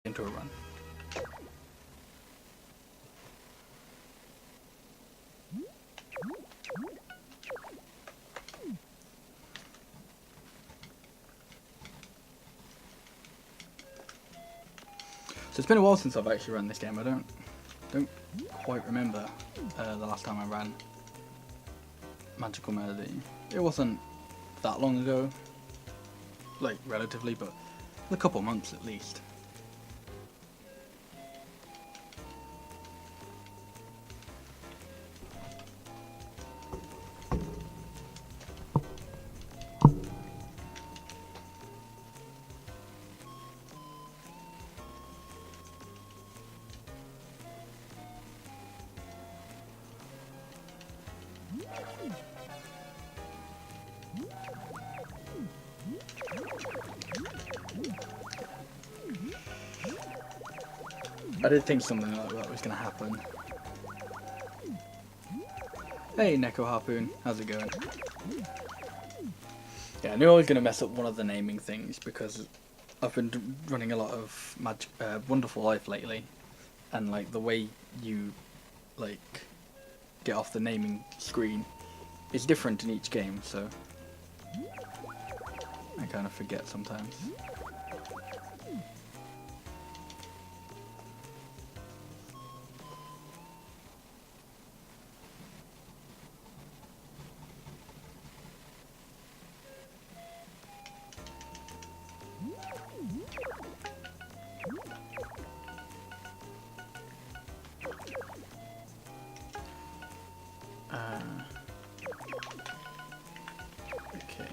into a run. So it's been a while since I've actually run this game. I don't quite remember the last time I ran Magical Melody. It wasn't that long ago, like relatively, but a couple months at least. I did think something like that was going to happen. Hey Neko Harpoon, how's it going? Yeah, I knew I was going to mess up one of the naming things because I've been running a lot of Wonderful Life lately, and like the way you like get off the naming screen is different in each game, so I kind of forget sometimes. Okay.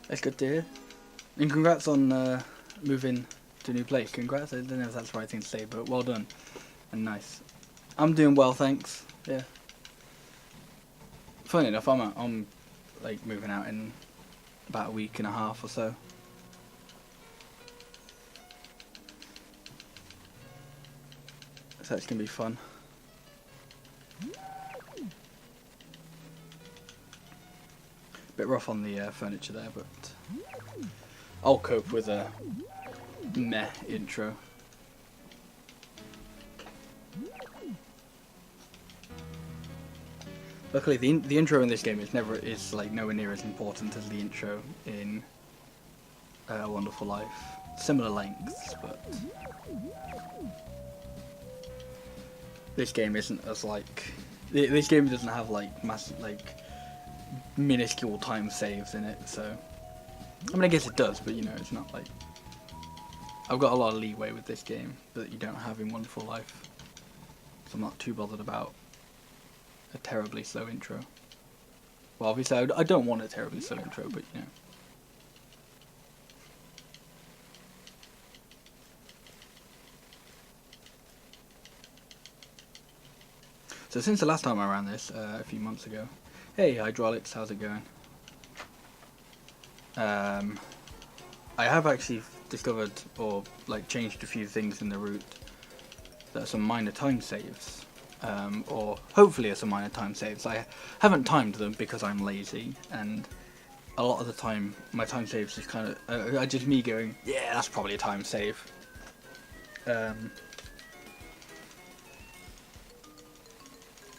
That's good to hear. And congrats on moving to a new place. Congrats. I don't know if that's the right thing to say, but well done. And nice. I'm doing well, thanks. Yeah. Funny enough, I'm like moving out in about a week and a half or so. So it's gonna be fun. Bit rough on the furniture there, but I'll cope with a meh intro. Luckily, the intro in this game is like nowhere near as important as the intro in Wonderful Life. Similar lengths, but this game isn't as like this game doesn't have like massive minuscule time saves in it. So I mean, I guess it does, but you know, it's not like I've got a lot of leeway with this game that you don't have in Wonderful Life. So I'm not too bothered about a terribly slow intro. Well, obviously I don't want a terribly slow intro, but you know. So since the last time I ran this, a few months ago, hey Hydraulics, how's it going? I have actually discovered or like changed a few things in the route that are some minor time saves. Or hopefully some minor time saves. I haven't timed them because I'm lazy, and a lot of the time my time saves is kind of just me going, yeah, that's probably a time save.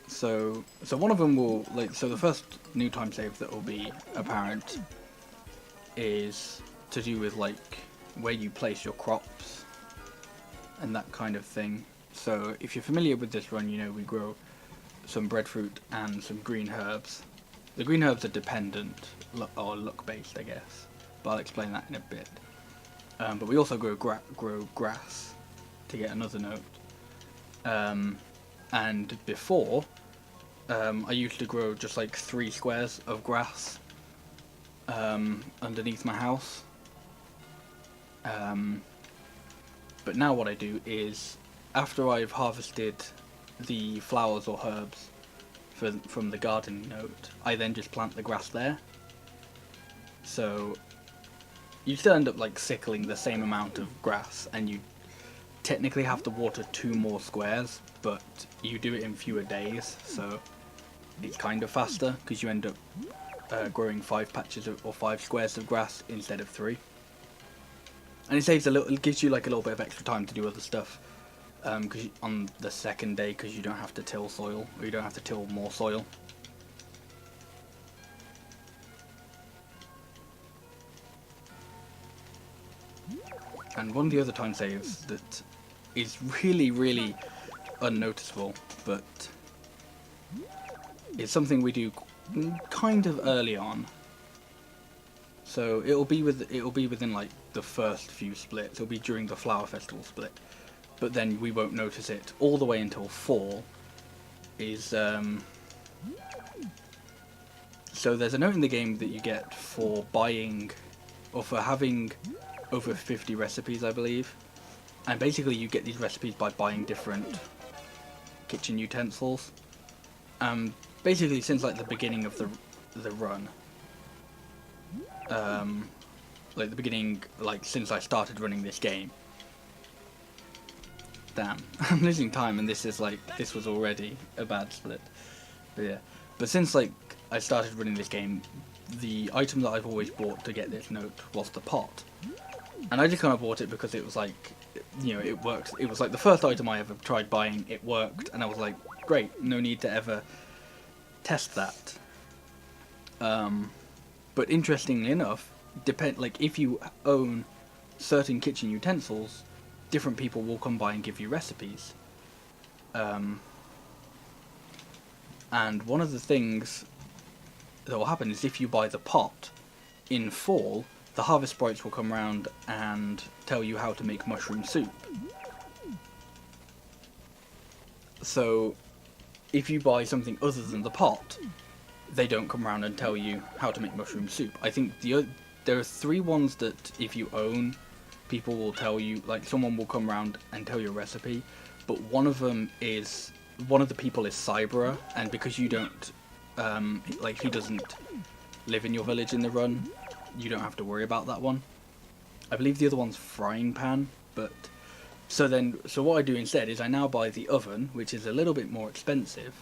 So one of them will so the first new time save that will be apparent is to do with like where you place your crops and that kind of thing. So if you're familiar with this run, you know we grow some breadfruit and some green herbs. The green herbs are dependent, or luck-based, I guess, but I'll explain that in a bit. But we also grow grass to get another note. And before, I used to grow just like 3 squares of grass underneath my house. But now what I do is, after I've harvested the flowers or herbs from the garden note, I then just plant the grass there. So you still end up like sickling the same amount of grass, and you technically have to water 2 more squares, but you do it in fewer days, so it's kind of faster because you end up growing 5 patches or 5 squares of grass instead of 3. And it saves a little. It gives you like a little bit of extra time to do other stuff. Because on the second day, because you don't have to till soil, or you don't have to till more soil. And one of the other time saves that is really, really unnoticeable, but it's something we do kind of early on. So it'll be within like the first few splits. It'll be during the Flower Festival split, but then we won't notice it all the way until fall. So there's a note in the game that you get for buying, or for having over 50 recipes, I believe. And basically you get these recipes by buying different kitchen utensils. Basically since like the beginning of the run, like the beginning, like since I started running this game. Damn, I'm losing time, and this was already a bad split. But yeah, but since like I started running this game, the item that I've always bought to get this note was the pot, and I just kind of bought it because it was like, you know, it worked. It was like the first item I ever tried buying. It worked, and I was like, great, no need to ever test that. But interestingly enough, like if you own certain kitchen utensils, different people will come by and give you recipes. And one of the things that will happen is if you buy the pot in fall, the harvest sprites will come around and tell you how to make mushroom soup. So if you buy something other than the pot, they don't come around and tell you how to make mushroom soup. I think there are 3 ones that if you own, people will tell you, like someone will come around and tell you a recipe, but one of the people is Cyberer, and because you don't, like he doesn't live in your village in the run, you don't have to worry about that one. I believe the other one's Frying Pan, but so what I do instead is I now buy the oven, which is a little bit more expensive.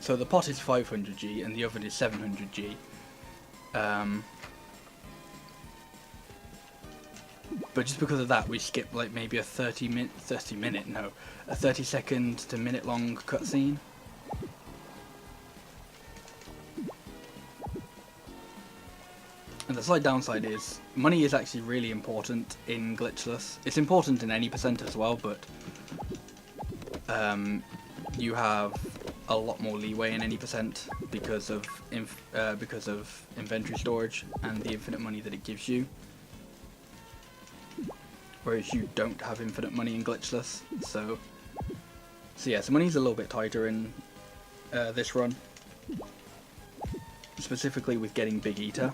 So the pot is 500G and the oven is 700G. But just because of that, we skip like maybe a 30 second to minute long cutscene. And the slight downside is money is actually really important in Glitchless. It's important in any percent as well, but you have a lot more leeway in any percent because of inventory storage and the infinite money that it gives you. Whereas you don't have infinite money in Glitchless, so yeah, so money's a little bit tighter in this run, specifically with getting Big Eater.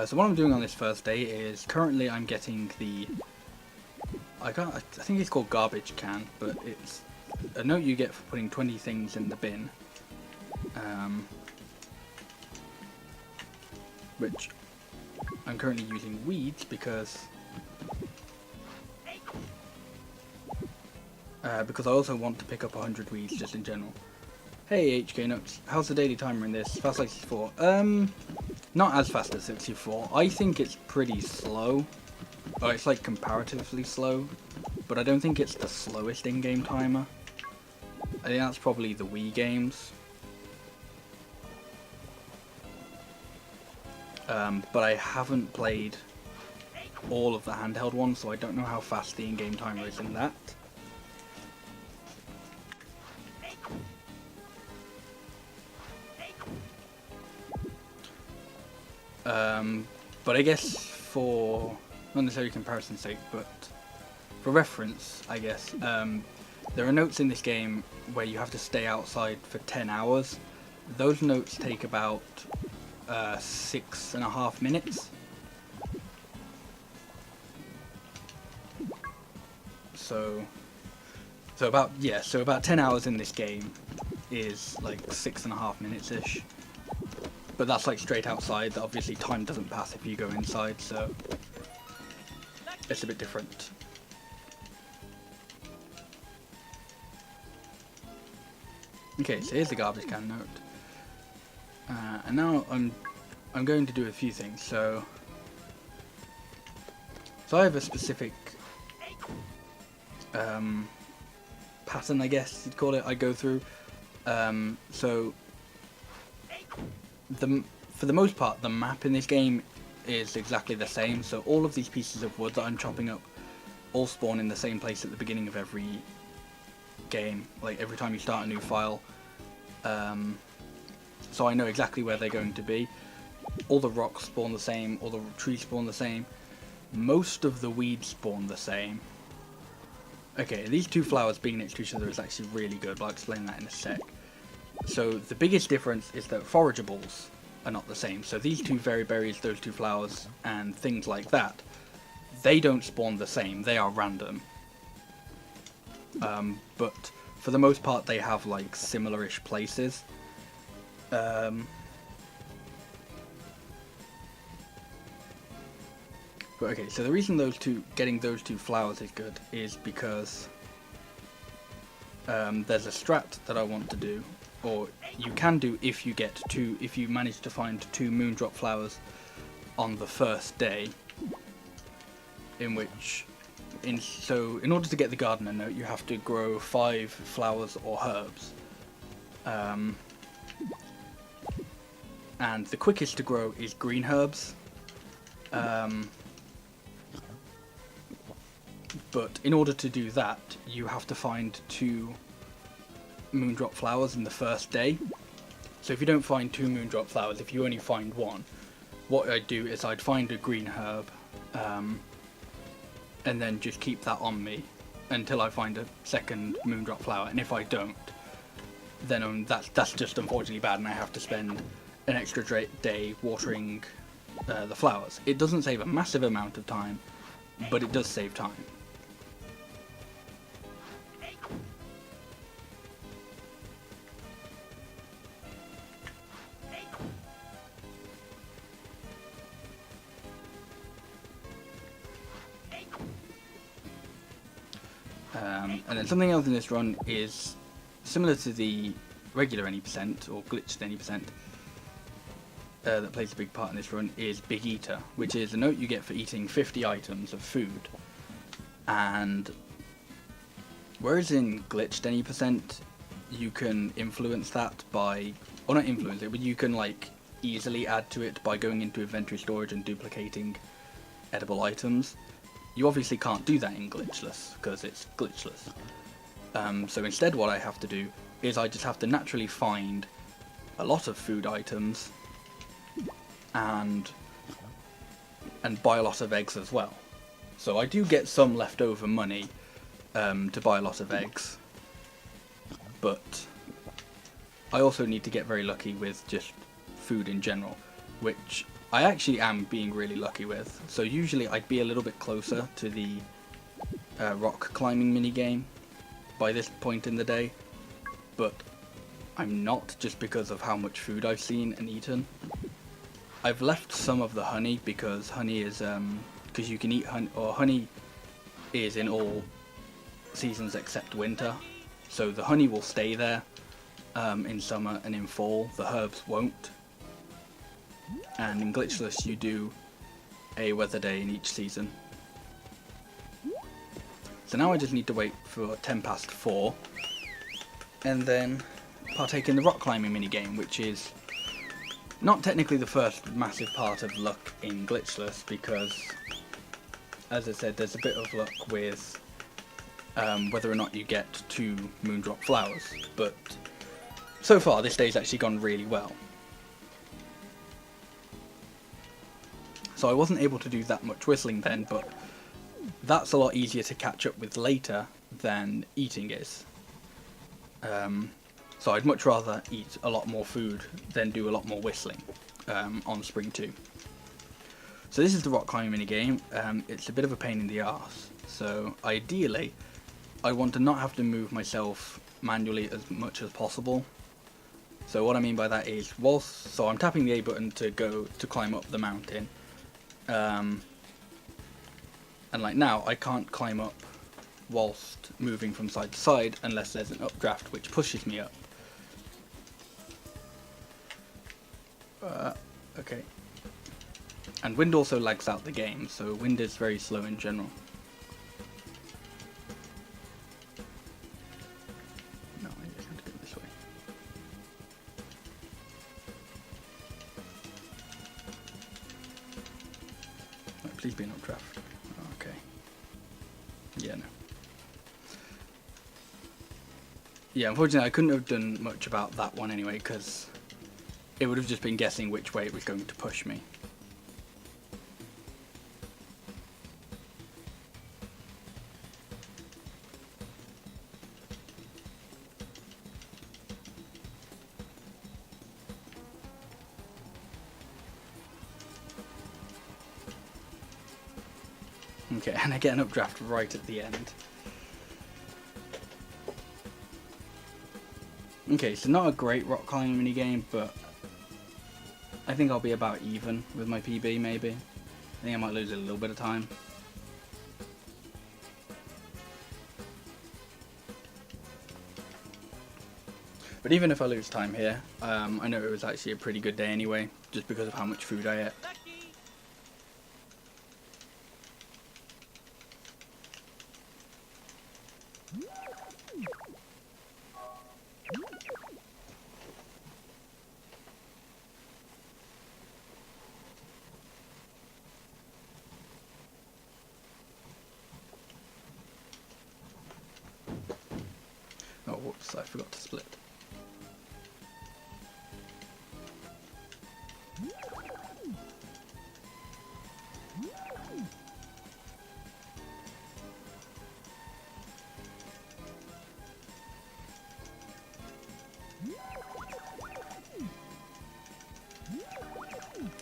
So what I'm doing on this first day is currently I'm getting I think it's called garbage can, but it's a note you get for putting 20 things in the bin, which I'm currently using weeds because I also want to pick up 100 weeds just in general. Hey HK Nuts, how's the daily timer in this? Fast like 64. Not as fast as 64. I think it's pretty slow. Oh, it's like comparatively slow, but I don't think it's the slowest in-game timer. I think that's probably the Wii games. But I haven't played all of the handheld ones, so I don't know how fast the in-game timer is in that. But I guess for, not necessarily comparison's sake, but for reference, I guess, there are notes in this game where you have to stay outside for 10 hours. Those notes take about 6.5 minutes. So about 10 hours in this game is like 6.5 minutes ish. But that's like straight outside. Obviously time doesn't pass if you go inside, so it's a bit different. Okay, so here's the garbage can note. And now I'm going to do a few things. So I have a specific pattern, I guess you'd call it, I go through. So for the most part, the map in this game is exactly the same. So all of these pieces of wood that I'm chopping up all spawn in the same place at the beginning of every game. Like every time you start a new file. So I know exactly where they're going to be. All the rocks spawn the same, all the trees spawn the same. Most of the weeds spawn the same. Okay, these two flowers being next to each other is actually really good, but I'll explain that in a sec. So the biggest difference is that forageables are not the same. So these two fairy berries, those two flowers, and things like that, they don't spawn the same, they are random. But for the most part they have like similar-ish places. But okay, so the reason getting those two flowers is good is because there's a strat that I want to do, or you can do if you manage to find 2 moondrop flowers on the first day. In order to get the gardener note, you have to grow 5 flowers or herbs. And the quickest to grow is green herbs. But in order to do that, you have to find 2 moondrop flowers in the first day. So if you don't find 2 moondrop flowers, if you only find 1, what I'd do is I'd find a green herb, and then just keep that on me until I find a second moondrop flower. And if I don't, then that's just unfortunately bad, and I have to spend an extra day watering the flowers. It doesn't save a massive amount of time, but it does save time. And then something else in this run is similar to the regular any percent or glitched any percent that plays a big part in this run, is Big Eater, which is a note you get for eating 50 items of food. And whereas in glitched any percent you can influence that by, or not influence it, but you can like easily add to it by going into inventory storage and duplicating edible items. You obviously can't do that in Glitchless, because it's glitchless. So instead what I have to do is I just have to naturally find a lot of food items and buy a lot of eggs as well. So I do get some leftover money to buy a lot of eggs, but I also need to get very lucky with just food in general, which I actually am being really lucky with. So usually I'd be a little bit closer to the rock climbing minigame by this point in the day, but I'm not, just because of how much food I've seen and eaten. I've left some of the honey because honey is because you can eat honey, or honey is in all seasons except winter, so the honey will stay there in summer, and in fall the herbs won't. And in Glitchless you do a weather day in each season. So now I just need to wait for 4:10 and then partake in the rock climbing minigame, which is not technically the first massive part of luck in Glitchless, because as I said, there's a bit of luck with whether or not you get 2 moondrop flowers, but so far this day's actually gone really well. So I wasn't able to do that much whistling then, but that's a lot easier to catch up with later than eating is. So I'd much rather eat a lot more food than do a lot more whistling on Spring 2. So this is the rock climbing minigame. It's a bit of a pain in the arse. So ideally, I want to not have to move myself manually as much as possible. So what I mean by that is, so I'm tapping the A button to go to climb up the mountain. And like now, I can't climb up whilst moving from side to side unless there's an updraft which pushes me up. Okay. And wind also lags out the game, so wind is very slow in general. No, I just have to go this way. Oh, please be an updraft. Okay. Yeah, no. Yeah, unfortunately I couldn't have done much about that one anyway, because it would have just been guessing which way it was going to push me. Okay, and I get an updraft right at the end. Okay, so not a great rock climbing minigame, but I think I'll be about even with my PB maybe. I think I might lose a little bit of time. But even if I lose time here, I know it was actually a pretty good day anyway, just because of how much food I ate. Oh, whoops, I forgot to split.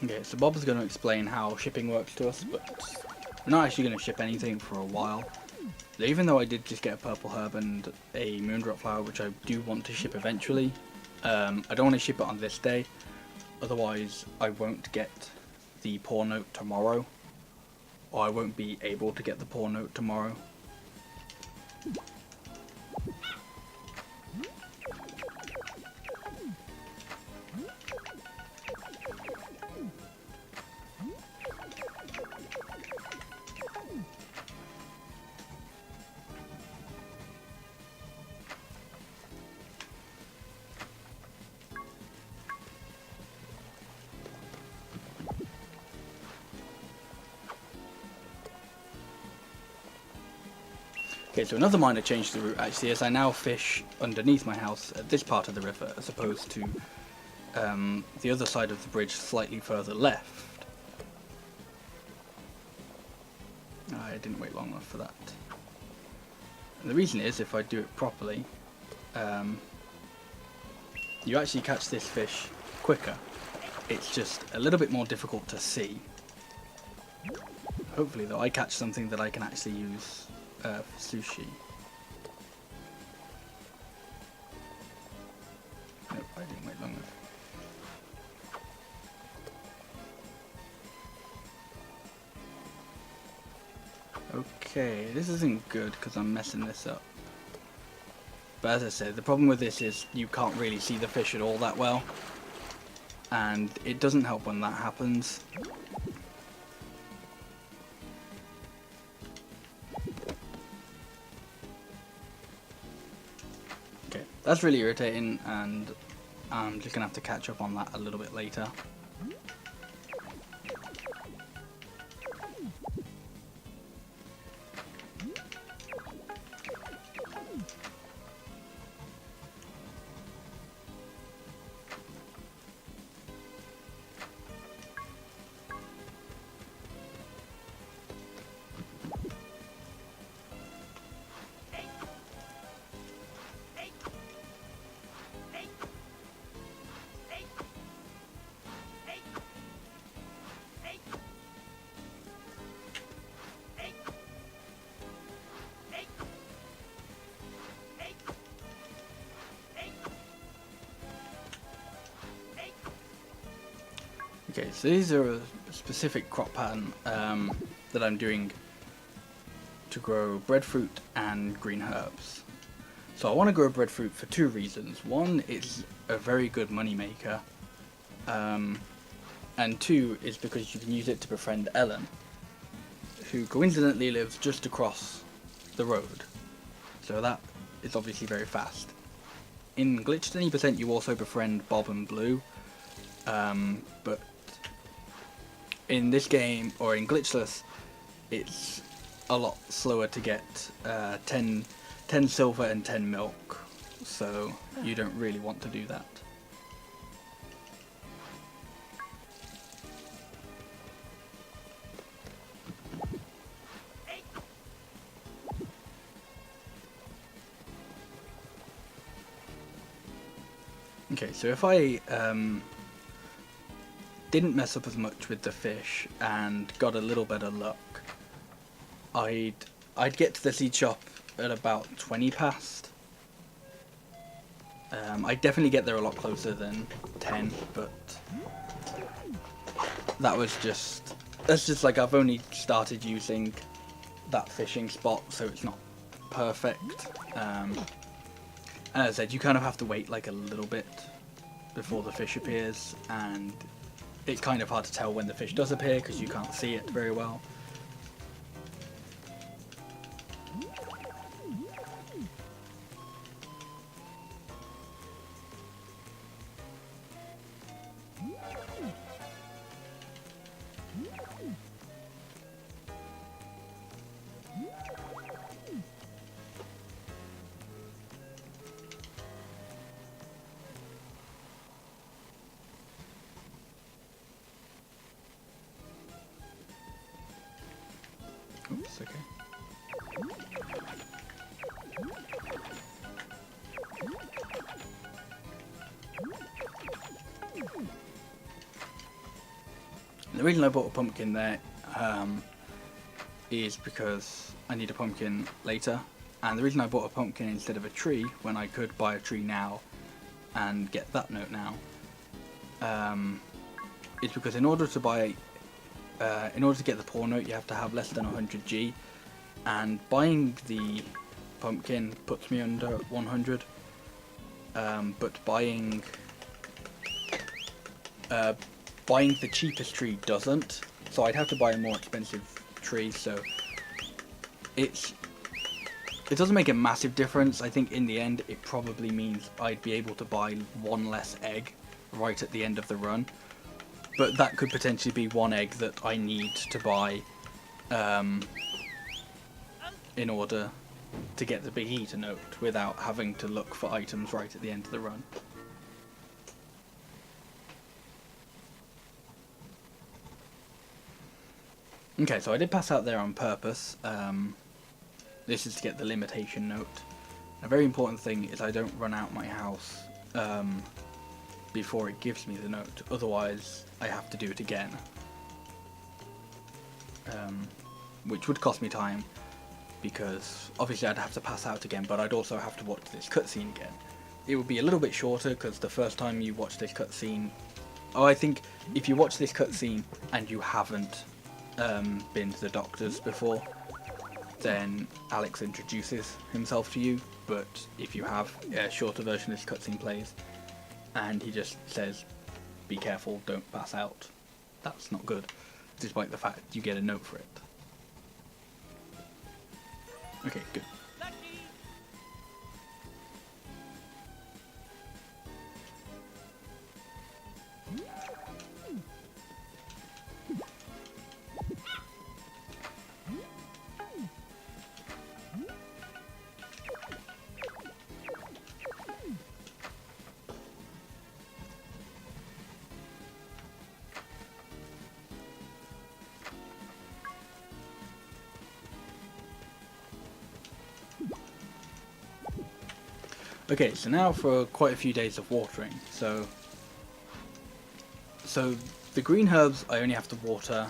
Okay, so Bob's going to explain how shipping works to us, but we're not actually going to ship anything for a while. Even though I did just get a purple herb and a moondrop flower, which I do want to ship eventually, I don't want to ship it on this day, otherwise I won't get the poor note tomorrow, or I won't be able to get the poor note tomorrow. Okay, so another minor change to the route actually is I now fish underneath my house at this part of the river as opposed to the other side of the bridge slightly further left. I didn't wait long enough for that. And the reason is, if I do it properly, you actually catch this fish quicker. It's just a little bit more difficult to see. Hopefully though I catch something that I can actually use for sushi. Nope, I didn't wait long enough. Okay, this isn't good because I'm messing this up. But as I said, the problem with this is you can't really see the fish at all that well. And it doesn't help when that happens. Okay, that's really irritating, and I'm just gonna have to catch up on that a little bit later. Okay, so these are a specific crop pattern that I'm doing to grow breadfruit and green herbs. So I want to grow breadfruit for two reasons. One, it's a very good money maker, and two is because you can use it to befriend Ellen, who coincidentally lives just across the road. So that is obviously very fast. In Glitched 20% you also befriend Bob and Blue, but in this game, or in Glitchless, it's a lot slower to get 10 silver and 10 milk, so you don't really want to do that. Okay, so if I didn't mess up as much with the fish and got a little better luck, I'd get to the seed shop at about 20 past. I'd definitely get there a lot closer than 10, but that's just like I've only started using that fishing spot, so it's not perfect. And as I said, you kind of have to wait like a little bit before the fish appears, and it's kind of hard to tell when the fish does appear because you can't see it very well. Oops, okay. The reason I bought a pumpkin there is because I need a pumpkin later, and the reason I bought a pumpkin instead of a tree when I could buy a tree now and get that note now is because in order to get the poor note you have to have less than 100 G, and buying the pumpkin puts me under 100, but buying the cheapest tree doesn't, so I'd have to buy a more expensive tree. So it doesn't make a massive difference. I think in the end it probably means I'd be able to buy one less egg right at the end of the run, but that could potentially be one egg that I need to buy in order to get the Big Eater note without having to look for items right at the end of the run. Okay, so I did pass out there on purpose. This is to get the limitation note. A very important thing is I don't run out my house before it gives me the note, otherwise I have to do it again. Which would cost me time, because obviously I'd have to pass out again, but I'd also have to watch this cutscene again. It would be a little bit shorter, because the first time you watch this cutscene... Oh, I think if you watch this cutscene and you haven't been to the doctor's before, then Alex introduces himself to you, but if you have, a shorter version of this cutscene plays, and he just says, be careful, don't pass out. That's not good, despite the fact you get a note for it. Okay, good. Okay, so now for quite a few days of watering. So the green herbs I only have to water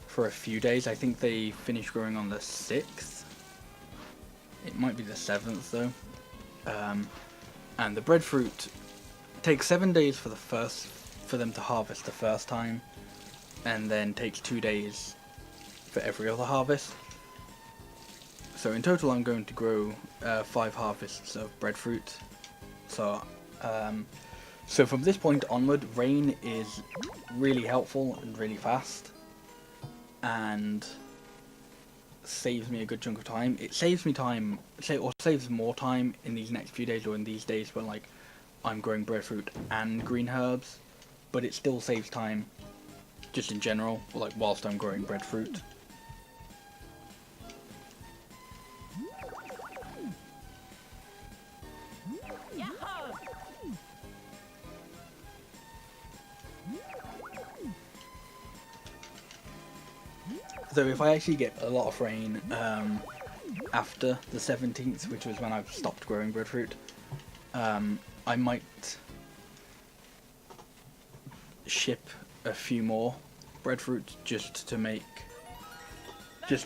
for a few days. I think they finish growing on the 6th. It might be the 7th though. And the breadfruit takes 7 days for the first for them to harvest the first time, and then takes 2 days for every other harvest. So in total I'm going to grow 5 harvests of breadfruit. So so from this point onward, rain is really helpful and really fast, and saves me a good chunk of time. It saves me time, or saves more time in these next few days, or in these days when like I'm growing breadfruit and green herbs, but it still saves time just in general, like whilst I'm growing breadfruit. So if I actually get a lot of rain after the 17th, which was when I've stopped growing breadfruit, I might ship a few more breadfruit just to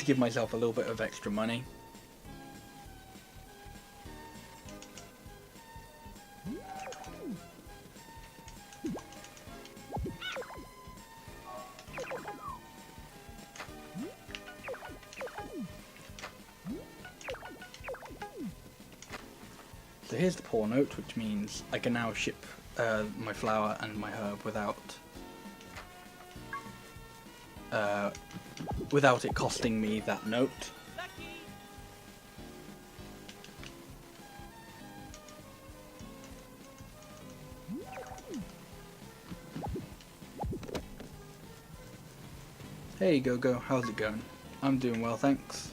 give myself a little bit of extra money. So here's the pour note, which means I can now ship my flower and my herb without it costing me that note. Hey Go-Go, how's it going? I'm doing well, thanks.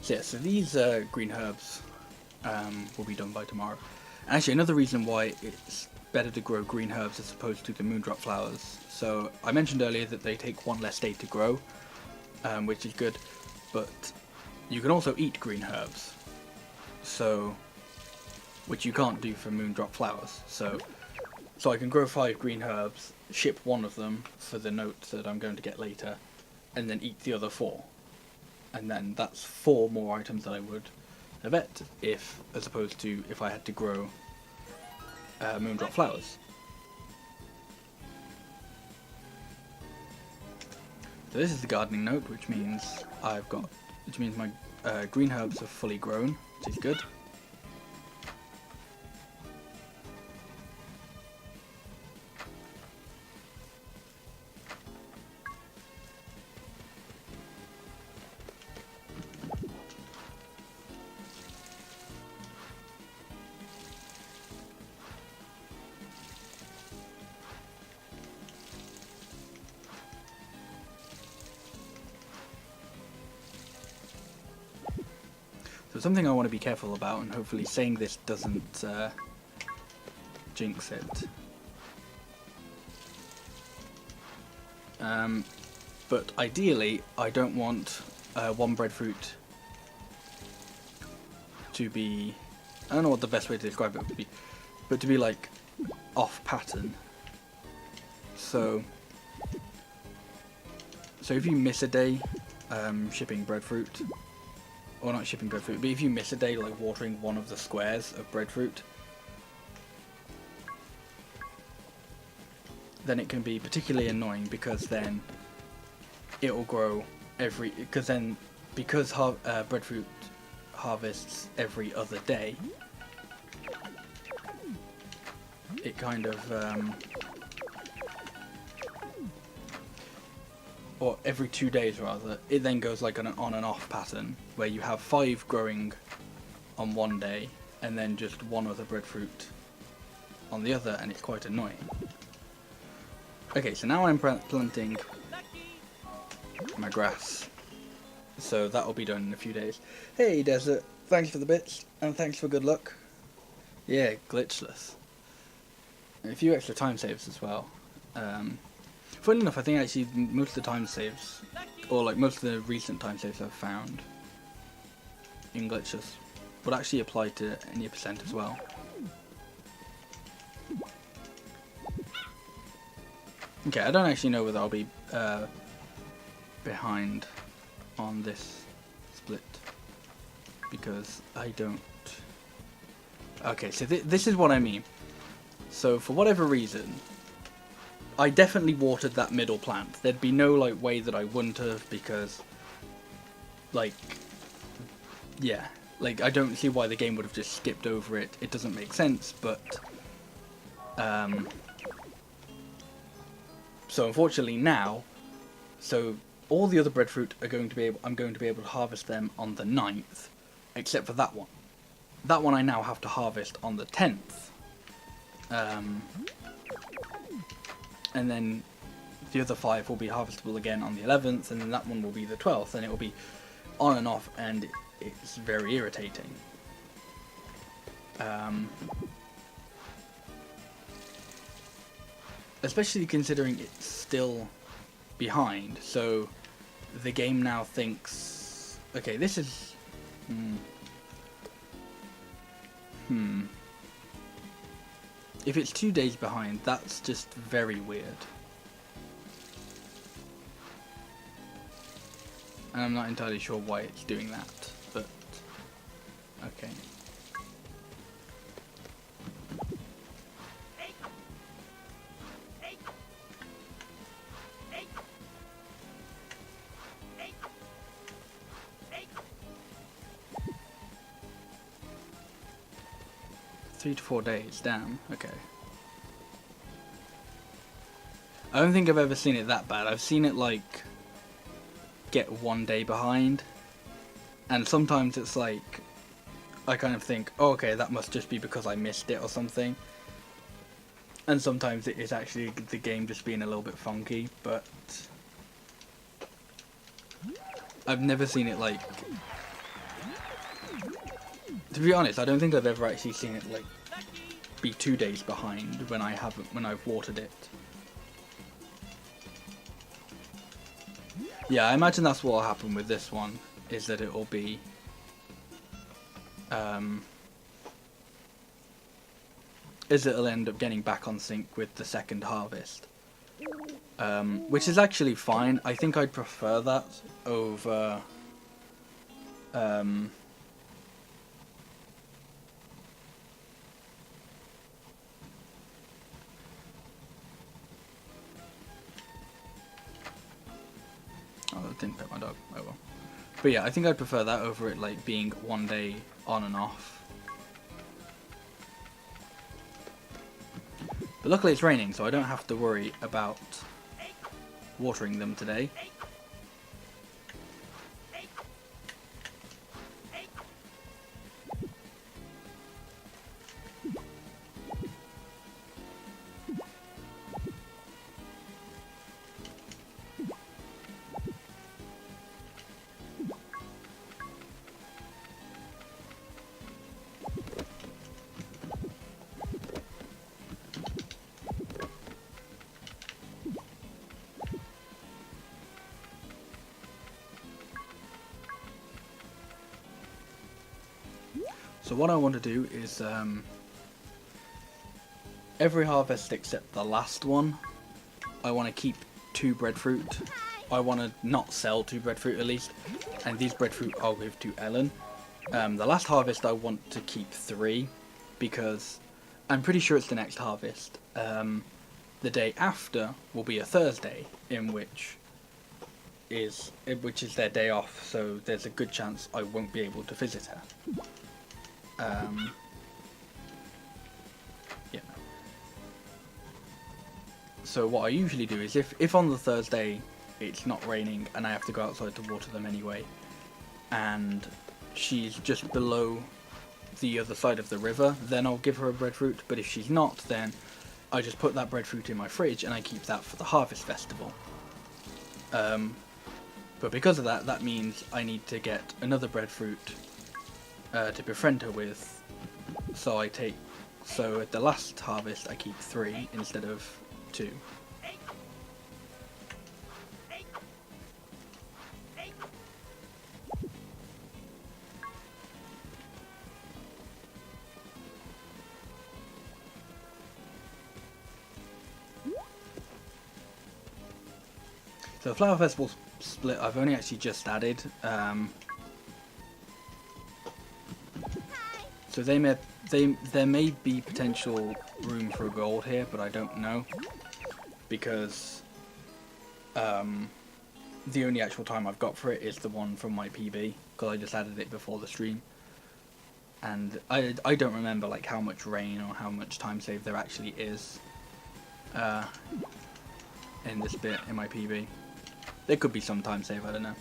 So yeah, so these green herbs will be done by tomorrow. And actually, another reason why it's better to grow green herbs as opposed to the moondrop flowers. So I mentioned earlier that they take 1 less day to grow, which is good, but you can also eat green herbs, so which you can't do for moondrop flowers. So I can grow 5 green herbs, ship 1 of them for the notes that I'm going to get later, and then eat the other 4. And then that's 4 more items that I would have ate as opposed to if I had to grow moondrop flowers. So this is the gardening note, which means my green herbs are fully grown, which is good. So something I want to be careful about, and hopefully saying this doesn't jinx it. But ideally, I don't want 1 breadfruit to be, I don't know what the best way to describe it would be, but to be like off pattern. So if you miss a day shipping breadfruit, or not shipping breadfruit, but if you miss a day like watering 1 of the squares of breadfruit, then it can be particularly annoying, because then it will grow because breadfruit harvests every other day, it kind of or every 2 days rather, it then goes like an on and off pattern, where you have 5 growing on 1 day, and then just 1 other breadfruit on the other, and it's quite annoying. Okay, so now I'm planting my grass, so that will be done in a few days. Hey Desert, thanks for the bits, and thanks for good luck. Yeah, Glitchless. A few extra time saves as well. Funny enough, I think actually most of the time saves, or like most of the recent time saves I've found in Glitchless, would actually apply to any percent as well. Okay, I don't actually know whether I'll be behind on this split because I don't. Okay, so this is what I mean. So for whatever reason, I definitely watered that middle plant. There'd be no like way that I wouldn't have, because like, yeah, like I don't see why the game would have just skipped over it. It doesn't make sense, but so unfortunately now, so all the other breadfruit are going to be able, I'm going to be able to harvest them on the 9th, except for that one. That one I now have to harvest on the 10th. And then the other 5 will be harvestable again on the 11th, and then that one will be the 12th, and it will be on and off, and it's very irritating. Especially considering it's still behind, so the game now thinks, okay, this is... If it's 2 days behind, that's just very weird. And I'm not entirely sure why it's doing that, but okay. Three to 4 days, damn, okay. I don't think I've ever seen it that bad. I've seen it like get 1 day behind, and sometimes it's like I kind of think, oh, okay, that must just be because I missed it or something, and sometimes it is actually the game just being a little bit funky, but I've never seen it like, to be honest, I don't think I've ever actually seen it like be 2 days behind when I've watered it. Yeah, I imagine that's what will happen with this one, is that it will be it'll end up getting back on sync with the second harvest, which is actually fine. I think I'd prefer that over oh, that didn't pet my dog. Oh well. But yeah, I think I'd prefer that over it like being 1 day on and off. But luckily it's raining, so I don't have to worry about watering them today. So what I want to do is every harvest except the last one, I want to keep 2 breadfruit. I want to not sell 2 breadfruit at least, and these breadfruit I'll give to Ellen. The last harvest I want to keep 3, because I'm pretty sure it's the next harvest. The day after will be a Thursday, which is their day off, so there's a good chance I won't be able to visit her. Yeah. So what I usually do is if on the Thursday it's not raining and I have to go outside to water them anyway, and she's just below the other side of the river, then I'll give her a breadfruit. But if she's not, then I just put that breadfruit in my fridge and I keep that for the harvest festival. But because of that, that means I need to get another breadfruit to befriend her with, so at the last harvest I keep 3 instead of 2. So the Flower Festival split I've only actually just added. So there may be potential room for gold here, but I don't know, because the only actual time I've got for it is the one from my PB, because I just added it before the stream, and I don't remember like how much rain or how much time save there actually is in this bit in my PB. There could be some time save, I don't know.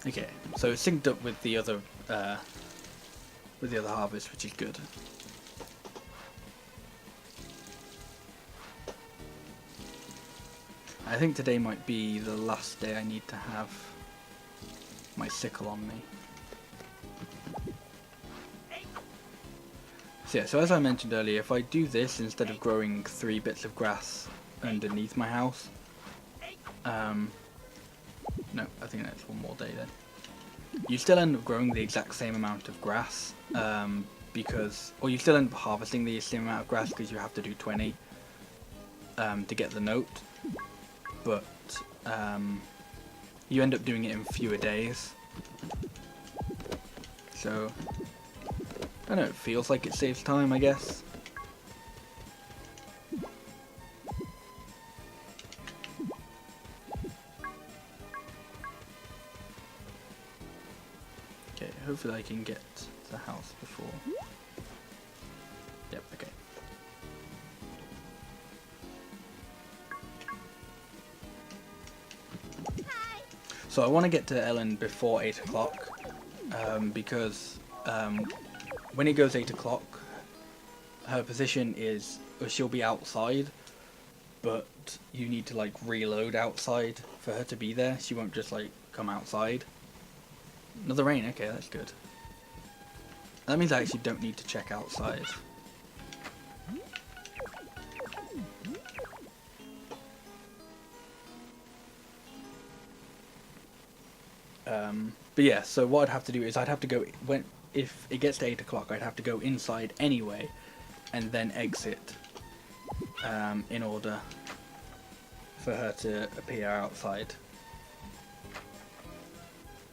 Okay, so it's synced up with the other harvest, which is good. I think today might be the last day I need to have my sickle on me. So yeah, so as I mentioned earlier, if I do this instead of growing 3 bits of grass underneath my house, no, I think that's one more day then. You still end up growing the exact same amount of grass, or you still end up harvesting the same amount of grass because you have to do 20 to get the note, but you end up doing it in fewer days. So, I don't know, it feels like it saves time, I guess. Okay, hopefully I can get to the house before. Yep, okay. So I want to get to Ellen before 8 o'clock, because when it goes 8 o'clock, her position is, she'll be outside, but you need to like reload outside for her to be there. She won't just like come outside. Another rain, okay, that's good. That means I actually don't need to check outside. But yeah, so what I'd have to do is I'd have to go, if it gets to 8 o'clock, I'd have to go inside anyway, and then exit, in order for her to appear outside.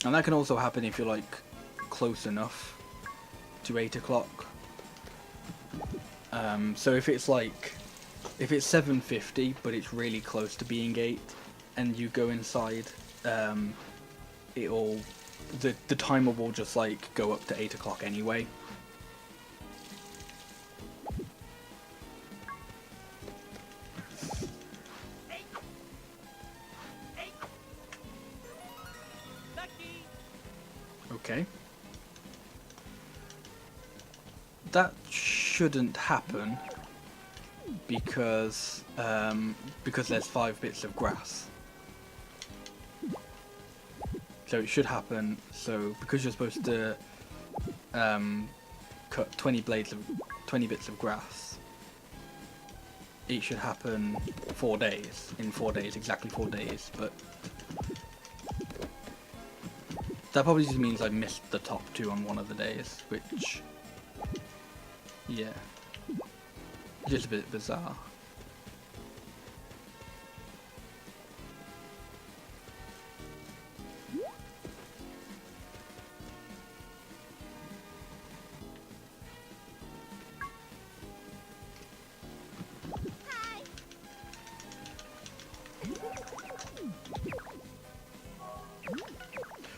And that can also happen if you're like close enough to 8 o'clock. So if it's 7:50 but it's really close to being 8 and you go inside, the timer will just like go up to 8 o'clock anyway. Okay. That shouldn't happen because there's 5 bits of grass. So it should happen. So because you're supposed to cut 20 bits of grass, it should happen 4 days. In 4 days, exactly 4 days. But that probably just means I missed the top 2 on one of the days, which, yeah, just a bit bizarre.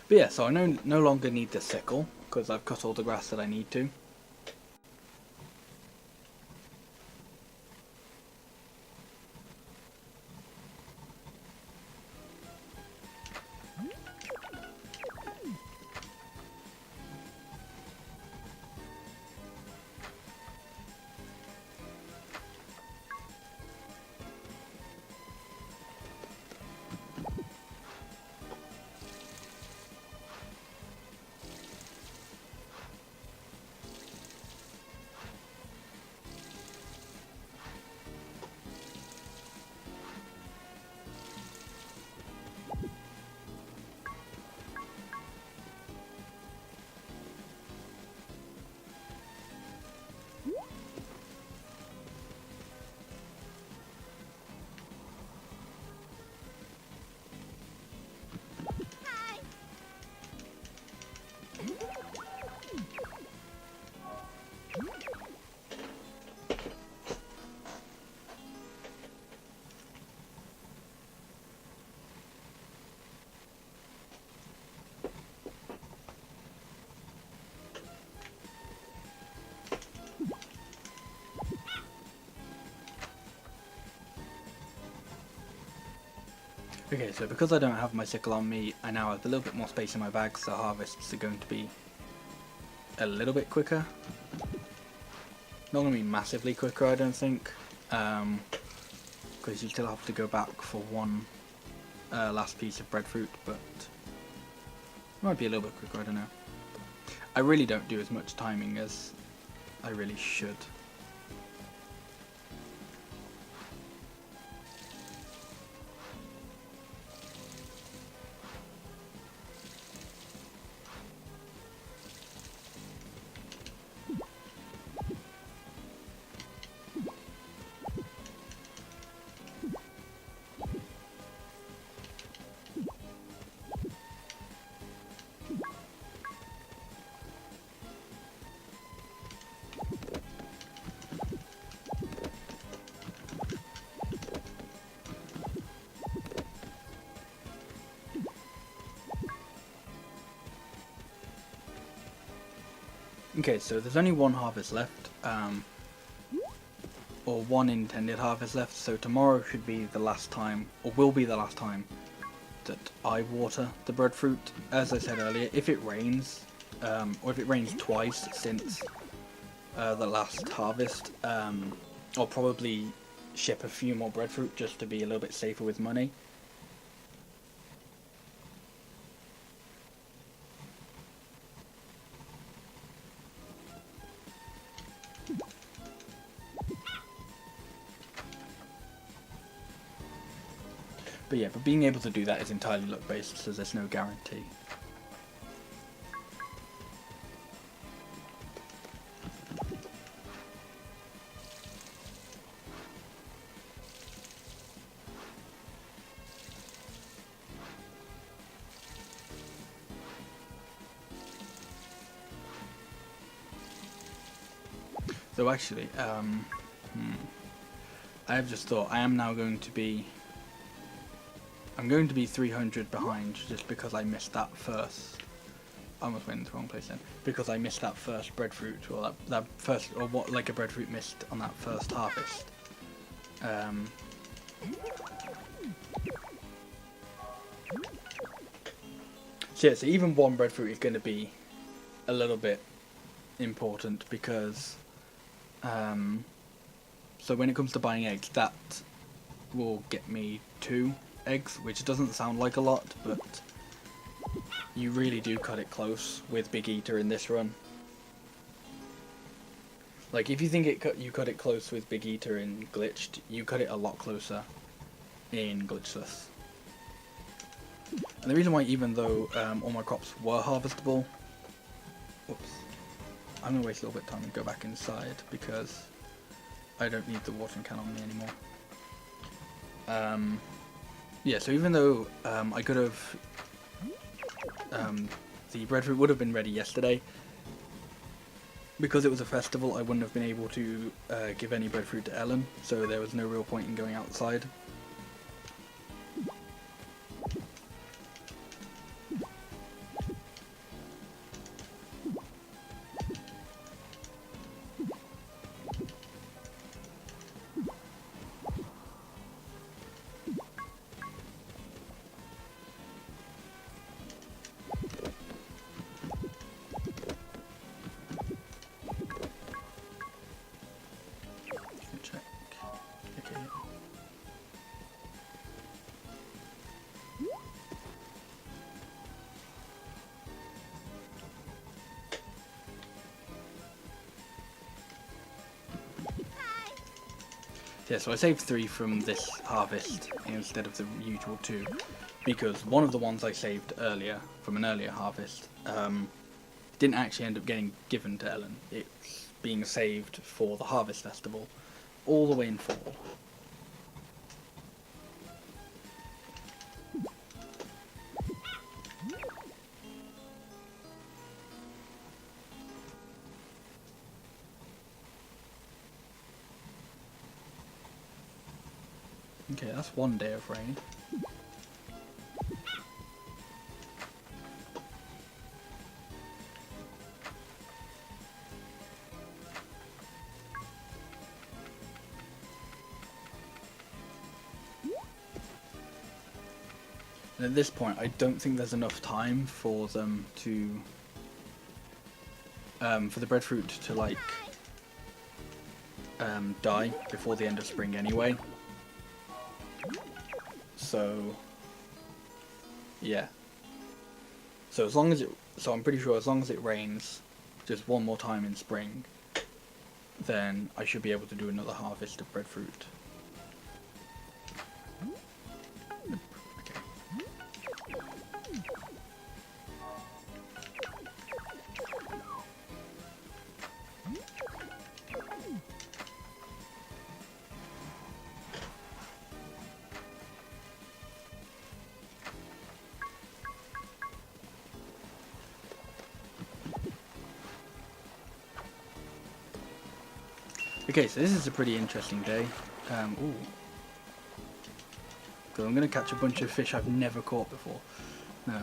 But yeah, so I no longer need the sickle, because I've cut all the grass that I need to. Okay, so because I don't have my sickle on me, I now have a little bit more space in my bag, so harvests are going to be a little bit quicker. Not going to be massively quicker, I don't think, because you still have to go back for one last piece of breadfruit, but it might be a little bit quicker, I don't know. I really don't do as much timing as I really should. Okay, so there's only one harvest left, or one intended harvest left, so tomorrow should be the last time, or will be the last time, that I water the breadfruit. As I said earlier, if it rains, or if it rains twice since the last harvest, I'll probably ship a few more breadfruit just to be a little bit safer with money. But yeah, but being able to do that is entirely luck based, so there's no guarantee. So actually, I have just thought I am now going to be. I'm going to be 300 behind just because I missed that first. I almost went in the wrong place then. Because I missed that first breadfruit, or that first, or what like a breadfruit missed on that first harvest. So yeah, so even one breadfruit is going to be a little bit important because, so when it comes to buying eggs, that will get me 2 eggs, which doesn't sound like a lot, but you really do cut it close with Big Eater in this run. Like, if you think you cut it close with Big Eater in Glitched, you cut it a lot closer in Glitchless. And the reason why, even though all my crops were harvestable, whoops, I'm going to waste a little bit of time and go back inside because I don't need the watering can on me anymore. Yeah, so even though I could have, the breadfruit would have been ready yesterday, because it was a festival I wouldn't have been able to give any breadfruit to Ellen, so there was no real point in going outside. Check. Okay. Yeah, so I saved 3 from this harvest instead of the usual 2, because one of the ones I saved earlier, from an earlier harvest, didn't actually end up getting given to Ellen. It's being saved for the Harvest Festival, all the way in fall. Okay, that's one day of rain. And at this point, I don't think there's enough time for them to, for the breadfruit to like die before the end of spring anyway. So yeah. So as long as I'm pretty sure as long as it rains just one more time in spring, then I should be able to do another harvest of breadfruit. Okay, so this is a pretty interesting day. Ooh. So I'm going to catch a bunch of fish I've never caught before. No,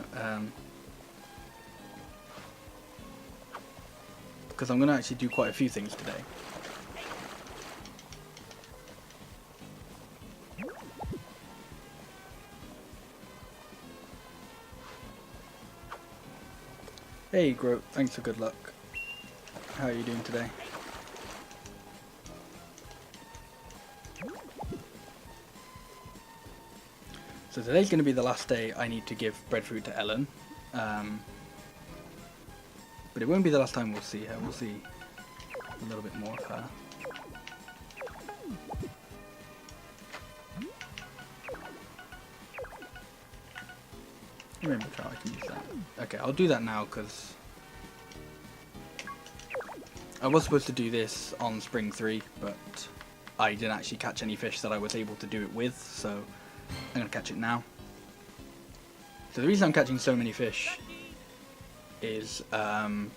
because I'm going to actually do quite a few things today. Hey Groat, thanks for good luck. How are you doing today? So today's going to be the last day I need to give breadfruit to Ellen. But it won't be the last time we'll see her. We'll see a little bit more of her. Rainbow trout, I can use that. Okay, I'll do that now because I was supposed to do this on Spring 3, but I didn't actually catch any fish that I was able to do it with, so I'm going to catch it now. So the reason I'm catching so many fish is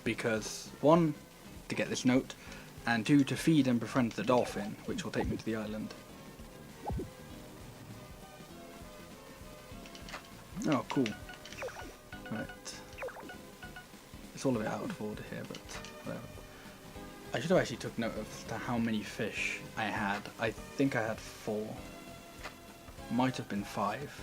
because, one, to get this note, and two, to feed and befriend the dolphin, which will take me to the island. Oh, cool. Right. It's all a bit out of order here, but whatever. I should have actually took note of how many fish I had. I think I had 4. Might have been 5.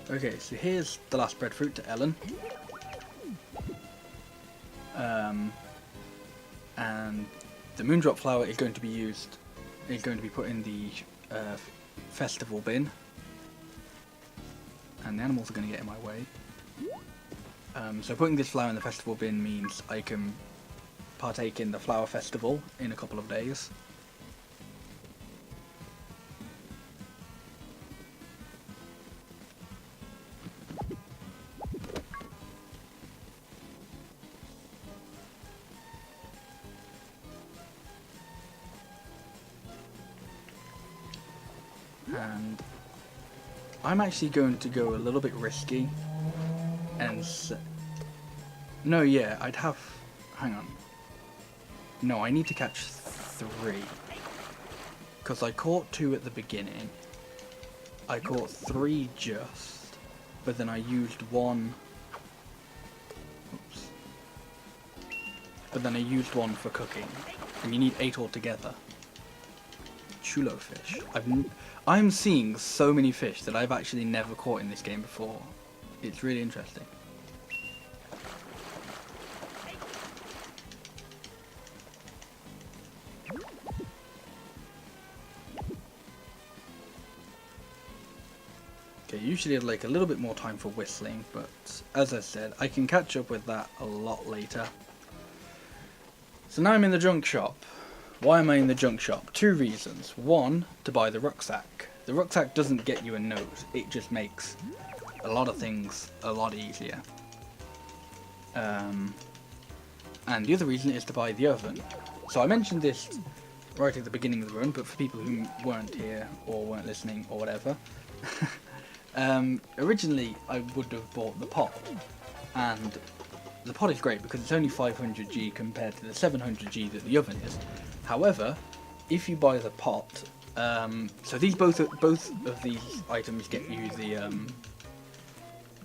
Okay, so here's the last breadfruit to Ellen. And the moondrop flower is going to be used, is going to be put in the festival bin. And the animals are going to get in my way. So putting this flower in the festival bin means I can partake in the flower festival in a couple of days. And I'm actually going to go a little bit risky and no, yeah, I'd have, hang on, no, I need to catch 3 because I caught 2 at the beginning, I caught 3 just, but then I used 1, oops, but then I used 1 for cooking, and you need 8 altogether. Chulo fish. I'm seeing so many fish that I've actually never caught in this game before. It's really interesting. Okay, usually I'd like a little bit more time for whistling, but as I said, I can catch up with that a lot later. So now I'm in the junk shop. Why am I in the junk shop? 2 reasons. 1, to buy the rucksack. The rucksack doesn't get you a note, it just makes a lot of things a lot easier. And the other reason is to buy the oven. So I mentioned this right at the beginning of the run, but for people who weren't here or weren't listening or whatever, originally I would have bought the pot, and the pot is great because it's only 500G compared to the 700G that the oven is. However, if you buy the pot, so these both of these items get you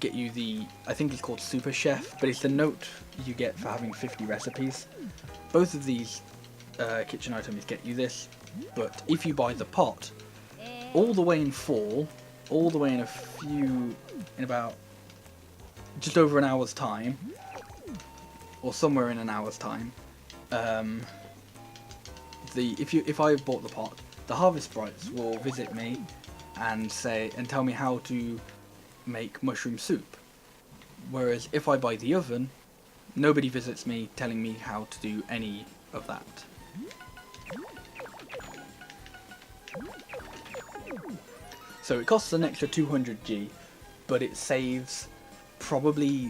get you the, I think it's called Super Chef, but it's the note you get for having 50 recipes. Both of these kitchen items get you this, but if you buy the pot, all the way in fall, all the way in in about just over an hour's time, or somewhere in an hour's time, if I bought the pot, the Harvest Sprites will visit me and tell me how to make mushroom soup. Whereas if I buy the oven, nobody visits me telling me how to do any of that. So it costs an extra 200G, but it saves probably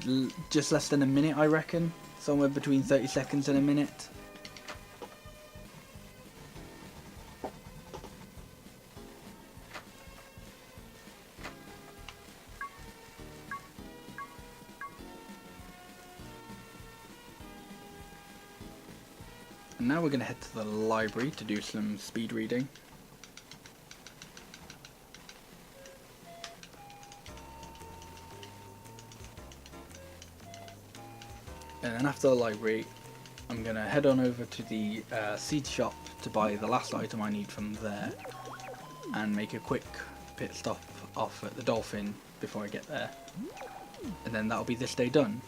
just less than a minute, I reckon. Somewhere between 30 seconds and a minute. And now we're going to head to the library to do some speed reading. And then after the library, I'm going to head on over to the seed shop to buy the last item I need from there, and make a quick pit stop off at the Dolphin before I get there. And then that'll be this day done.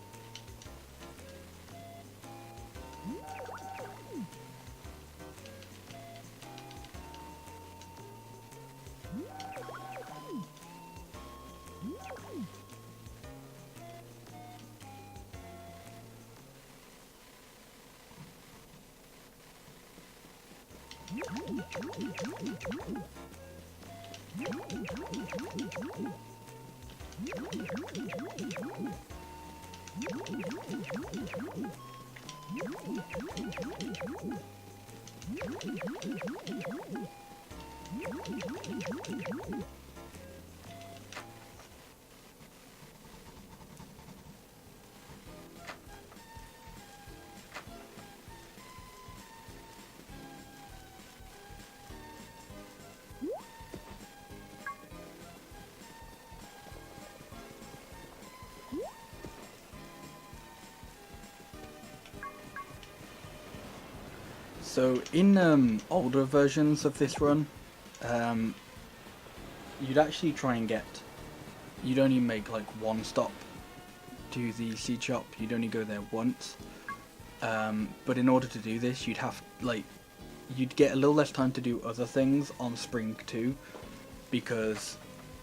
So in older versions of this run, you'd actually try and you'd only make like one stop to the seed shop. You'd only go there once. But in order to do this, you'd get a little less time to do other things on Spring 2, because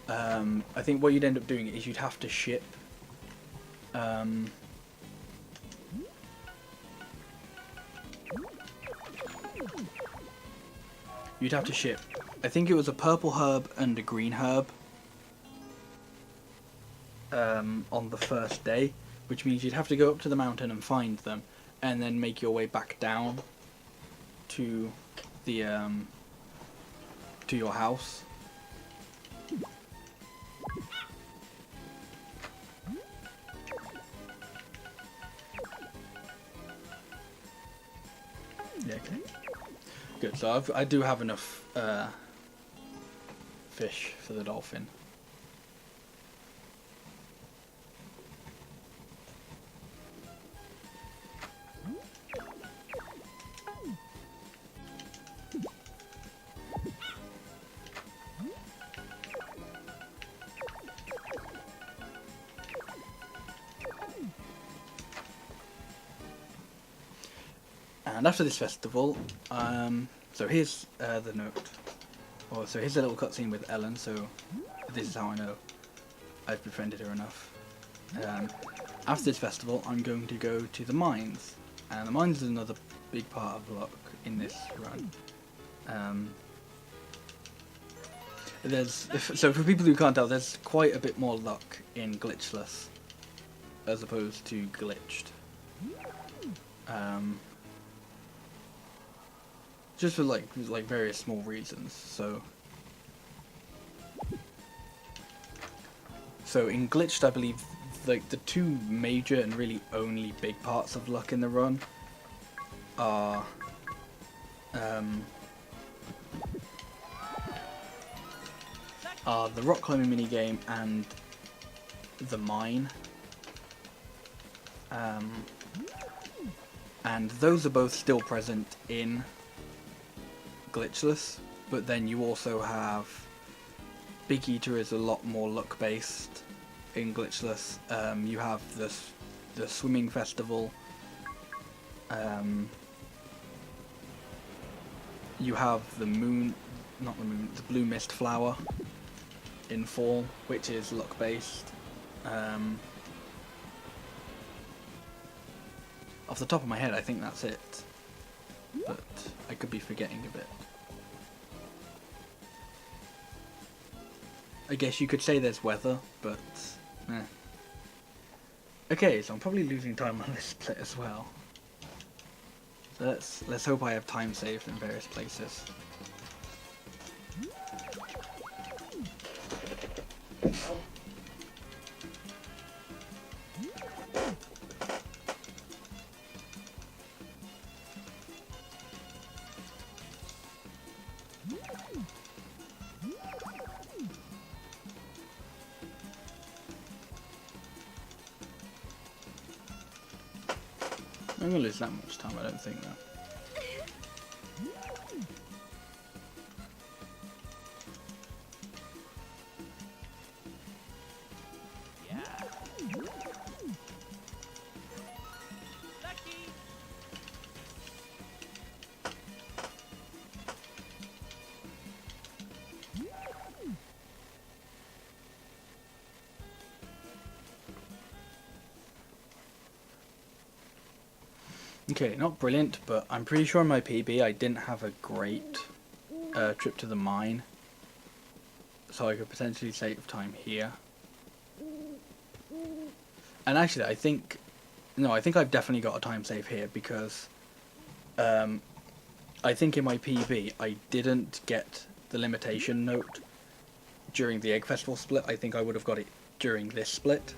I think what you'd end up doing is you'd have to ship I think it was a purple herb and a green herb on the first day, which means you'd have to go up to the mountain and find them, and then make your way back down to the to your house. Yeah, okay. Good, so I do have enough fish for the dolphin. And after this festival, so here's the note. So here's a little cutscene with Ellen, so this is how I know I've befriended her enough. After this festival, I'm going to go to the mines, and the mines is another big part of luck in this run. So for people who can't tell, there's quite a bit more luck in Glitchless as opposed to Glitched. Just for like various small reasons. So in Glitched, I believe like the two major and really only big parts of luck in the run are the rock climbing minigame and the mine. And those are both still present in Glitchless, but then you also have Big Eater is a lot more luck based in Glitchless. You have the swimming festival. You have the the blue mist flower in fall, which is luck based. Off the top of my head, I think that's it, but I could be forgetting a bit. I guess you could say there's weather, but eh. Okay, so I'm probably losing time on this split as well. So let's hope I have time saved in various places. I'm gonna lose that much time, I don't think, though. Okay, not brilliant, but I'm pretty sure in my PB I didn't have a great trip to the mine, so I could potentially save time here. And actually, I think I've definitely got a time save here because I think in my PB I didn't get the limitation note during the Egg Festival split. I think I would have got it during this split.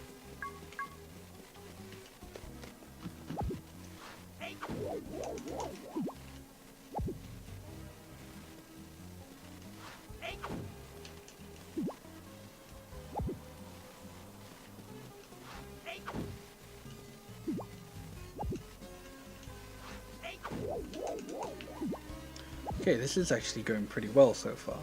Okay, this is actually going pretty well so far.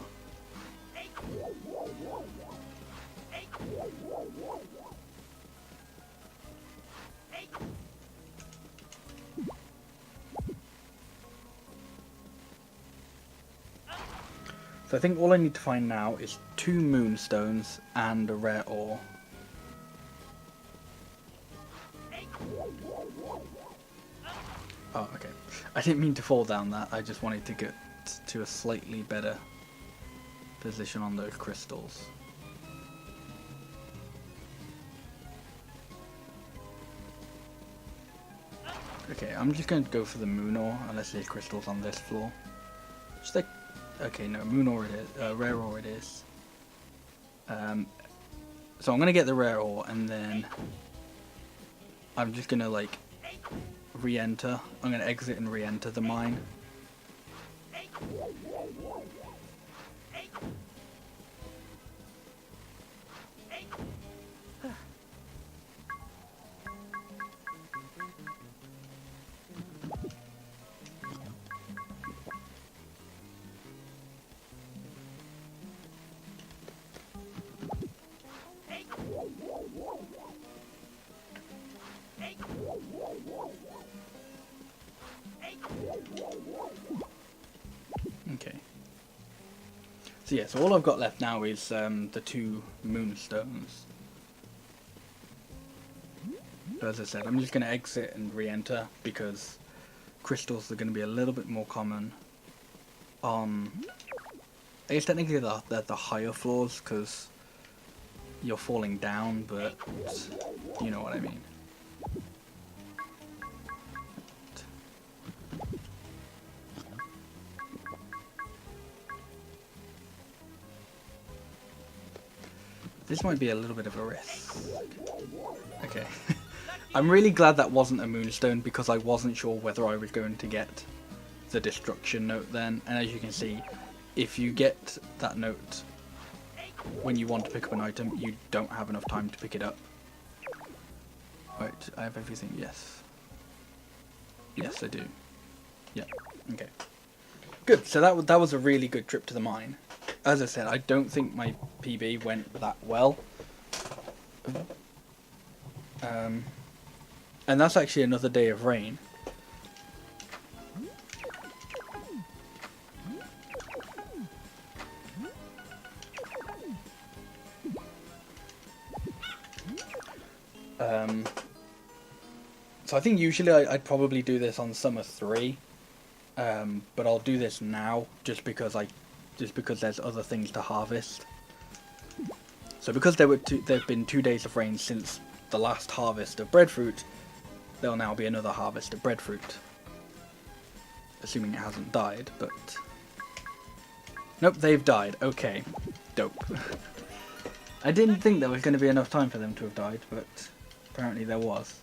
So I think all I need to find now is 2 moonstones and a rare ore. Oh, okay. I didn't mean to fall down that, I just wanted to get to a slightly better position on those crystals. Okay, I'm just going to go for the moon ore, unless there's crystals on this floor. Just like, okay, no, moon ore it is, rare ore it is. So I'm going to get the rare ore, and then I'm just going to, like, re-enter. I'm going to exit and re-enter the mine. Okay. So yeah, so all I've got left now is the 2 moonstones. So as I said, I'm just going to exit and re-enter because crystals are going to be a little bit more common on, I guess technically they're the higher floors because you're falling down, but you know what I mean. This might be a little bit of a risk. Okay. I'm really glad that wasn't a moonstone because I wasn't sure whether I was going to get the destruction note then. And as you can see, if you get that note when you want to pick up an item, you don't have enough time to pick it up. Right, I have everything, yes. Yes, I do. Yeah, okay. Good, so that was a really good trip to the mine. As I said, I don't think my PB went that well. And that's actually another day of rain. So I think usually I'd probably do this on Summer 3, but I'll do this now just because there's other things to harvest. So because there've been 2 days of rain since the last harvest of breadfruit, there'll now be another harvest of breadfruit. Assuming it hasn't died, but... Nope, they've died. Okay. Dope. I didn't think there was going to be enough time for them to have died, but apparently there was.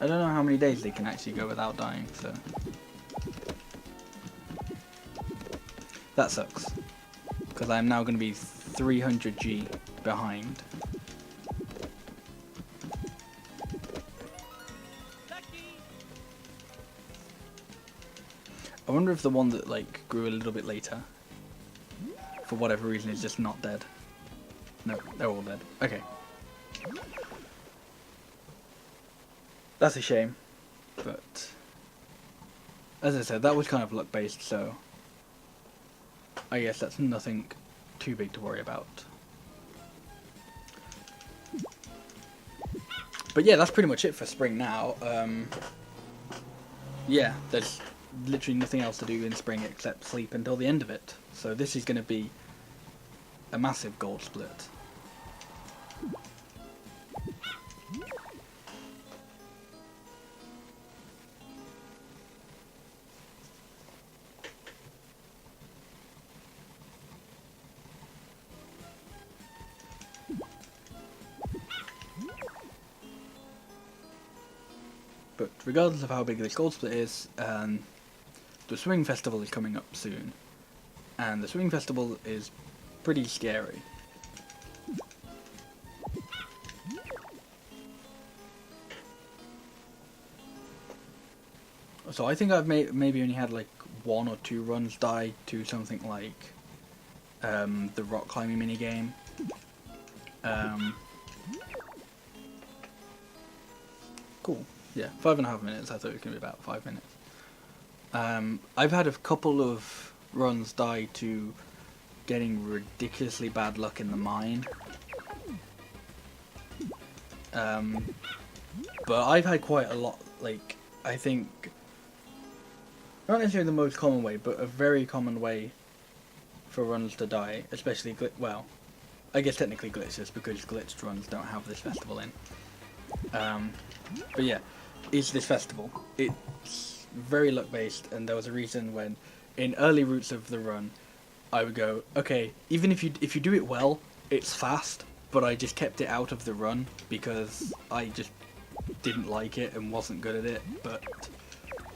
I don't know how many days they can actually go without dying, so... That sucks. Because I'm now going to be 300G behind. I wonder if the one that like grew a little bit later, for whatever reason, is just not dead. No, they're all dead. Okay. That's a shame, but as I said, that was kind of luck based, so I guess that's nothing too big to worry about. But yeah, that's pretty much it for spring now. Yeah, there's literally nothing else to do in spring except sleep until the end of it. So this is going to be a massive gold split. But regardless of how big this gold split is, the Swing Festival is coming up soon. And the Swing Festival is pretty scary. So I think I've maybe only had like 1 or 2 runs die to something like the rock climbing minigame. Cool. Yeah, 5.5 minutes. I thought it was going to be about 5 minutes. I've had a couple of runs die to getting ridiculously bad luck in the mine. But I've had quite a lot, like, I think, not necessarily the most common way, but a very common way for runs to die, especially, well, I guess technically glitches, because glitched runs don't have this festival in. But yeah, it's this festival. It's very luck based, and there was a reason when, in early routes of the run, I would go, okay, even if you do it well, it's fast, but I just kept it out of the run because I just didn't like it and wasn't good at it, but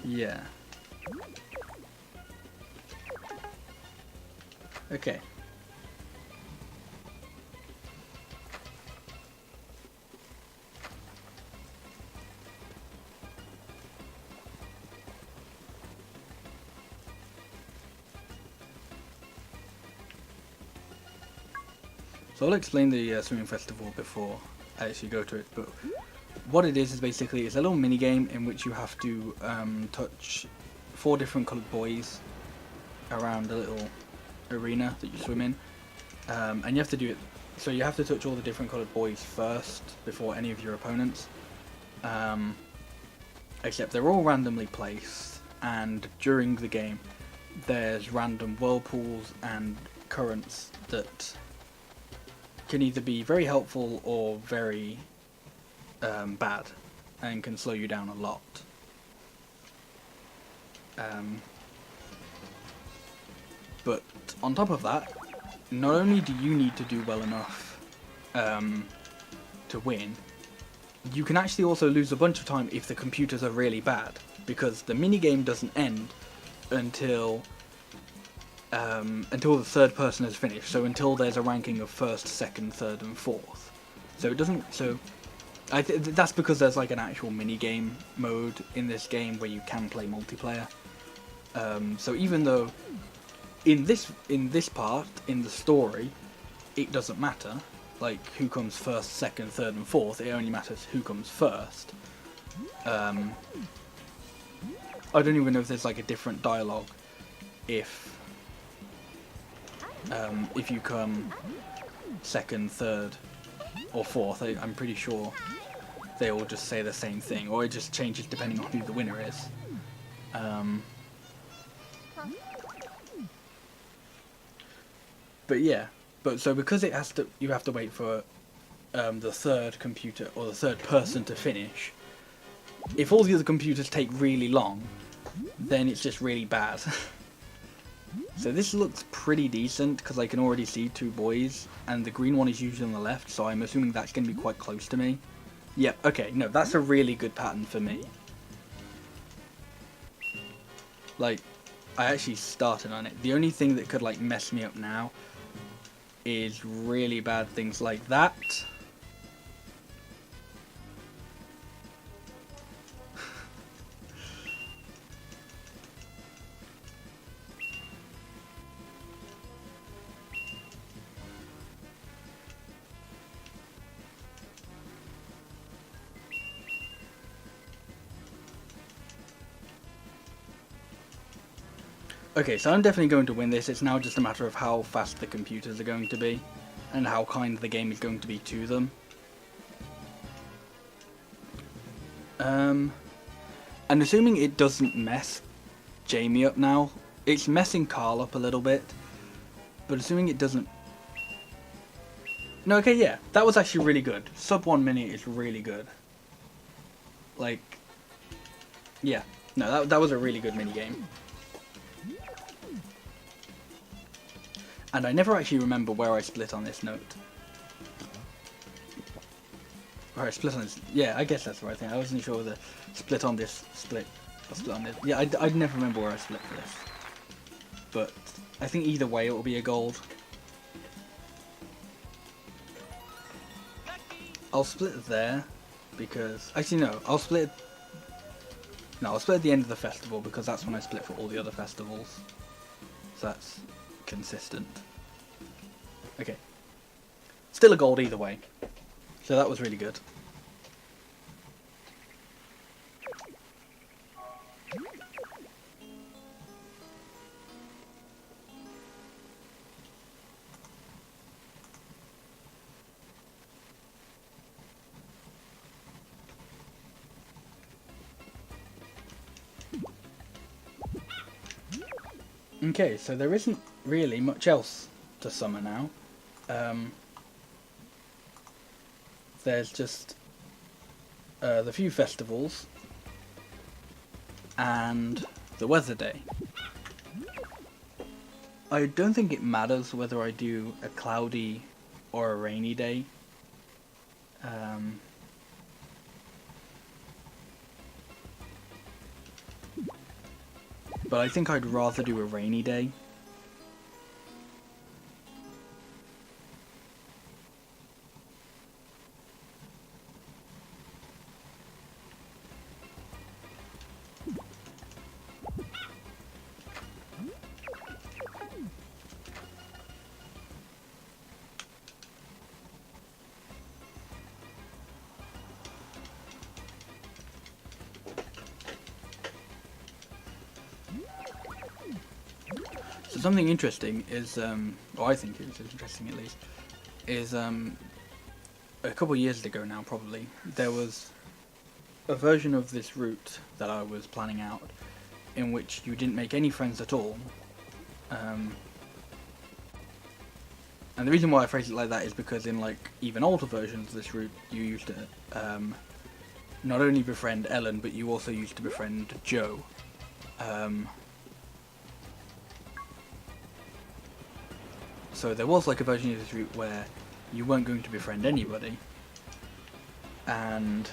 yeah. Okay. So I'll explain the swimming festival before I actually go to it, but what it is basically it's a little mini game in which you have to touch 4 different coloured buoys around a little arena that you swim in, and you have to do it. So you have to touch all the different coloured buoys first before any of your opponents, except they're all randomly placed, and during the game there's random whirlpools and currents that can either be very helpful or very bad and can slow you down a lot. But on top of that, not only do you need to do well enough to win, you can actually also lose a bunch of time if the computers are really bad, because the minigame doesn't end until until the third person has finished. So until there's a ranking of first, second, third, and fourth. So it doesn't. So that's because there's like an actual mini game mode in this game where you can play multiplayer. So even though in this part in the story, it doesn't matter like who comes first, second, third, and fourth. It only matters who comes first. I don't even know if there's like a different dialogue if you come second, third, or fourth. I'm pretty sure they all just say the same thing, or it just changes depending on who the winner is. But yeah, so because it has to, you have to wait for the third computer or the third person to finish. If all the other computers take really long, then it's just really bad. So this looks pretty decent because I can already see two boys, and the green one is usually on the left, so I'm assuming that's going to be quite close to me. Yeah, okay, no, that's a really good pattern for me. Like, I actually started on it. The only thing that could like mess me up now is really bad things like that. Okay, so I'm definitely going to win this. It's now just a matter of how fast the computers are going to be and how kind the game is going to be to them. And assuming it doesn't mess Jamie up now, it's messing Carl up a little bit, but assuming it doesn't... No, okay, yeah, that was actually really good. Sub 1 minute is really good. Like, yeah, no, that was a really good minigame. And I never actually remember where I split on this note. Where I split on this... Yeah, I guess that's the right thing. I wasn't sure whether split on this, split on this. Yeah, I'd never remember where I split for this. But I think either way it will be a gold. I'll split there because... Actually, no. I'll split at the end of the festival because that's when I split for all the other festivals. So that's consistent. Okay. Still a gold either way. So that was really good. Okay, so there isn't really much else to summer now. There's just the few festivals and the weather day. I don't think it matters whether I do a cloudy or a rainy day. But I think I'd rather do a rainy day. So something interesting is, or I think it's interesting at least, is a couple of years ago now probably, there was a version of this route that I was planning out in which you didn't make any friends at all. And the reason why I phrase it like that is because in like even older versions of this route you used to not only befriend Ellen, but you also used to befriend Joe. So there was like a version of this route where you weren't going to befriend anybody, and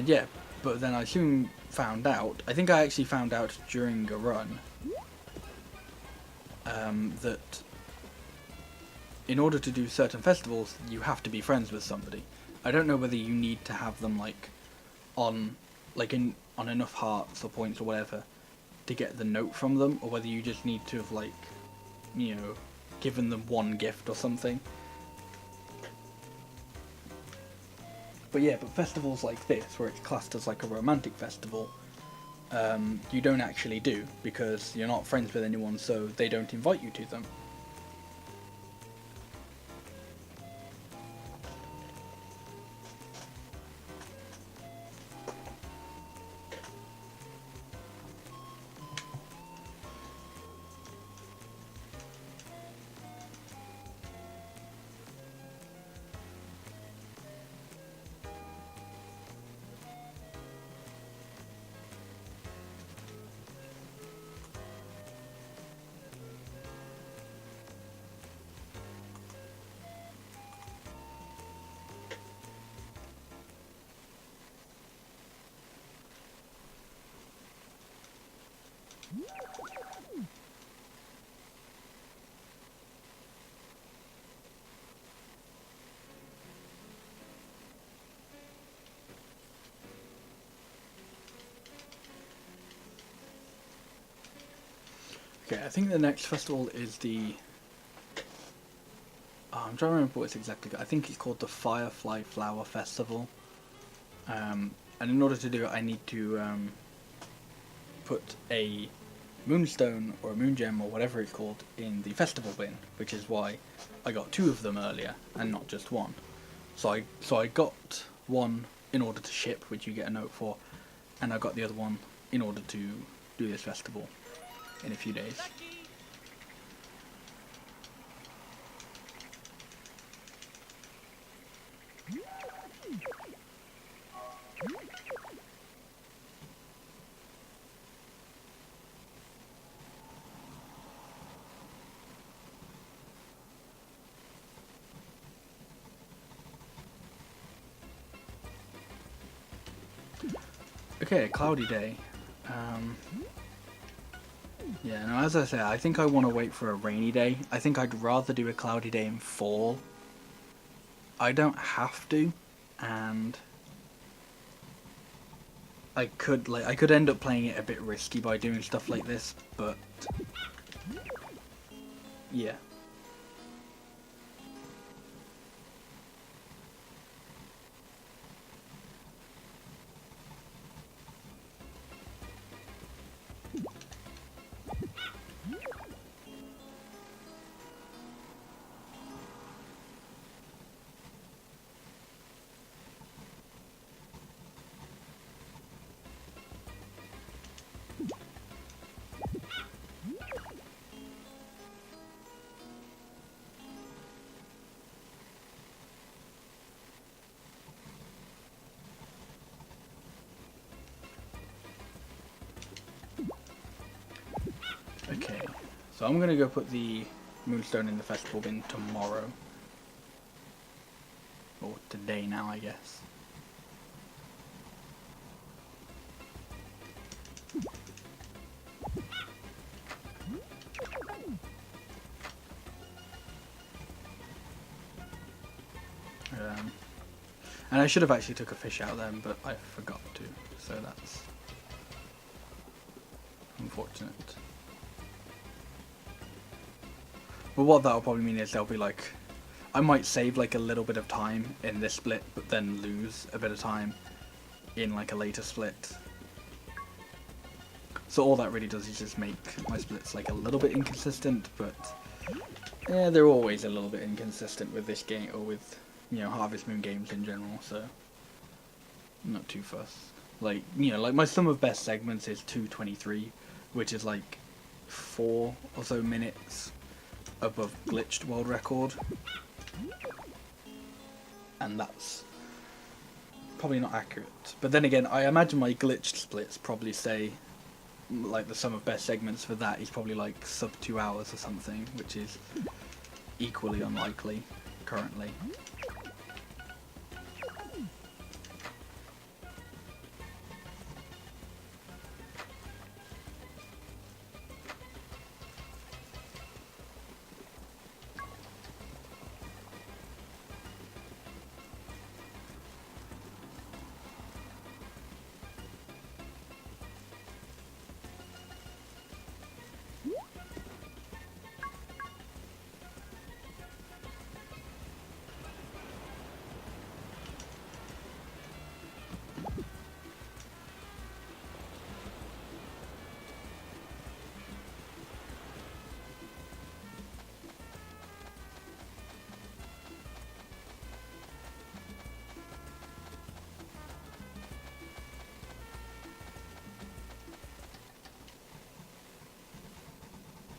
yeah, but then I soon found out, I think I actually found out during a run, that in order to do certain festivals, you have to be friends with somebody. I don't know whether you need to have them like on enough hearts or points or whatever to get the note from them, or whether you just need to have like, you know, given them one gift or something. But yeah, but festivals like this, where it's classed as like a romantic festival, you don't actually do, because you're not friends with anyone, so they don't invite you to them. Okay, I think the next festival is the... Oh, I'm trying to remember what it's exactly called. I think it's called the Firefly Flower Festival. And in order to do it, I need to put a moonstone or a moon gem or whatever it's called in the festival bin, which is why I got 2 of them earlier and not just 1. So I got 1 in order to ship, which you get a note for, and I got the other one in order to do this festival in a few days. Okay, a cloudy day. Yeah, no, as I say, I think I want to wait for a rainy day. I think I'd rather do a cloudy day in fall. I don't have to, and I could end up playing it a bit risky by doing stuff like this, but yeah. Okay, so I'm gonna go put the moonstone in the festival bin tomorrow. Or today now, I guess. And I should have actually took a fish out then, but I forgot to, so that's unfortunate. But what that'll probably mean is there'll be like, I might save like a little bit of time in this split, but then lose a bit of time in like a later split. So all that really does is just make my splits like a little bit inconsistent, but yeah, they're always a little bit inconsistent with this game, or with, you know, Harvest Moon games in general, so I'm not too fussed. Like, you know, like my sum of best segments is 2:23, which is like 4 or so minutes above glitched world record, and that's probably not accurate. But then again, I imagine my glitched splits probably say, like, the sum of best segments for that is probably like sub 2 hours or something, which is equally unlikely currently.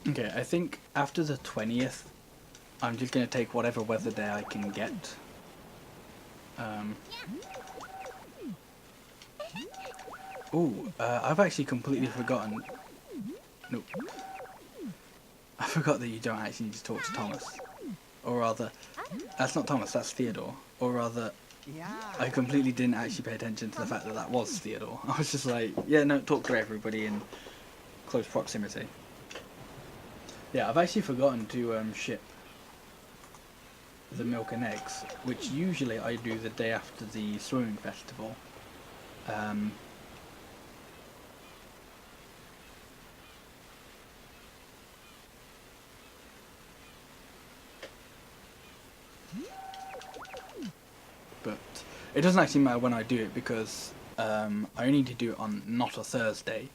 Okay, I think after the 20th, I'm just going to take whatever weather day I can get. I've actually completely forgotten. Nope. I forgot that you don't actually need to talk to Thomas. Or rather, that's not Thomas, that's Theodore. Or rather, I completely didn't actually pay attention to the fact that that was Theodore. I was just like, yeah, no, talk to everybody in close proximity. Yeah, I've actually forgotten to ship the milk and eggs, which usually I do the day after the swimming festival. But it doesn't actually matter when I do it because I only need to do it on not a Thursday.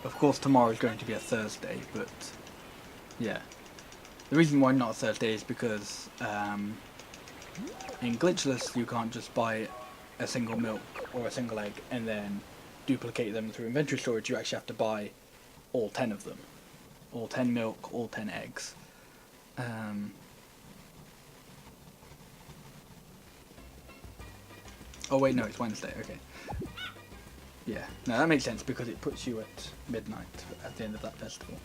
Of course tomorrow is going to be a Thursday, but yeah. The reason why not a Thursday is because in Glitchless you can't just buy a single milk or a single egg and then duplicate them through inventory storage. You actually have to buy all 10 of them. All 10 milk, all 10 eggs. Oh wait, no, it's Wednesday, okay. Yeah, no, that makes sense because it puts you at midnight at the end of that festival.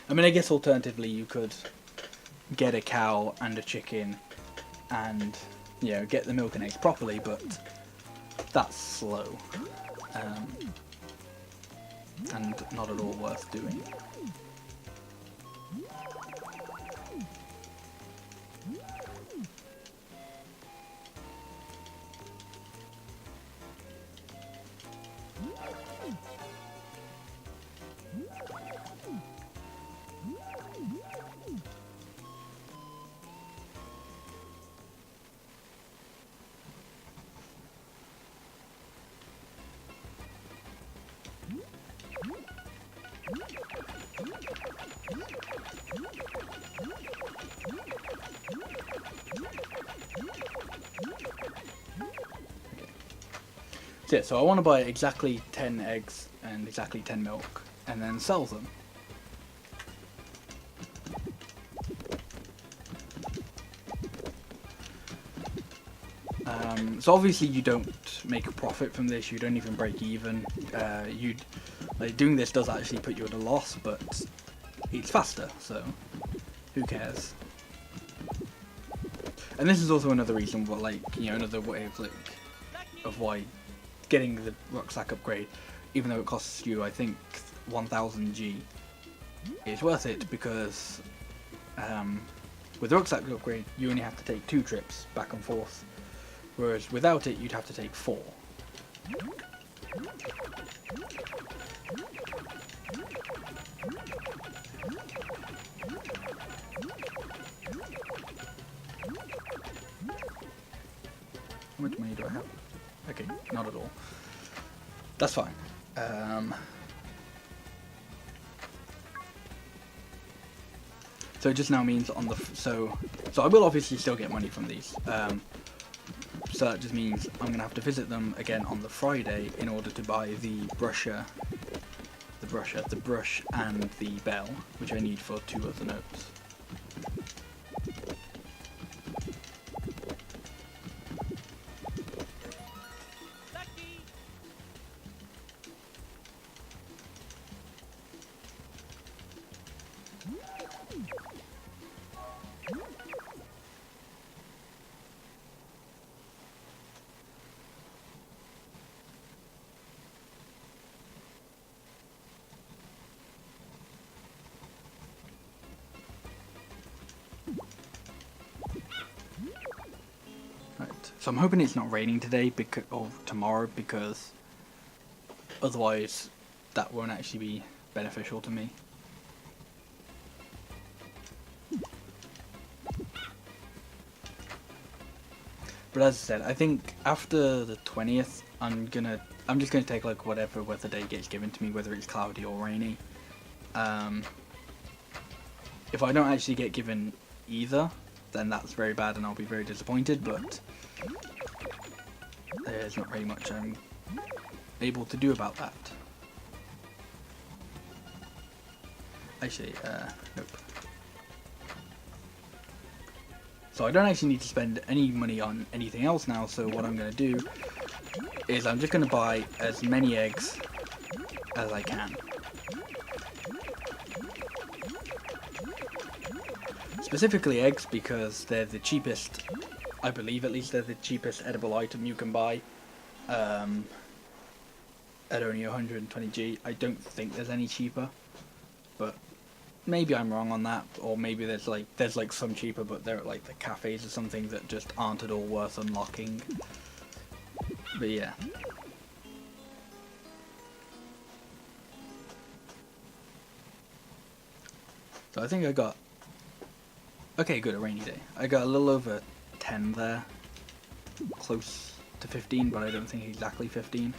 I mean, I guess alternatively you could get a cow and a chicken and, you know, get the milk and eggs properly, but that's slow. And not at all worth doing. So, yeah, so I want to buy exactly 10 eggs and exactly 10 milk and then sell them. So obviously you don't make a profit from this, you don't even break even. Doing this does actually put you at a loss, but it's faster, so who cares? And this is also another reason why, another way of why getting the rucksack upgrade, even though it costs you, I think, 1000 G, is worth it because with the rucksack upgrade you only have to take 2 trips back and forth. Whereas without it, you'd have to take 4. How much money do I have? Okay, not at all. That's fine. So it just now means on the so I will obviously still get money from these. So that just means I'm going to have to visit them again on the Friday in order to buy the brush and the bell, which I need for 2 other notes. So I'm hoping it's not raining today or tomorrow, because otherwise that won't actually be beneficial to me. But as I said, I think after the 20th I'm just gonna take like whatever weather day gets given to me, whether it's cloudy or rainy. If I don't actually get given either, then that's very bad and I'll be very disappointed, but there's not really much I'm able to do about that. Actually, nope. So I don't actually need to spend any money on anything else now, so what I'm going to do is I'm just going to buy as many eggs as I can. Specifically eggs, because they're the cheapest, I believe at least they're the cheapest edible item you can buy, at only 120G. I don't think there's any cheaper, but maybe I'm wrong on that, or maybe there's like some cheaper, but they're at like the cafes or something that just aren't at all worth unlocking. But yeah. So I think I got, okay, good, a rainy day. I got a little over 10 there, close to 15, but I don't think exactly 15.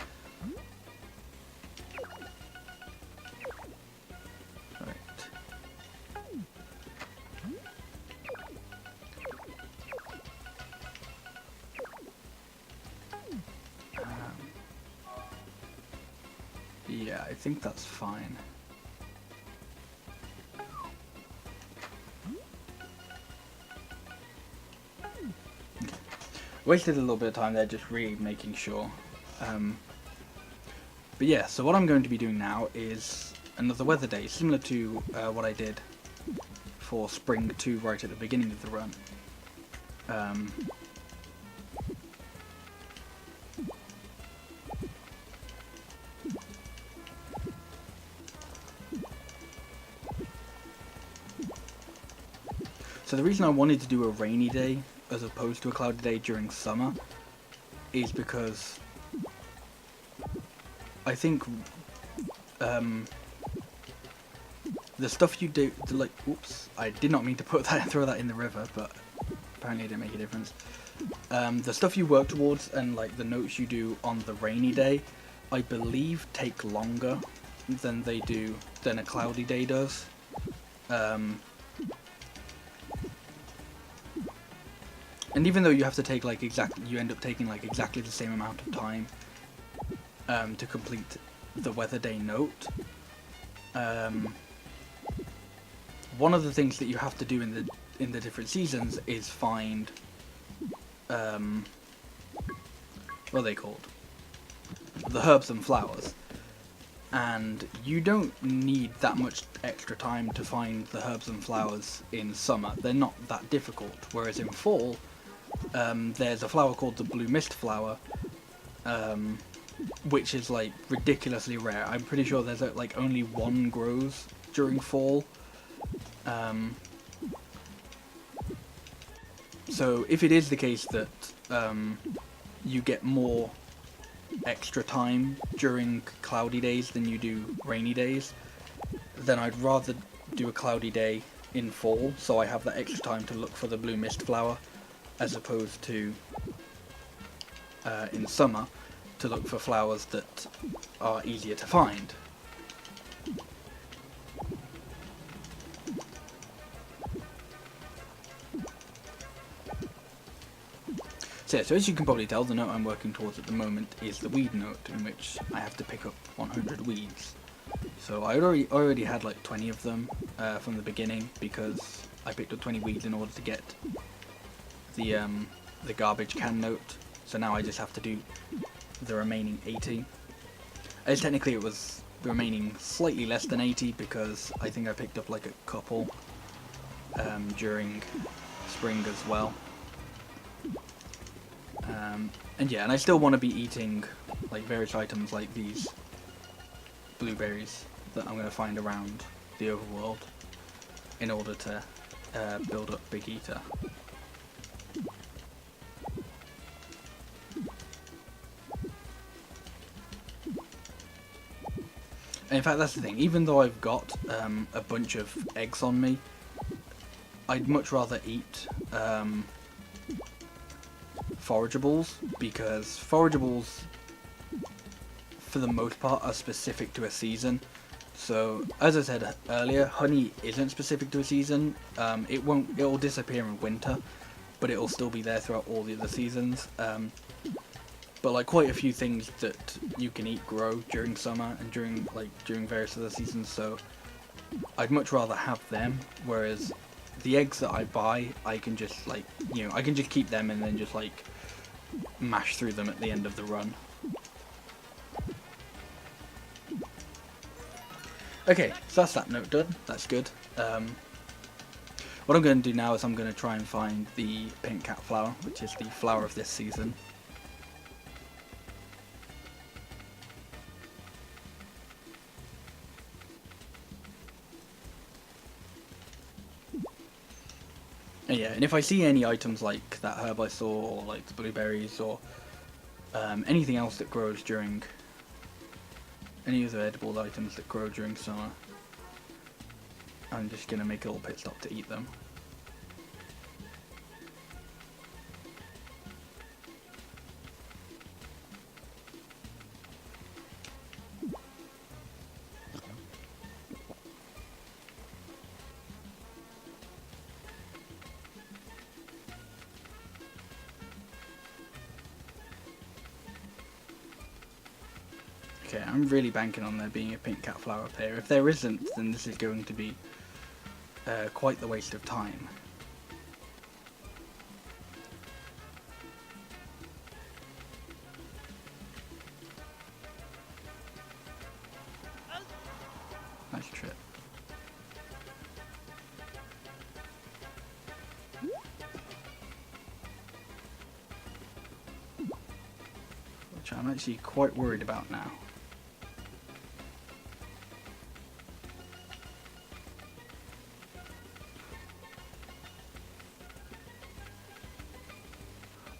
Yeah, I think that's fine. Okay. Wasted a little bit of time there just really making sure. But yeah, so what I'm going to be doing now is another weather day, similar to what I did for Spring 2 right at the beginning of the run. So the reason I wanted to do a rainy day as opposed to a cloudy day during summer is because I think the stuff you do, like, oops, I did not mean to throw that in the river, but apparently it didn't make a difference. The stuff you work towards and like the notes you do on the rainy day, I believe take longer than a cloudy day does. And even though you have to take like you end up taking like exactly the same amount of time to complete the weather day note. One of the things that you have to do in the different seasons is find what are they called? The herbs and flowers. And you don't need that much extra time to find the herbs and flowers in summer. They're not that difficult. Whereas in fall, there's a flower called the blue mist flower, which is like ridiculously rare. I'm pretty sure there's like only one grows during fall. So if it is the case that you get more extra time during cloudy days than you do rainy days, then I'd rather do a cloudy day in fall, so I have that extra time to look for the blue mist flower, as opposed to in summer to look for flowers that are easier to find. So, yeah, so as you can probably tell, the note I'm working towards at the moment is the weed note, in which I have to pick up 100 weeds. So I already had like 20 of them from the beginning, because I picked up 20 weeds in order to get the garbage can note. So now I just have to do the remaining 80. As technically it was the remaining slightly less than 80, because I think I picked up like a couple during spring as well. And yeah, and I still want to be eating like various items like these blueberries that I'm going to find around the overworld in order to build up Big Eater. And in fact, that's the thing, even though I've got a bunch of eggs on me, I'd much rather eat forageables, because forageables for the most part are specific to a season. So, as I said earlier, honey isn't specific to a season. It'll disappear in winter, but it'll still be there throughout all the other seasons. But like quite a few things that you can eat grow during summer and during various other seasons. So, I'd much rather have them. Whereas the eggs that I buy, I can just I can just keep them and then just mash through them at the end of the run. Okay, so that's that note done. That's good. What I'm going to do now is I'm going to try and find the pink cat flower, which is the flower of this season. And yeah, and if I see any items like that herb I saw, or like the blueberries, or anything else that grows during any other edible items that grow during summer, I'm just going to make a little pit stop to eat them. Okay, I'm really banking on there being a pink cat flower up here. If there isn't, then this is going to be quite the waste of time. Nice trip. Which I'm actually quite worried about now.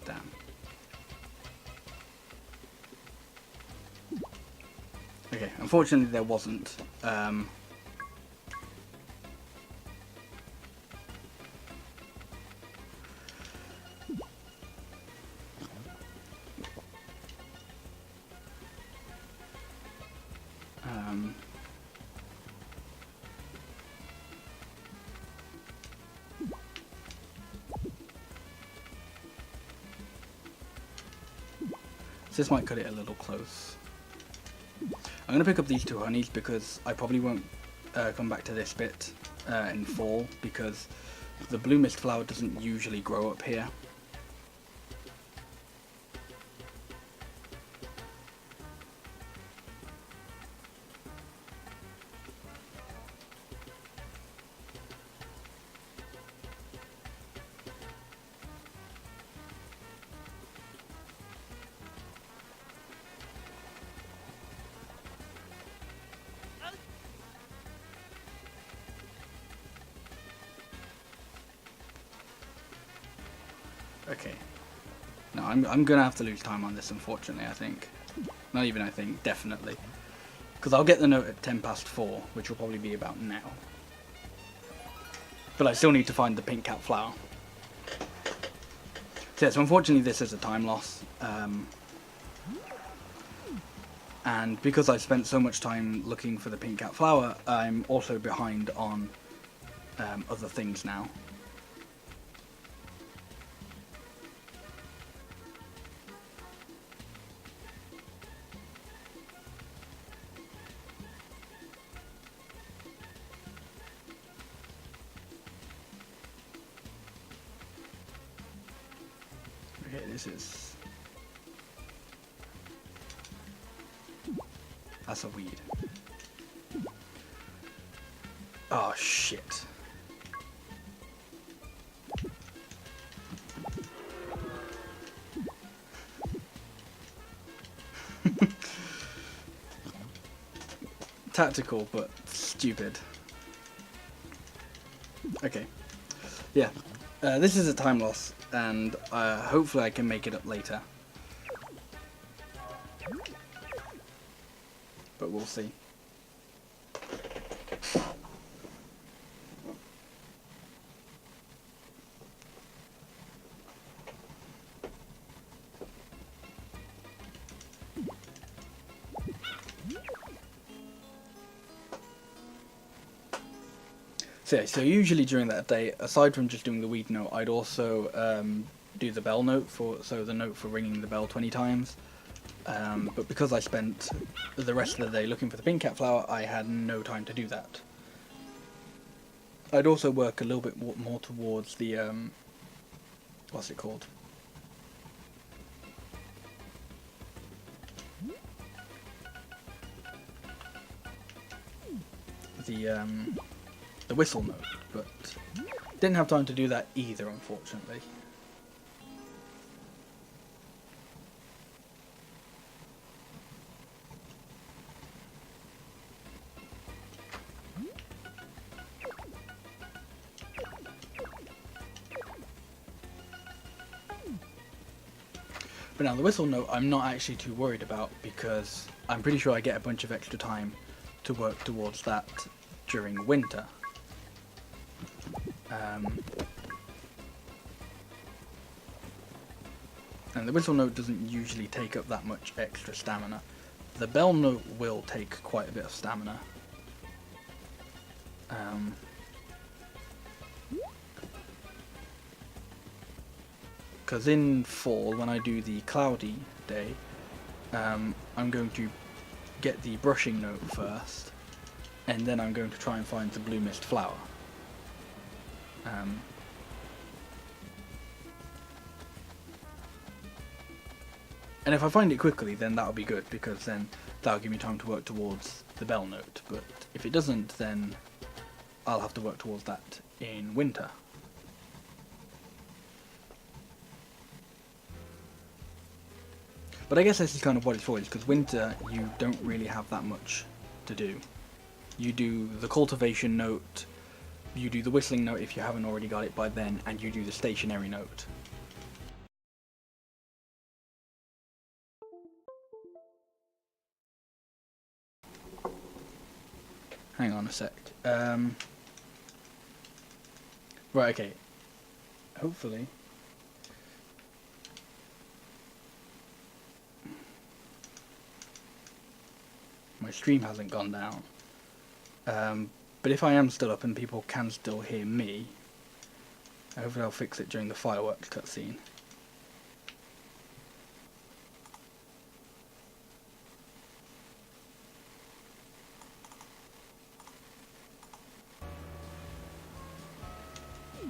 Damn. Okay, unfortunately there wasn't. So this might cut it a little close. I'm going to pick up these two honeys because I probably won't come back to this bit in fall, because the blue mist flower doesn't usually grow up here. Okay. No, I'm gonna have to lose time on this, unfortunately, I think. Not even I think, definitely. Because I'll get the note at 4:10, which will probably be about now. But I still need to find the pink cat flower. So yeah, so unfortunately this is a time loss. And because I've spent so much time looking for the pink cat flower, I'm also behind on other things now. Okay, this is... That's a weed. Oh, shit. Tactical, but stupid. Okay. Yeah. This is a time loss, and hopefully I can make it up later. But we'll see. So usually during that day, aside from just doing the weed note, I'd also do the bell note so the note for ringing the bell 20 times. But because I spent the rest of the day looking for the pink cat flower, I had no time to do that. I'd also work a little bit more towards the what's it called? The whistle note, but didn't have time to do that either, unfortunately. But now the whistle note I'm not actually too worried about, because I'm pretty sure I get a bunch of extra time to work towards that during winter. And the whistle note doesn't usually take up that much extra stamina. The bell note will take quite a bit of stamina. Because in fall, when I do the cloudy day, I'm going to get the brushing note first, and then I'm going to try and find the blue mist flower. And if I find it quickly, then that'll be good, because then that'll give me time to work towards the bell note. But if it doesn't, then I'll have to work towards that in winter. But I guess this is kind of what it's for, because winter you don't really have that much to do. You do the cultivation note, you do the whistling note if you haven't already got it by then, and you do the stationary note. Hang on a sec. Right, okay. Hopefully. My stream hasn't gone down. But if I am still up and people can still hear me, hopefully I'll fix it during the fireworks cutscene.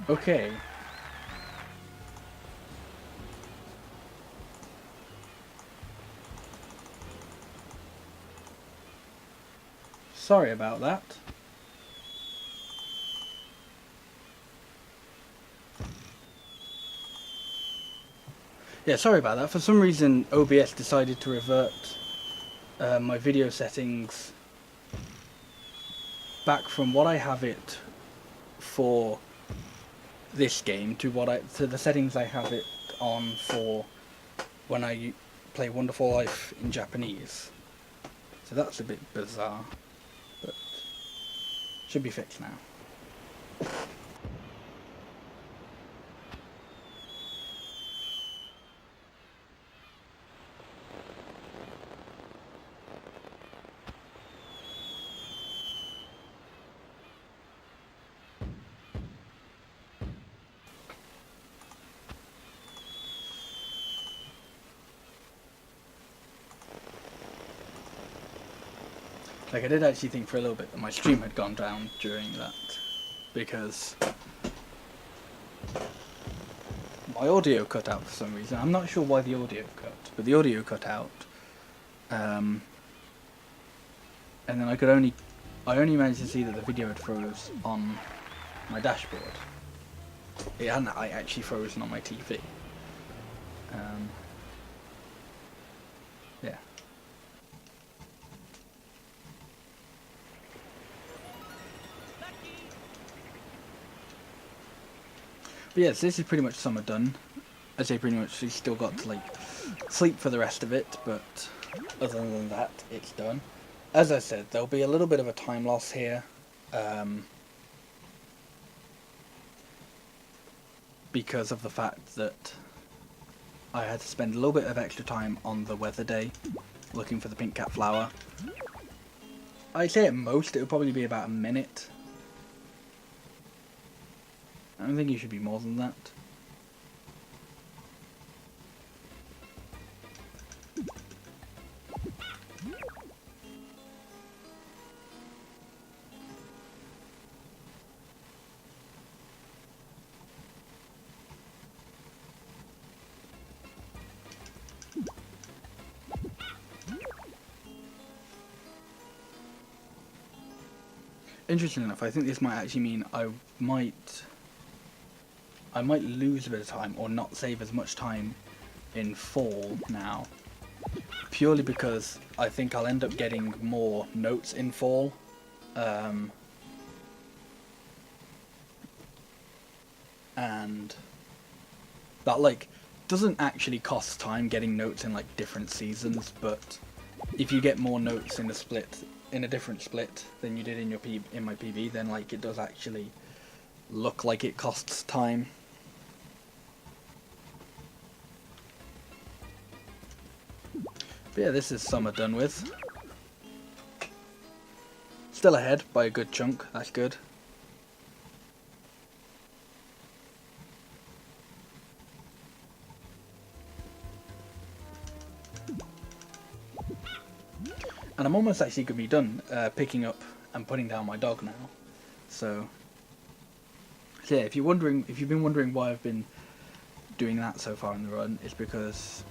Okay. Sorry about that. Yeah, sorry about that. For some reason, OBS decided to revert my video settings back from what I have it for this game to the settings I have it on for when I play Wonderful Life in Japanese. So that's a bit bizarre, but should be fixed now. Like, I did actually think for a little bit that my stream had gone down during that, because my audio cut out for some reason. I'm not sure why the audio cut, but the audio cut out. And then I only managed to see that the video had froze on my dashboard. It hadn't actually frozen on my TV. Yeah. But yes, this is pretty much summer done. I say pretty much, she's still got to like sleep for the rest of it, but other than that, it's done. As I said, there'll be a little bit of a time loss here, because of the fact that I had to spend a little bit of extra time on the weather day looking for the pink cat flower. I'd say at most it would probably be about a minute. I don't think you should be more than that. Interesting enough, I think this might actually mean I might lose a bit of time or not save as much time in fall now, purely because I think I'll end up getting more notes in fall. And that like doesn't actually cost time getting notes in like different seasons, but if you get more notes in a different split than you did in my PB, then like it does actually look like it costs time. But yeah, this is summer done with. Still ahead by a good chunk, that's good. And I'm almost actually going to be done picking up and putting down my dog now. So yeah, if you've been wondering why I've been doing that so far in the run, it's because,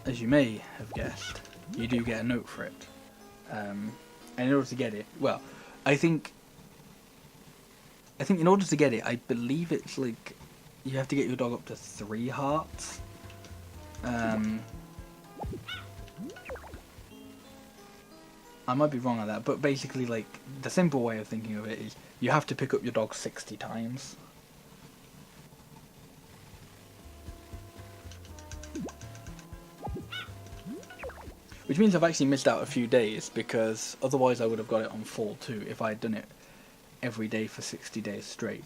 as you may have guessed, you do get a note for it. And in order to get it, well, I think in order to get it, I believe it's like you have to get your dog up to 3 hearts. I might be wrong on that, but basically, like, the simple way of thinking of it is you have to pick up your dog 60 times. Which means I've actually missed out a few days, because otherwise I would have got it on fall 2 if I had done it every day for 60 days straight.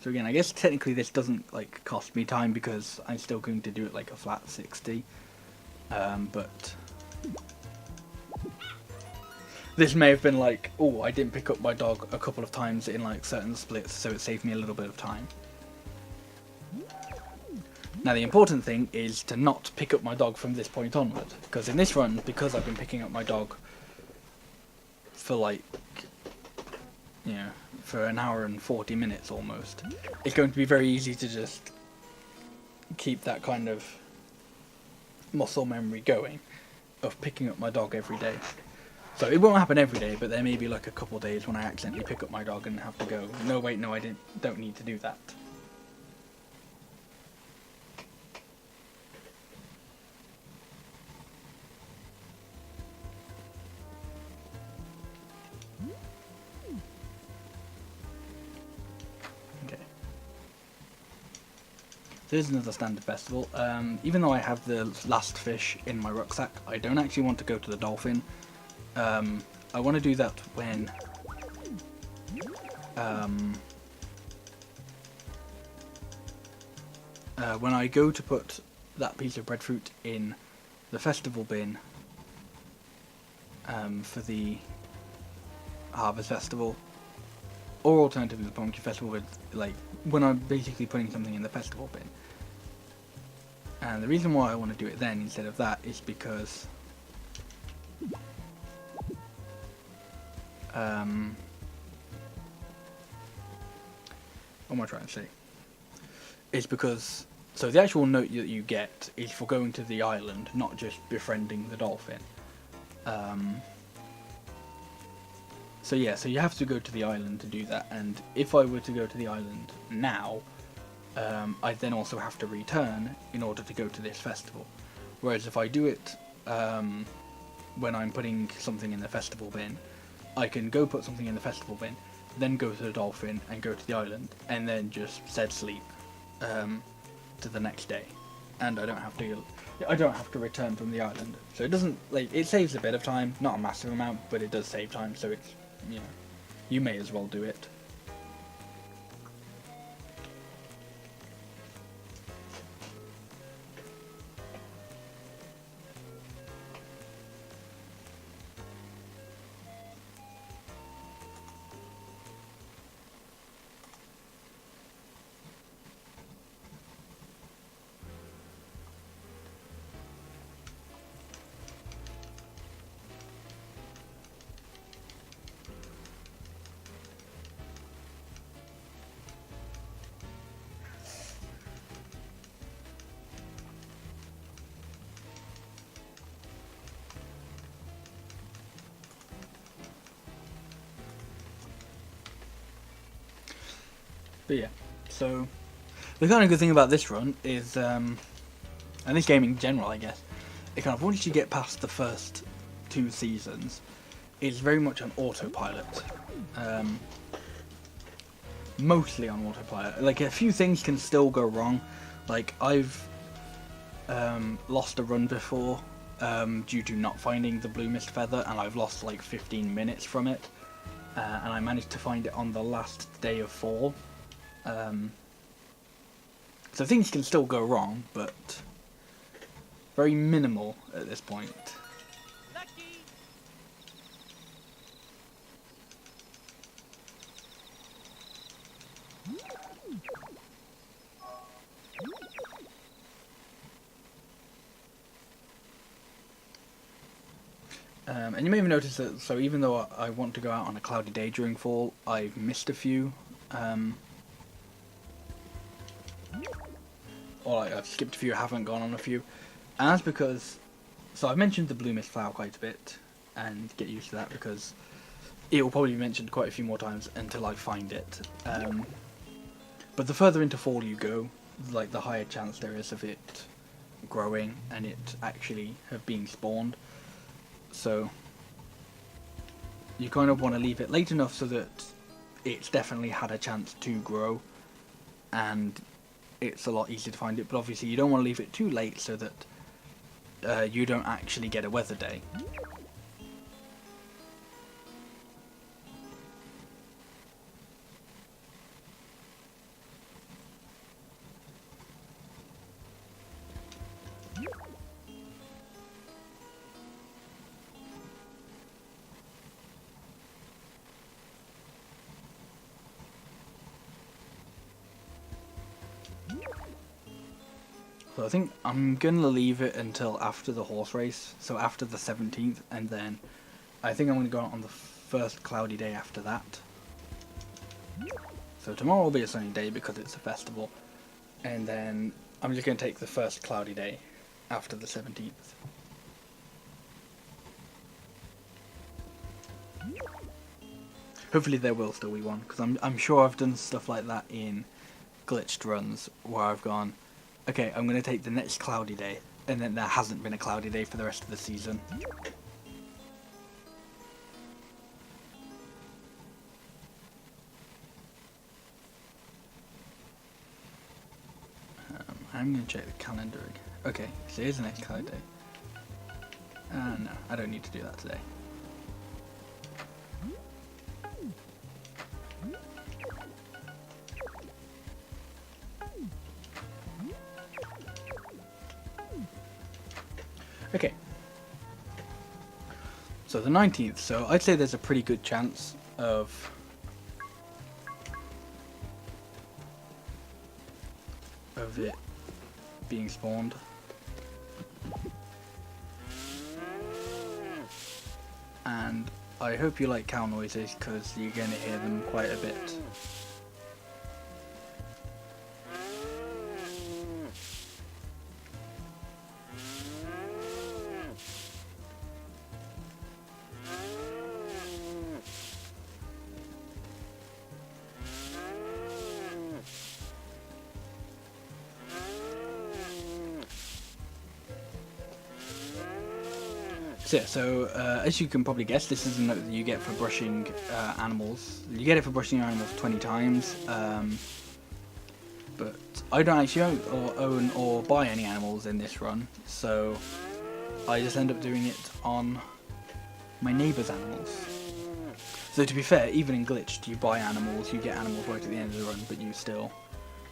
So again, I guess technically this doesn't like cost me time because I'm still going to do it like a flat 60. But this may have been like, oh, I didn't pick up my dog a couple of times in like certain splits, so it saved me a little bit of time. Now the important thing is to not pick up my dog from this point onward, because in this run, because I've been picking up my dog for like, you know, for an hour and 40 minutes almost, it's going to be very easy to just keep that kind of muscle memory going of picking up my dog every day. So it won't happen every day, but there may be like a couple of days when I accidentally pick up my dog and have to go, no wait, no, I don't need to do that. This is another standard festival. Even though I have the last fish in my rucksack, I don't actually want to go to the dolphin. I want to do that when I go to put that piece of breadfruit in the festival bin for the Harvest Festival, or alternatively the Pumpkin Festival, with like when I'm basically putting something in the festival bin. And the reason why I want to do it then instead of that is because what am I trying to say? It's because, so the actual note that you get is for going to the island, not just befriending the dolphin. So yeah, so you have to go to the island to do that, and if I were to go to the island now, I'd then also have to return in order to go to this festival. Whereas if I do it when I'm putting something in the festival bin, I can go put something in the festival bin, then go to the dolphin and go to the island, and then just set sleep to the next day, and I don't have to return from the island. So it doesn't, like, it saves a bit of time, not a massive amount, but it does save time. So it's, you know, you may as well do it. But yeah, so the kind of good thing about this run is, and this game in general, I guess, it kind of once you get past the first 2 seasons, it's very much on autopilot. Mostly on autopilot. Like, a few things can still go wrong. Like, I've lost a run before due to not finding the blue mist feather, and I've lost like 15 minutes from it. And I managed to find it on the last day of fall. So things can still go wrong, but very minimal at this point. And you may have noticed that, so even though I want to go out on a cloudy day during fall, I've missed a few. Or like, I've skipped a few, haven't gone on a few. And that's because, so I've mentioned the blue mist flower quite a bit, and get used to that because it will probably be mentioned quite a few more times until I find it. But the further into fall you go, like the higher chance there is of it growing and it actually have been spawned. So you kind of want to leave it late enough so that it's definitely had a chance to grow and it's a lot easier to find it, but obviously you don't want to leave it too late so that you don't actually get a weather day. So I think I'm going to leave it until after the horse race, so after the 17th, and then I think I'm going to go out on the first cloudy day after that. So tomorrow will be a sunny day because it's a festival, and then I'm just going to take the first cloudy day after the 17th. Hopefully there will still be one, because I'm sure I've done stuff like that in glitched runs where I've gone, okay, I'm going to take the next cloudy day, and then there hasn't been a cloudy day for the rest of the season. I'm going to check the calendar again. Okay, so here's the next cloudy day. No, I don't need to do that today. Okay, so the 19th, so I'd say there's a pretty good chance of it being spawned. And I hope you like cow noises because you're going to hear them quite a bit. So as you can probably guess, this is a note that you get for brushing animals. You get it for brushing your animals 20 times, but I don't actually own or buy any animals in this run, so I just end up doing it on my neighbour's animals. So to be fair, even in Glitched, you buy animals, you get animals right at the end of the run, but you still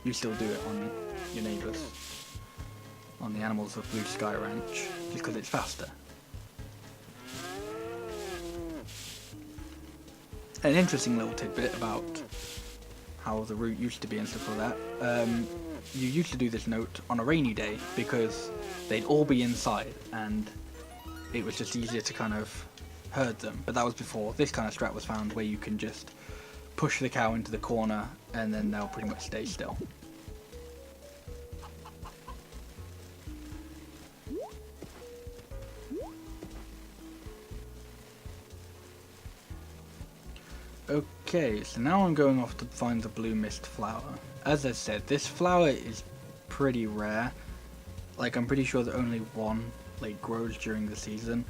do it on your neighbours, on the animals of Blue Sky Ranch, just because it's faster. An interesting little tidbit about how the route used to be and stuff like that. You used to do this note on a rainy day because they'd all be inside and it was just easier to kind of herd them. But that was before this kind of strat was found where you can just push the cow into the corner and then they'll pretty much stay still. Okay, so now I'm going off to find the blue mist flower. As I said, this flower is pretty rare. Like, I'm pretty sure that only one like grows during the season.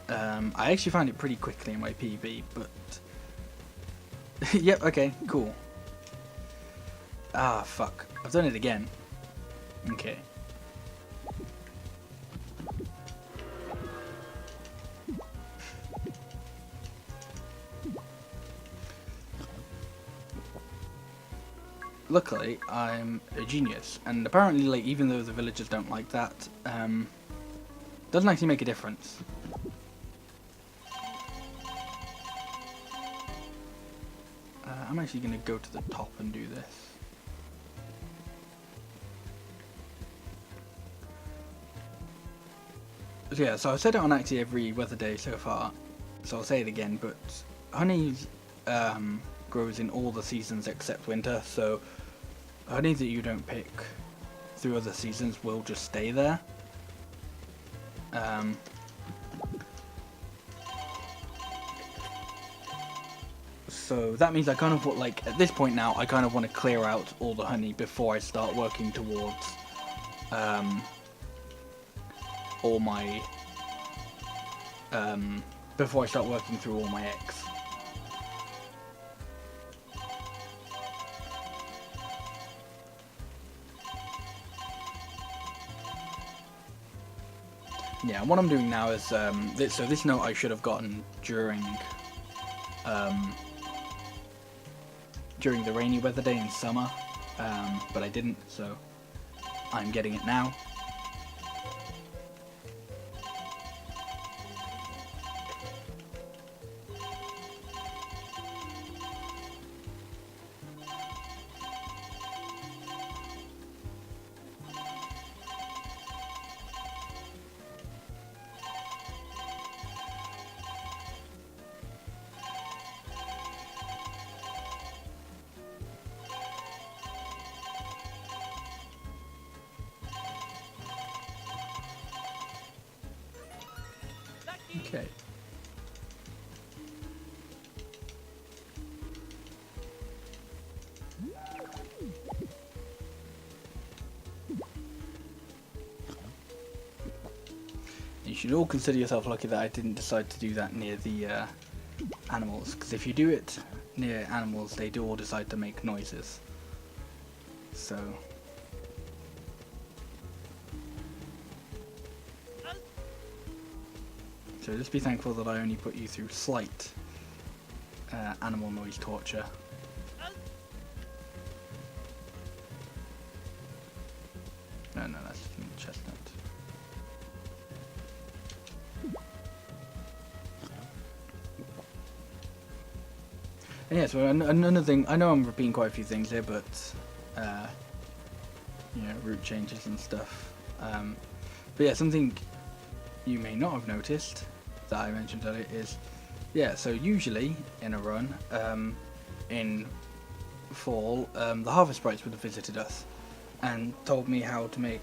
I actually found it pretty quickly in my PB, but yep, okay, cool. Ah, fuck. I've done it again. Okay. Luckily, I'm a genius, and apparently, like, even though the villagers don't like that, doesn't actually make a difference. I'm actually going to go to the top and do this. So yeah, so I've said it on actually every weather day so far, so I'll say it again, but honey grows in all the seasons except winter, so honey that you don't pick through other seasons will just stay there. So that means I kind of want, like, at this point now, I kind of want to clear out all the honey before I start working towards all my before I start working through all my eggs. Yeah, what I'm doing now is so this note I should have gotten during the rainy weather day in summer, but I didn't, so I'm getting it now. Okay. You should all consider yourself lucky that I didn't decide to do that near the animals, because if you do it near animals, they do all decide to make noises. So just be thankful that I only put you through slight animal noise torture. No, that's chestnut. And yeah, so another thing, I know I'm repeating quite a few things here, but you know, route changes and stuff. But yeah, something you may not have noticed that I mentioned earlier is, yeah, so usually in a run, in fall, the harvest sprites would have visited us and told me how to make,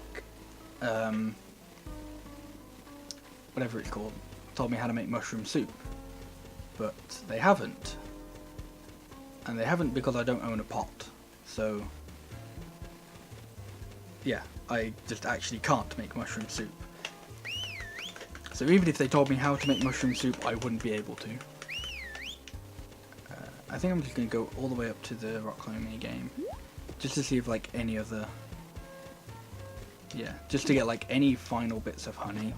whatever it's called, told me how to make mushroom soup, but they haven't. And they haven't because I don't own a pot, so yeah, I just actually can't make mushroom soup. So even if they told me how to make mushroom soup, I wouldn't be able to. I think I'm just going to go all the way up to the rock climbing mini game, just to see if like any other, yeah, just to get like any final bits of honey,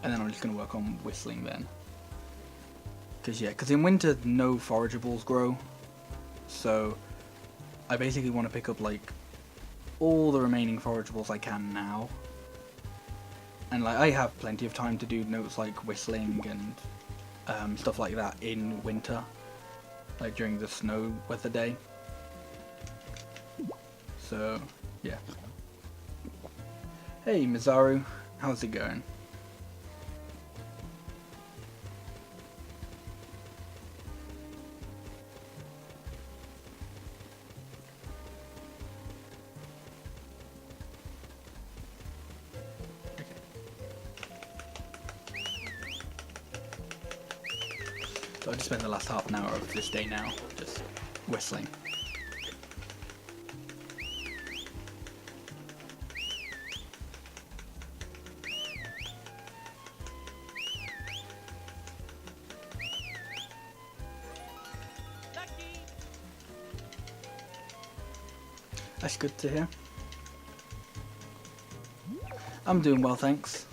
and then I'm just going to work on whistling then. Because in winter no forageables grow, so I basically want to pick up like all the remaining forageables I can now. And like I have plenty of time to do notes like whistling and stuff like that in winter, like during the snow weather day. So yeah. Hey Mizaru, how's it going? So I just spent the last half an hour of this day now just whistling. That's good to hear. I'm doing well, thanks.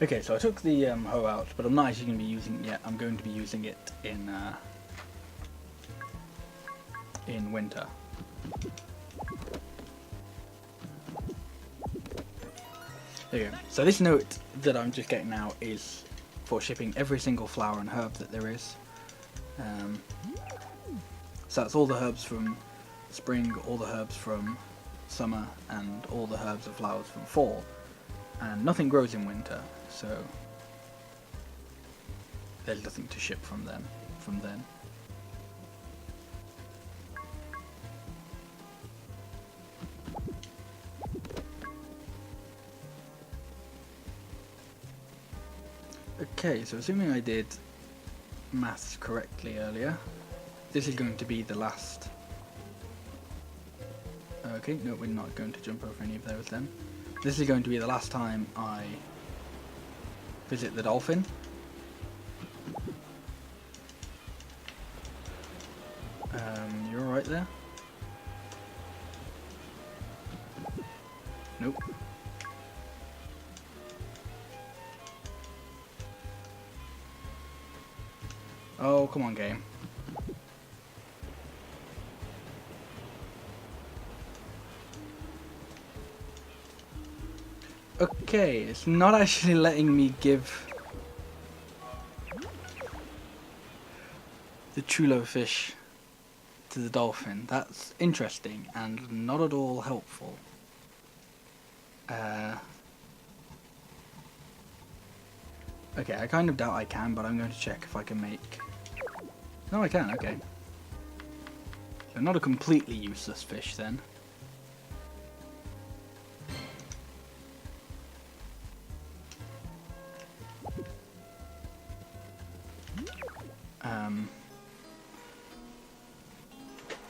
Okay, so I took the hoe out, but I'm not actually going to be using it yet. I'm going to be using it in winter. There you go. So this note that I'm just getting now is for shipping every single flower and herb that there is. So that's all the herbs from spring, all the herbs from summer, and all the herbs and flowers from fall. And nothing grows in winter, so there's nothing to ship from then. Okay, so assuming I did maths correctly earlier, this is going to be the last... Okay, no, we're not going to jump over any of those then. This is going to be the last time I visit the dolphin. You're alright there? Nope. Oh, come on, game. Okay, it's not actually letting me give the chulo fish to the dolphin. That's interesting and not at all helpful. Okay, I kind of doubt I can, but I'm going to check if I can make... No, I can, okay. So not a completely useless fish then.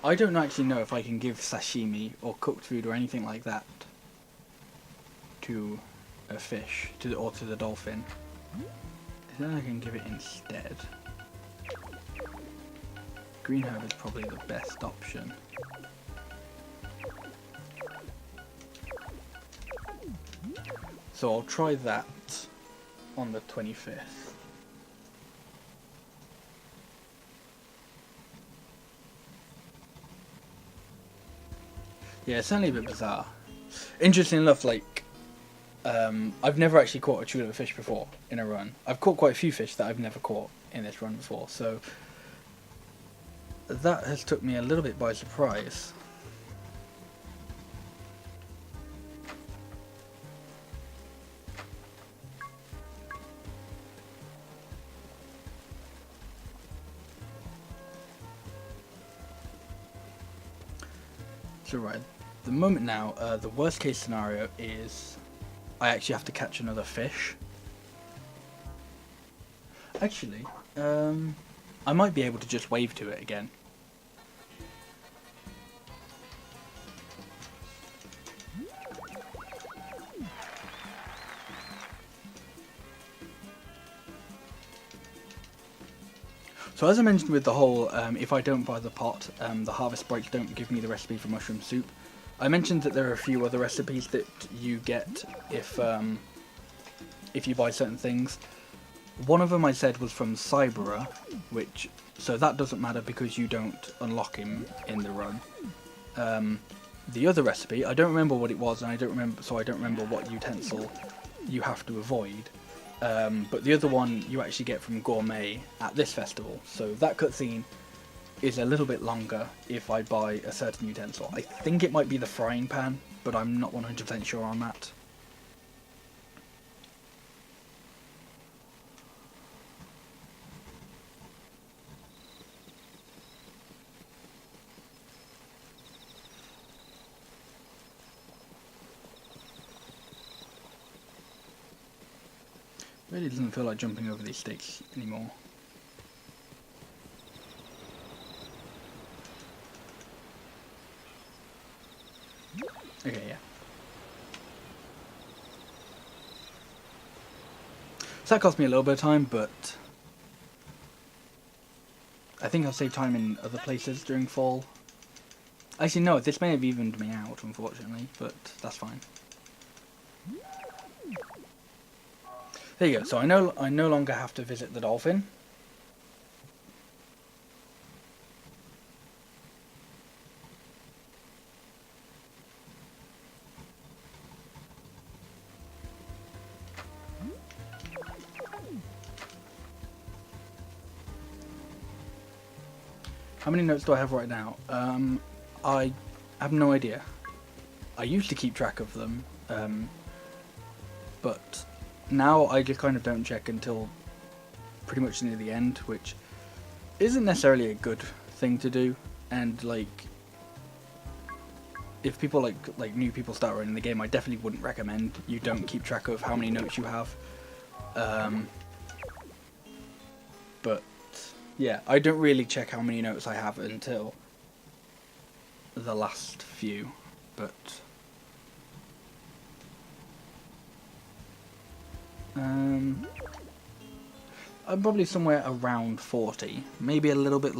I don't actually know if I can give sashimi or cooked food or anything like that to a fish, or to the dolphin. Then I can give it instead. Green herb is probably the best option. So I'll try that on the 25th. Yeah, it's certainly a bit bizarre. Interesting enough, like, I've never actually caught a chulo fish before in a run. I've caught quite a few fish that I've never caught in this run before, so that has took me a little bit by surprise. So right, the moment now, the worst case scenario is I actually have to catch another fish. Actually, I might be able to just wave to it again. So as I mentioned with the whole, if I don't buy the pot, the harvest sprites don't give me the recipe for mushroom soup. I mentioned that there are a few other recipes that you get if you buy certain things. One of them I said was from Cyberer, so that doesn't matter because you don't unlock him in the run. The other recipe, I don't remember what it was, and I don't remember what utensil you have to avoid. But the other one you actually get from Gourmet at this festival. So that cutscene is a little bit longer if I buy a certain utensil. I think it might be the frying pan, but I'm not 100% sure on that. Really doesn't feel like jumping over these stakes anymore. Okay, yeah. So that cost me a little bit of time, but I think I've saved time in other places during fall. Actually, no, this may have evened me out, unfortunately, but that's fine. There you go. So I no longer have to visit the dolphin. How many notes do I have right now? I have no idea. I used to keep track of them, but now I just kind of don't check until pretty much near the end, which isn't necessarily a good thing to do. And like, if people like new people start running the game, I definitely wouldn't recommend you don't keep track of how many notes you have. But yeah, I don't really check how many notes I have until the last few, but I'm probably somewhere around 40, maybe a little bit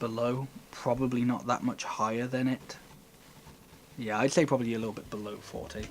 below, probably not that much higher than it. Yeah, I'd say probably a little bit below 40.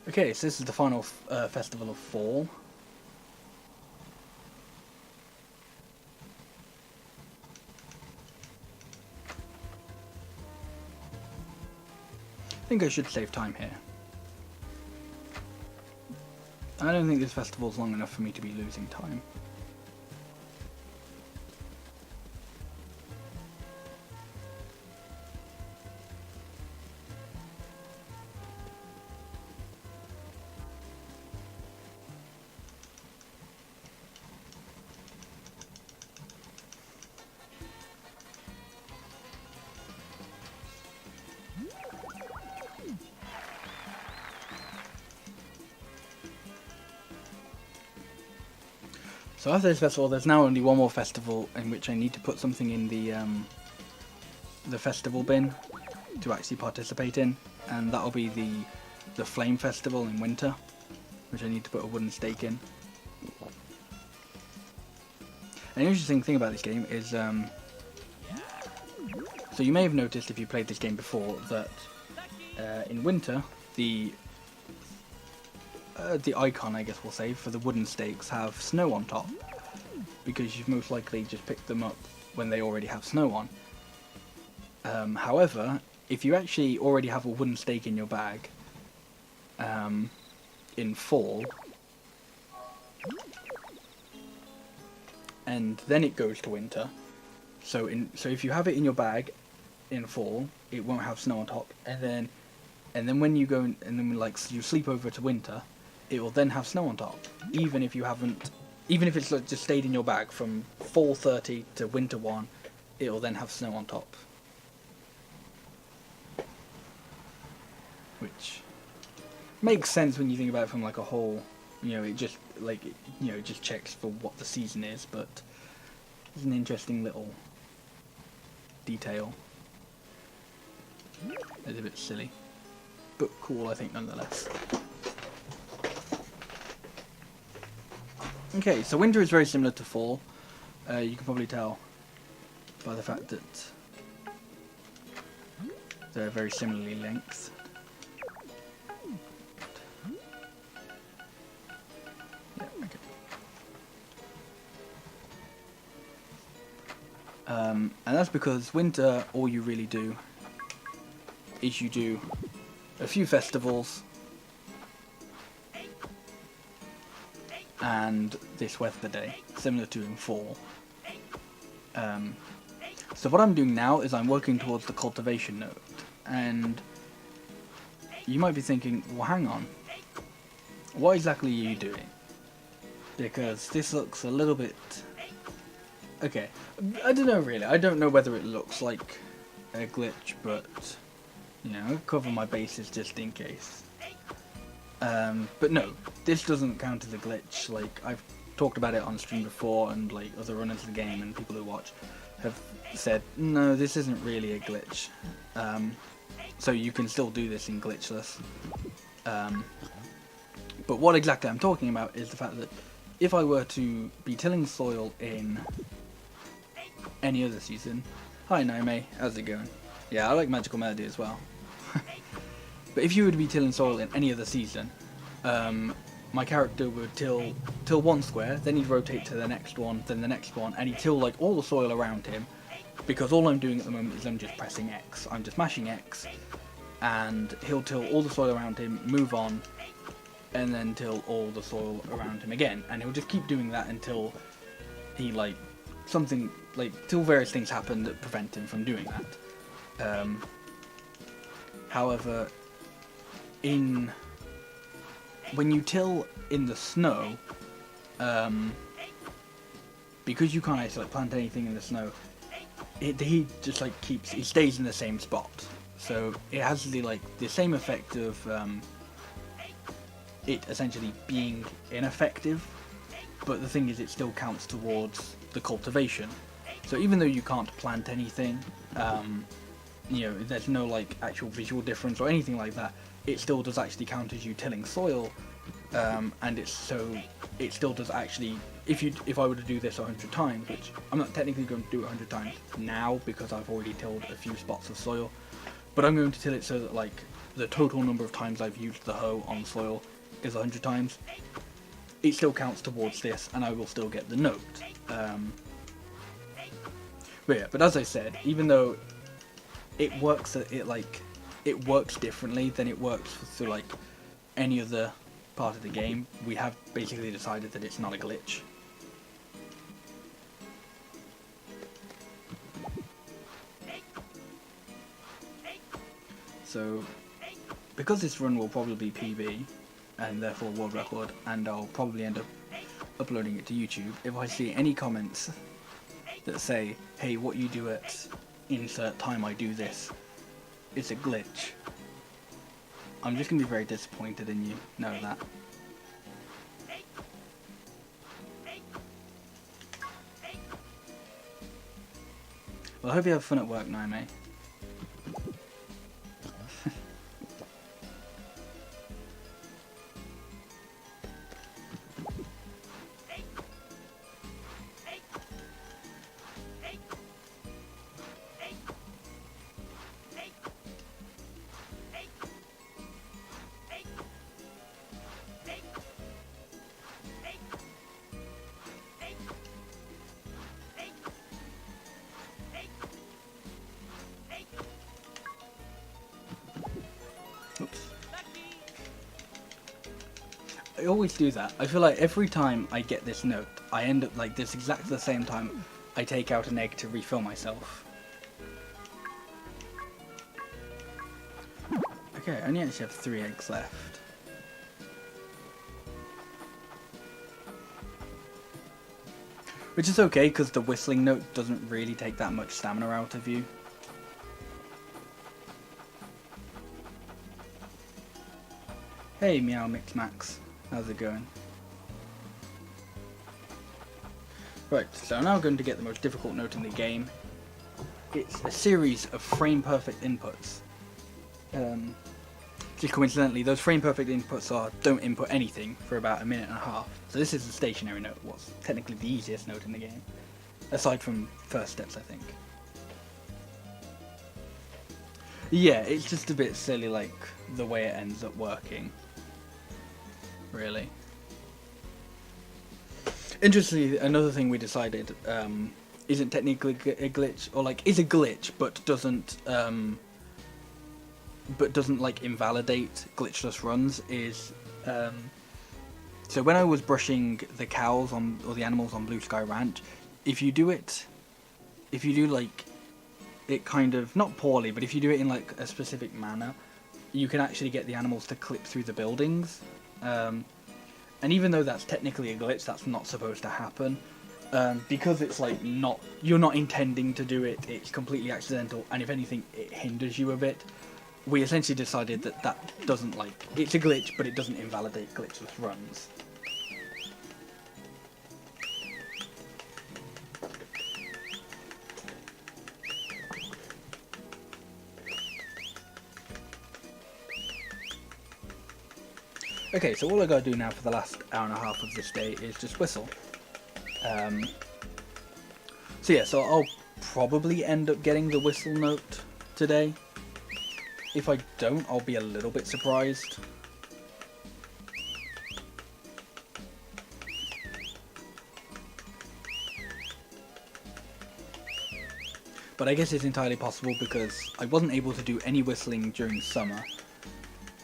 Okay, so this is the final festival of fall. I think I should save time here. I don't think this festival's long enough for me to be losing time. So after this festival, there's now only one more festival in which I need to put something in the festival bin to actually participate in, and that'll be the Flame Festival in winter, which I need to put a wooden stake in. An interesting thing about this game is, so you may have noticed if you played this game before that in winter the icon, I guess we'll say, for the wooden stakes have snow on top, because you've most likely just picked them up when they already have snow on. However, if you actually already have a wooden stake in your bag in fall, and then it goes to winter, so if you have it in your bag in fall, it won't have snow on top, and then when you go and then like you sleep over to winter, it will then have snow on top, even if it's like just stayed in your bag from fall 30 to winter 1, it will then have snow on top. Which makes sense when you think about it from like a whole, it just like, it just checks for what the season is, but it's an interesting little detail. It's a bit silly, but cool, I think, nonetheless. Okay, so winter is very similar to fall. You can probably tell by the fact that they're very similarly length. And that's because winter, all you really do is you do a few festivals and this weather day, similar to in fall. So what I'm doing now is I'm working towards the cultivation node, and you might be thinking, well, hang on, what exactly are you doing? Because this looks a little bit... Okay, I don't know really, I don't know whether it looks like a glitch, but, you know, I'll cover my bases just in case. But no, this doesn't count as a glitch. Like, I've talked about it on stream before, and like other runners of the game and people who watch have said, no, this isn't really a glitch. So you can still do this in Glitchless. But what exactly I'm talking about is the fact that if I were to be tilling soil in any other season... Hi Naime, how's it going? Yeah, I like Magical Melody as well. But if you were to be tilling soil in any other season, my character would till one square, then he'd rotate to the next one, then the next one, and he'd till like all the soil around him, because all I'm doing at the moment is I'm just pressing X. I'm just mashing X, and he'll till all the soil around him, move on, and then till all the soil around him again, and he'll just keep doing that until he like something like till various things happen that prevent him from doing that. However, when you till in the snow, because you can't actually like plant anything in the snow, he just like he stays in the same spot. So it has the same effect of it essentially being ineffective, but the thing is it still counts towards the cultivation. So even though you can't plant anything, you know, there's no like actual visual difference or anything like that, it still does actually count as you tilling soil, and it still does actually, if I were to do this 100 times, which I'm not technically going to do it 100 times now because I've already tilled a few spots of soil, but I'm going to till it so that like the total number of times I've used the hoe on soil is 100 times. It still counts towards this, and I will still get the note. But yeah, but as I said, even though it works, it works differently than it works through like any other part of the game, we have basically decided that it's not a glitch. So, because this run will probably be PB, and therefore world record, and I'll probably end up uploading it to YouTube, if I see any comments that say, hey, what you do at insert time I do this, it's a glitch, I'm just going to be very disappointed in you, know that. Well, I hope you have fun at work, Naime. Oops. I always do that. I feel like every time I get this note, I end up like this exactly the same time I take out an egg to refill myself. Okay, I only actually have 3 eggs left. Which is okay, because the whistling note doesn't really take that much stamina out of you. Hey Meow Mix Max, how's it going? Right, so I'm now going to get the most difficult note in the game. It's a series of frame perfect inputs. Just coincidentally, those frame perfect inputs are don't input anything for about a minute and a half. So this is a stationary note, what's technically the easiest note in the game. Aside from first steps, I think. Yeah, it's just a bit silly, like, the way it ends up working. Really. Interestingly, another thing we decided isn't technically a glitch, or like is a glitch, but doesn't like invalidate glitchless runs is so when I was brushing the cows on or the animals on Blue Sky Ranch, if you do like it kind of not poorly, but if you do it in like a specific manner, you can actually get the animals to clip through the buildings. And even though that's technically a glitch, that's not supposed to happen. Because it's like you're not intending to do it, it's completely accidental, and if anything, it hinders you a bit. We essentially decided that doesn't like, it's a glitch, but it doesn't invalidate glitchless runs. Okay, so all I gotta do now for the last hour and a half of this day is just whistle. So yeah, so I'll probably end up getting the whistle note today. If I don't, I'll be a little bit surprised. But I guess it's entirely possible because I wasn't able to do any whistling during summer.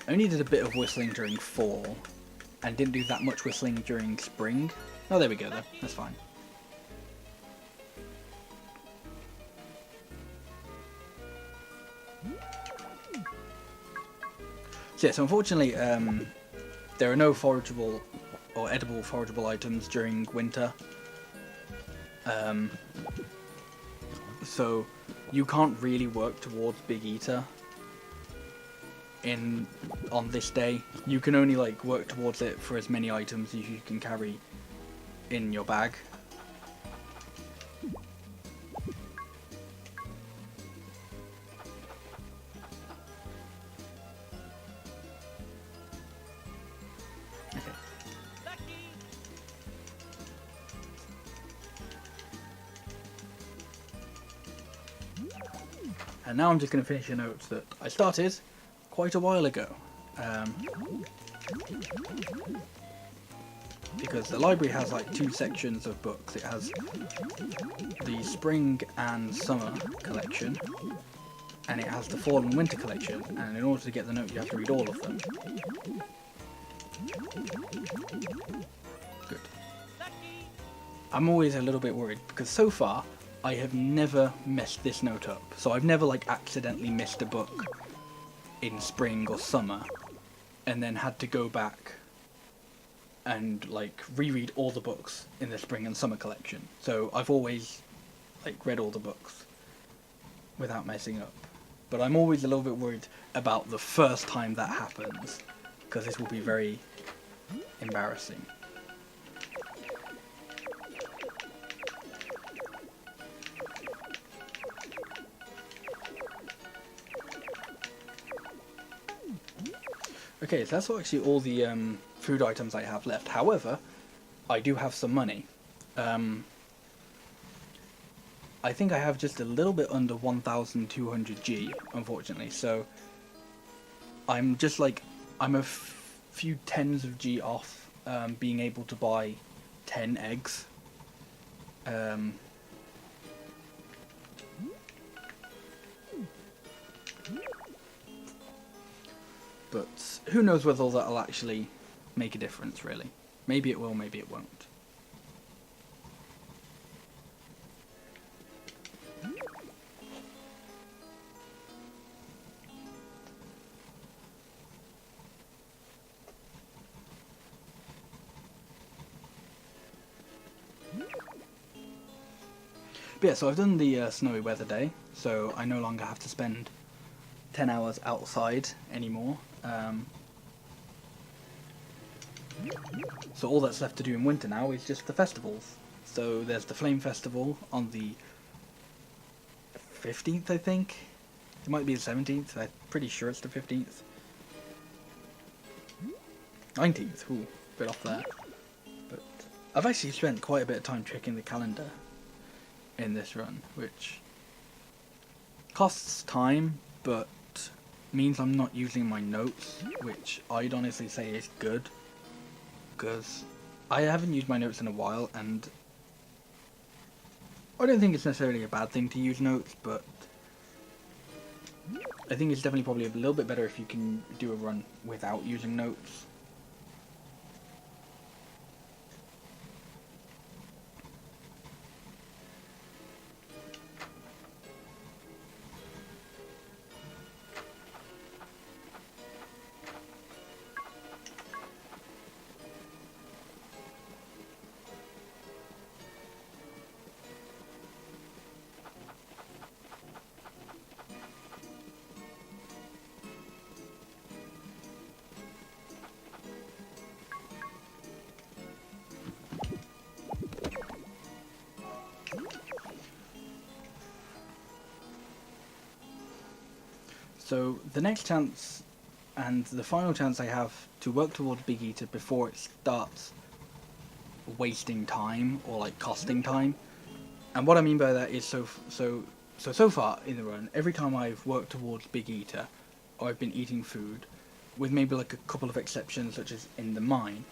I only did a bit of whistling during fall, and didn't do that much whistling during spring. Oh, there we go though, that's fine. So yeah, so unfortunately, there are no forageable or edible forageable items during winter. So you can't really work towards Big Eater on this day. You can only like work towards it for as many items as you can carry in your bag. And now I'm just going to finish a note that I started quite a while ago. Because the library has like two sections of books. It has the spring and summer collection, and it has the fall and winter collection, and in order to get the note you have to read all of them. Good. I'm always a little bit worried because so far I have never messed this note up. So I've never like accidentally missed a book in spring or summer and then had to go back and like reread all the books in the spring and summer collection. So I've always like read all the books without messing up. But I'm always a little bit worried about the first time that happens, because this will be very embarrassing. Okay, so that's actually all the food items I have left. However, I do have some money. I think I have just a little bit under 1,200 G, unfortunately. So I'm just like, I'm a few tens of G off being able to buy 10 eggs. But who knows whether that'll actually make a difference, really. Maybe it will, maybe it won't. But yeah, so I've done the snowy weather day, so I no longer have to spend 10 hours outside anymore. So all that's left to do in winter now is just the festivals. So there's the Flame Festival on the 15th, I think. It might be the 17th, I'm pretty sure it's the 15th. 19th, ooh, bit off there. But I've actually spent quite a bit of time checking the calendar in this run, which costs time, but means I'm not using my notes, which I'd honestly say is good, because I haven't used my notes in a while, and I don't think it's necessarily a bad thing to use notes, but I think it's definitely probably a little bit better if you can do a run without using notes. So the next chance, and the final chance I have to work towards Big Eater before it starts wasting time or like costing time. And what I mean by that is so far in the run, every time I've worked towards Big Eater, or I've been eating food, with maybe like a couple of exceptions such as in the mine,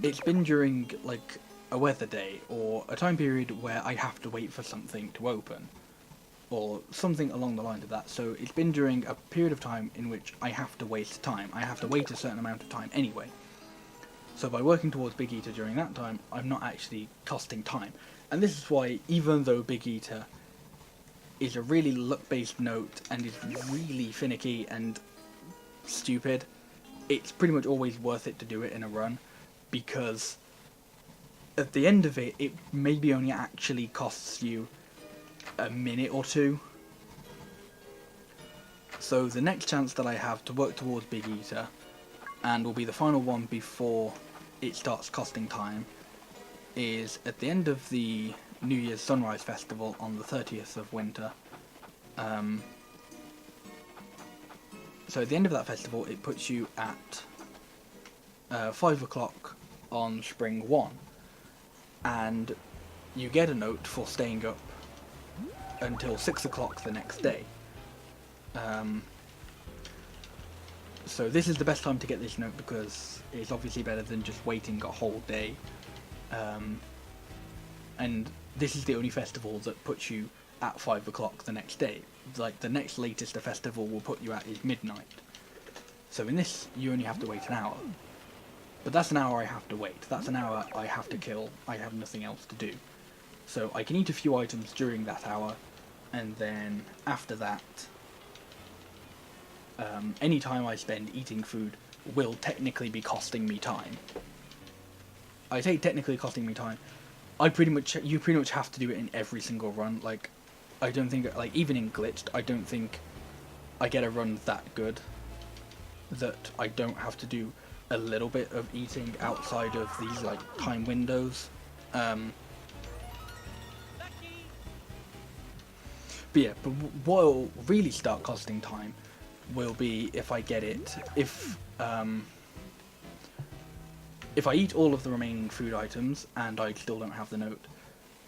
it's been during like a weather day or a time period where I have to wait for something to open, or something along the lines of that. So it's been during a period of time in which I have to waste time. I have to wait a certain amount of time anyway. So by working towards Big Eater during that time, I'm not actually costing time. And this is why, even though Big Eater is a really luck-based note and is really finicky and stupid, it's pretty much always worth it to do it in a run, because at the end of it, it maybe only actually costs you a minute or two. So the next chance that I have to work towards Big Eater, and will be the final one before it starts costing time, is at the end of the New Year's Sunrise Festival on the 30th of winter. So at the end of that festival, it puts you at 5 o'clock on Spring 1, and you get a note for staying up until 6 o'clock the next day. So this is the best time to get this note, because it's obviously better than just waiting a whole day. And this is the only festival that puts you at 5 o'clock the next day. Like, the next latest a festival will put you at is midnight. So in this, you only have to wait an hour. But that's an hour I have to wait. That's an hour I have to kill. I have nothing else to do. So I can eat a few items during that hour, and then after that, any time I spend eating food will technically be costing me time. I say technically costing me time. You pretty much have to do it in every single run. Like, I don't think, like, even in Glitched, I don't think I get a run that good that I don't have to do a little bit of eating outside of these, like, time windows. But yeah, but what will really start costing time will be if I get it, if I eat all of the remaining food items and I still don't have the note,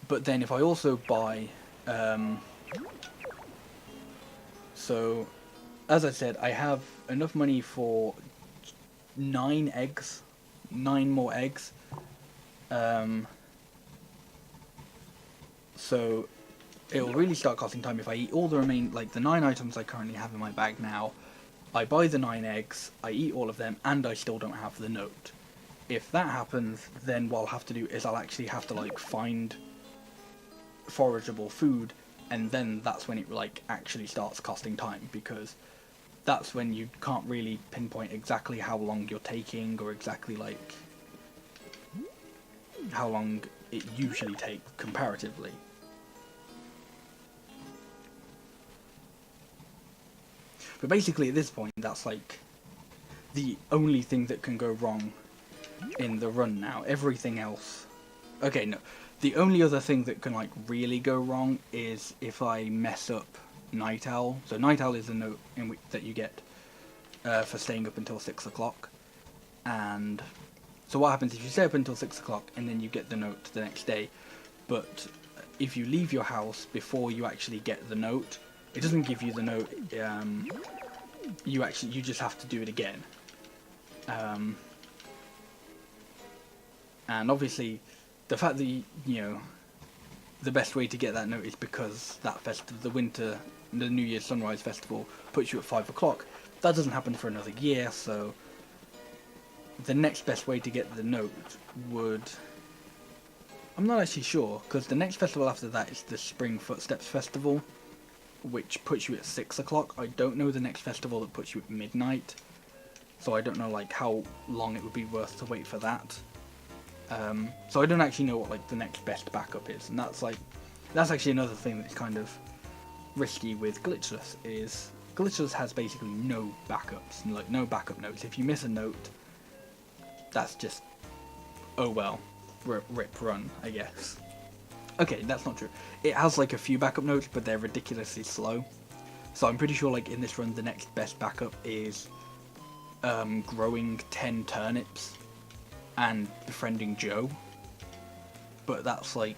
but then if I also buy, so as I said, I have enough money for 9 eggs, 9 more eggs, so it will really start costing time if I eat all the like the 9 items I currently have in my bag now. I buy the 9 eggs, I eat all of them, and I still don't have the note. If that happens, then what I'll have to do is I'll actually have to, like, find forageable food, and then that's when it, like, actually starts costing time, because that's when you can't really pinpoint exactly how long you're taking, or exactly, like, how long it usually takes comparatively. But basically at this point, that's like the only thing that can go wrong in the run now. Everything else... Okay, no. The only other thing that can, like, really go wrong is if I mess up Night Owl. So Night Owl is a note that you get for staying up until 6 o'clock. And so what happens if you stay up until 6 o'clock and then you get the note the next day, but if you leave your house before you actually get the note, it doesn't give you the note, you just have to do it again. And obviously, the fact that, the the best way to get that note is because that the New Year's Sunrise Festival puts you at 5 o'clock. That doesn't happen for another year, so the next best way to get the note would... I'm not actually sure, because the next festival after that is the Spring Footsteps Festival, which puts you at 6 o'clock. I don't know the next festival that puts you at midnight, so I don't know like how long it would be worth to wait for that. So I don't actually know what like the next best backup is, and that's actually another thing that's kind of risky with Glitchless, is Glitchless has basically no backups, like no backup notes. If you miss a note, that's just, oh well, rip run, I guess. Okay, that's not true. It has like a few backup notes, but they're ridiculously slow. So I'm pretty sure like in this run the next best backup is growing 10 turnips and befriending Joe. But that's like,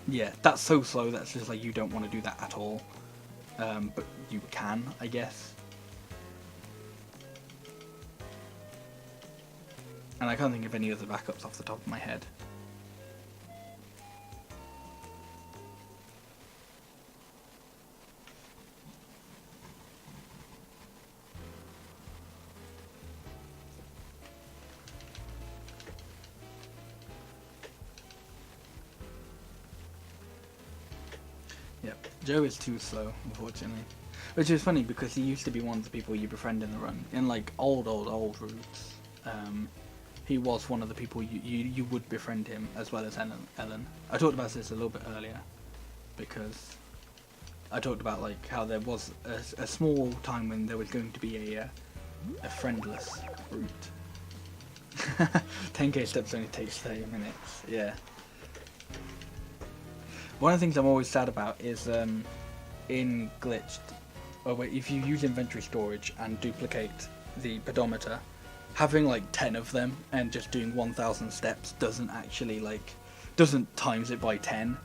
yeah, that's so slow, that's just like you don't want to do that at all. But you can, I guess. And I can't think of any other backups off the top of my head. Yep, Joe is too slow, unfortunately. Which is funny because he used to be one of the people you befriend in the run. In like old routes, he was one of the people you would befriend him, as well as Ellen. I talked about this a little bit earlier, because I talked about like how there was a small time when there was going to be a friendless route. 10k steps only takes 30 minutes, yeah. One of the things I'm always sad about is in Glitched, if you use inventory storage and duplicate the pedometer, having like 10 of them and just doing 1000 steps doesn't actually doesn't times it by 10.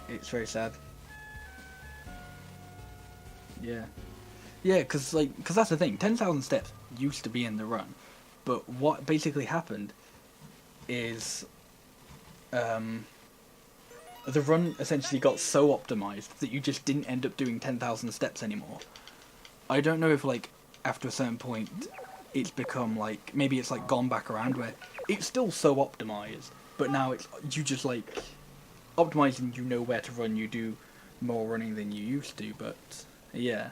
It's very sad. Yeah, because that's the thing. 10,000 steps used to be in the run, but what basically happened is the run essentially got so optimized that you just didn't end up doing 10,000 steps anymore. I don't know if like after a certain point it's become like, maybe it's like gone back around where it's still so optimized, but now it's, you just like optimizing, you know where to run, you do more running than you used to, but yeah.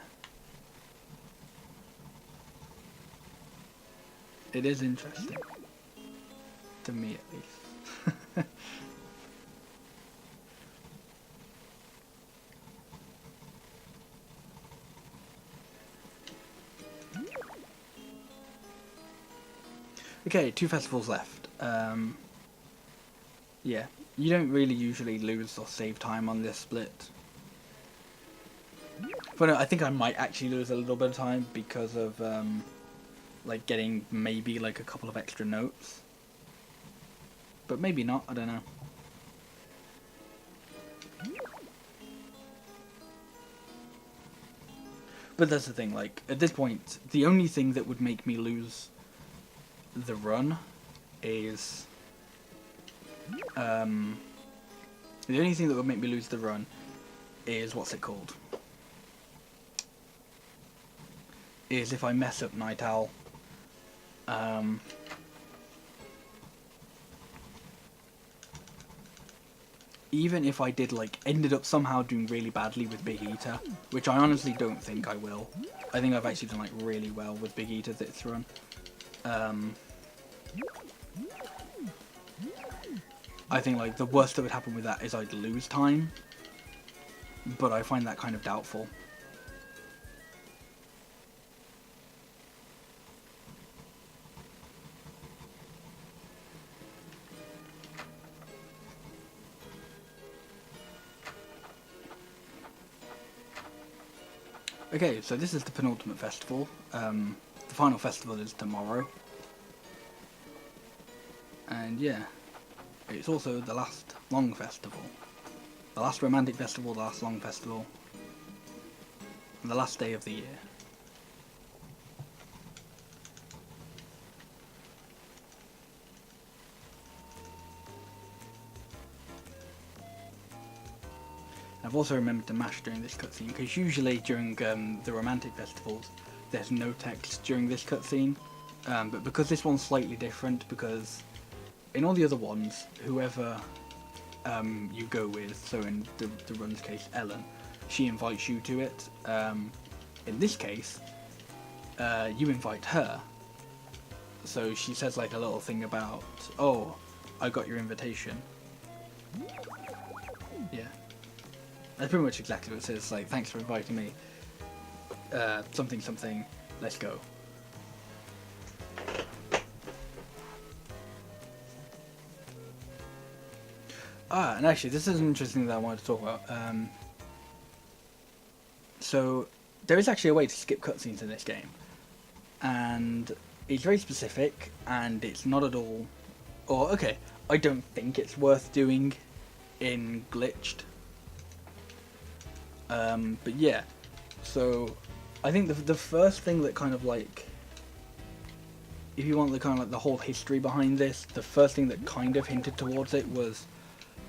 It is interesting. To me at least. Okay, 2 festivals left. Yeah, you don't really usually lose or save time on this split. But no, I think I might actually lose a little bit of time because of like getting maybe like a couple of extra notes. But maybe not, I don't know. But that's the thing, like, at this point, the only thing that would make me lose the run is... the only thing that would make me lose the run is, what's it called? Is if I mess up Night Owl. Even if I did, like, ended up somehow doing really badly with Big Eater, which I honestly don't think I will. I think I've actually done, like, really well with Big Eater this run. I think, like, the worst that would happen with that is I'd lose time, but I find that kind of doubtful. Okay, so this is the penultimate festival. The final festival is tomorrow. And yeah, it's also the last long festival. The last romantic festival, the last long festival. And the last day of the year. I've also remembered to mash during this cutscene, because usually during the romantic festivals, there's no text during this cutscene. But because this one's slightly different, because in all the other ones, whoever you go with, so in the run's case, Ellen, she invites you to it. In this case, you invite her. So she says like a little thing about, oh, I got your invitation. Yeah. That's pretty much exactly what it says, like, thanks for inviting me. Something, something, let's go. And actually, this is an interesting thing that I wanted to talk about. So, there is actually a way to skip cutscenes in this game. And it's very specific, and it's not at all... Or, okay, I don't think it's worth doing in Glitched. But yeah, so I think the first thing that kind of like... If you want the kind of like the whole history behind this, the first thing that kind of hinted towards it was...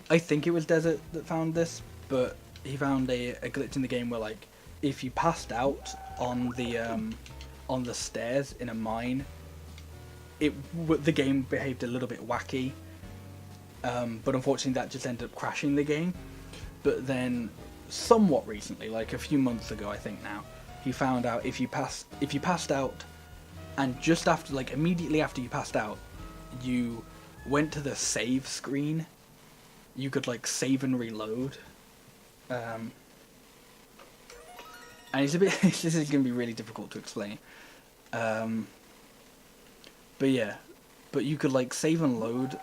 I think it was Desert that found this, but he found a glitch in the game where, like, if you passed out on the stairs in a mine, the game behaved a little bit wacky. But unfortunately, that just ended up crashing the game. But then, somewhat recently, like a few months ago, I think now, he found out if you passed out, and just after, like, immediately after you passed out, you went to the save screen. You could like save and reload, and it's a bit. This is going to be really difficult to explain, but yeah, but you could like save and load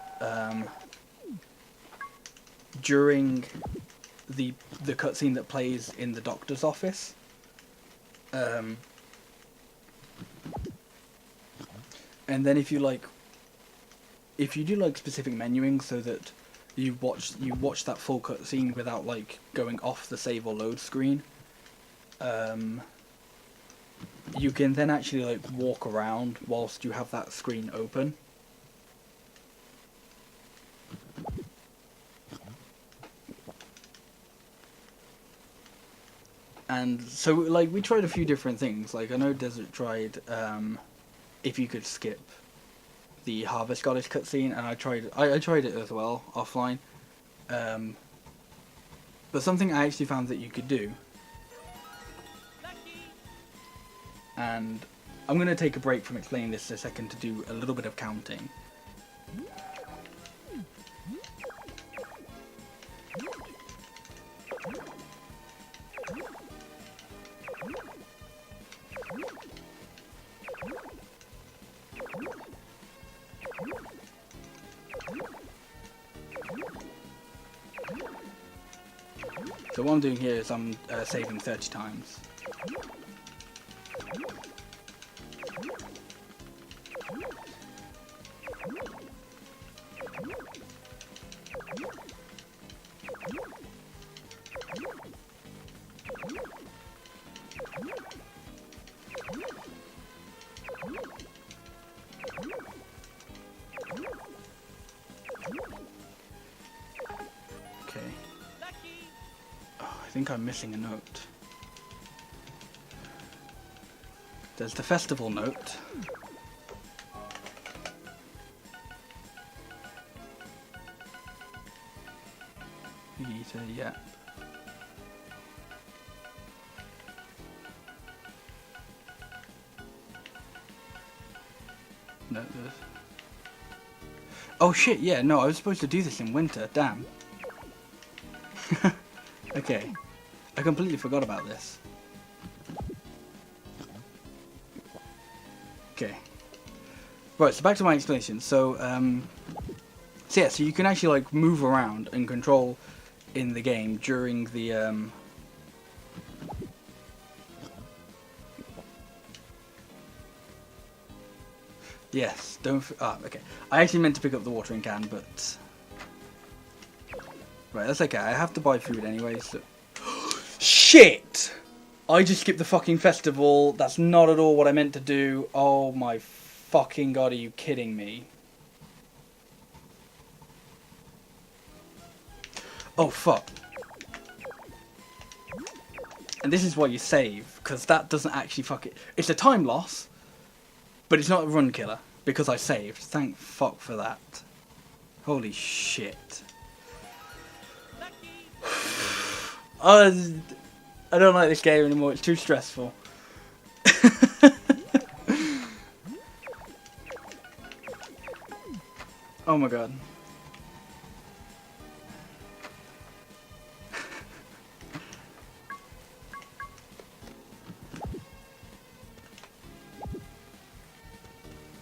during the cutscene that plays in the doctor's office, and then if you do like specific menuing so that you watch that full cutscene without like going off the save or load screen. You can then actually like walk around whilst you have that screen open. And so like we tried a few different things. Like I know Desert tried if you could skip the Harvest Goddess cutscene, and I tried it as well offline. But something I actually found that you could do, and I'm going to take a break from explaining this a second to do a little bit of counting. So what I'm doing here is I'm saving 30 times. I think I'm missing a note. There's the festival note. Yeah. No, there's... Oh shit, yeah, no, I was supposed to do this in winter, damn. Okay. I completely forgot about this. Okay. Right, so back to my explanation. So yeah, so you can actually like move around and control in the game during the Yes, don't okay. I actually meant to pick up the watering can, but right, that's okay. I have to buy food anyway, so shit! I just skipped the fucking festival. That's not at all what I meant to do. Oh my fucking god, are you kidding me? Oh fuck. And this is why you save, because that doesn't actually fuck it. It's a time loss, but it's not a run killer, because I saved. Thank fuck for that. Holy shit. I don't like this game anymore, it's too stressful. Oh my god.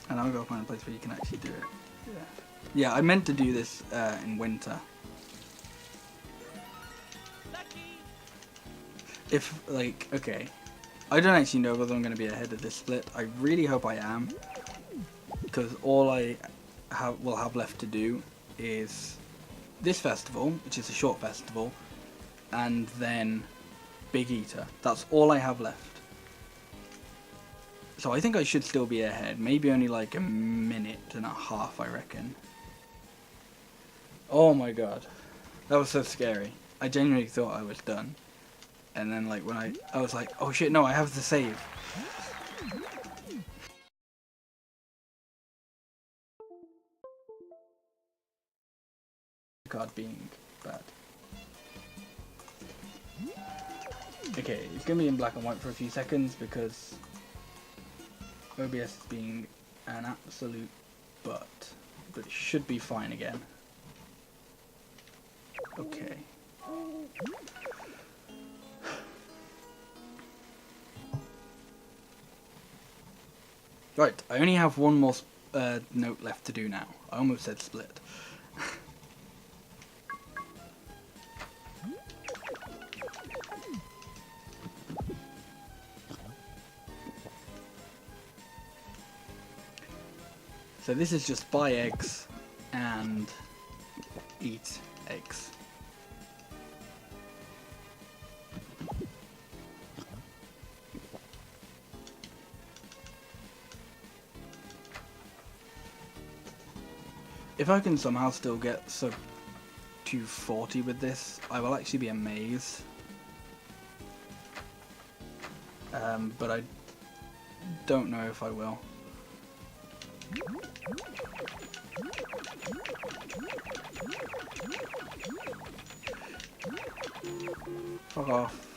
And I'll go find a place where you can actually do it. Yeah, I meant to do this in winter. If, like, okay. I don't actually know whether I'm going to be ahead of this split. I really hope I am. Because all I will have left to do is this festival, which is a short festival, and then Big Eater. That's all I have left. So I think I should still be ahead. Maybe only like a minute and a half, I reckon. Oh my god. That was so scary. I genuinely thought I was done. And then like when I was like, oh shit, no, I have to save. Card being bad. Okay, it's gonna be in black and white for a few seconds because OBS is being an absolute butt, but it should be fine again. Okay. Right, I only have one more note left to do now. I almost said split. So this is just buy eggs and eat eggs. If I can somehow still get sub 240 with this, I will actually be amazed. But I don't know if I will. Fuck off.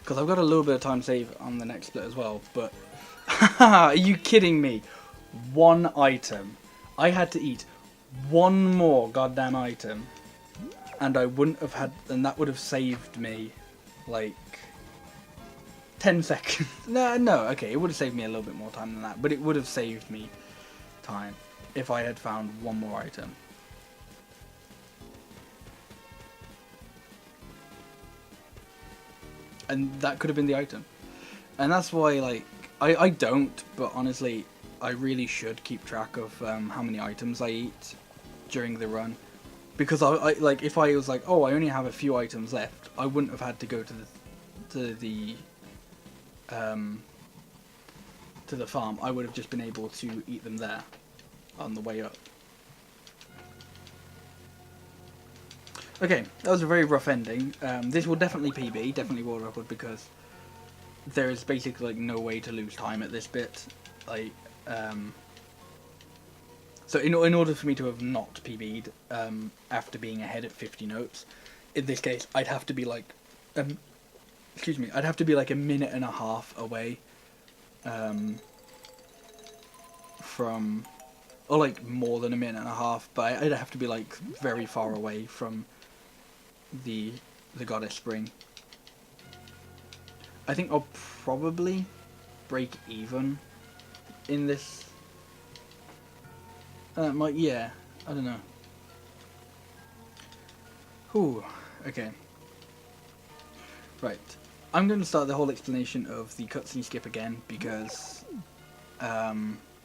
Because I've got a little bit of time save on the next split as well, but are you kidding me? One item. I had to eat one more goddamn item, and I wouldn't have had, and that would have saved me like 10 seconds. No, okay, it would have saved me a little bit more time than that, but it would have saved me time if I had found one more item. And that could have been the item. And that's why, like, I don't, but honestly, I really should keep track of how many items I eat during the run. Because I like, if I was like, oh, I only have a few items left, I wouldn't have had to go to the farm. I would have just been able to eat them there on the way up. Okay, that was a very rough ending. This will definitely PB, definitely world record, because there is basically like no way to lose time at this bit. Like, so in order for me to have not PB'd after being ahead at 50 notes, in this case, I'd have to be like, excuse me, I'd have to be like a minute and a half away from, or like more than a minute and a half, but I'd have to be like very far away from the Goddess Spring. I think I'll probably break even in this. Yeah, I don't know. Ooh, okay. Right, I'm going to start the whole explanation of the cutscene skip again because,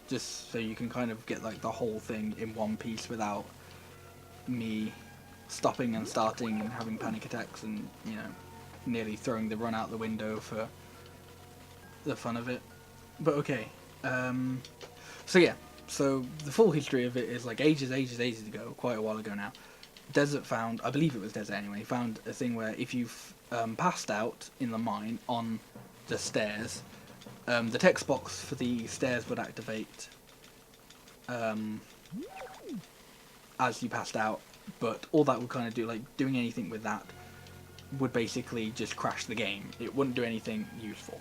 just so you can kind of get like the whole thing in one piece without me stopping and starting and having panic attacks and, you know, nearly throwing the run out the window for the fun of it. But okay, so yeah, so the full history of it is like ages ago, quite a while ago now. Desert found, I believe it was Desert anyway, found a thing where if you've passed out in the mine on the stairs, the text box for the stairs would activate as you passed out, but all that would kind of do, like doing anything with that, would basically just crash the game. It wouldn't do anything useful.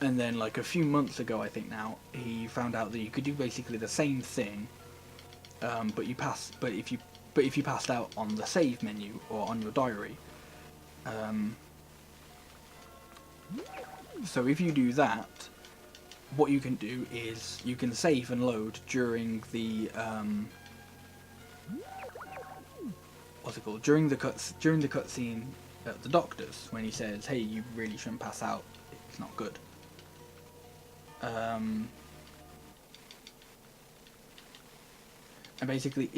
And then like a few months ago, I think now, he found out that you could do basically the same thing, but if you passed out on the save menu or on your diary. So if you do that, what you can do is you can save and load during the what's it called? During the cutscene at the doctor's, when he says, "Hey, you really shouldn't pass out. It's not good." And basically,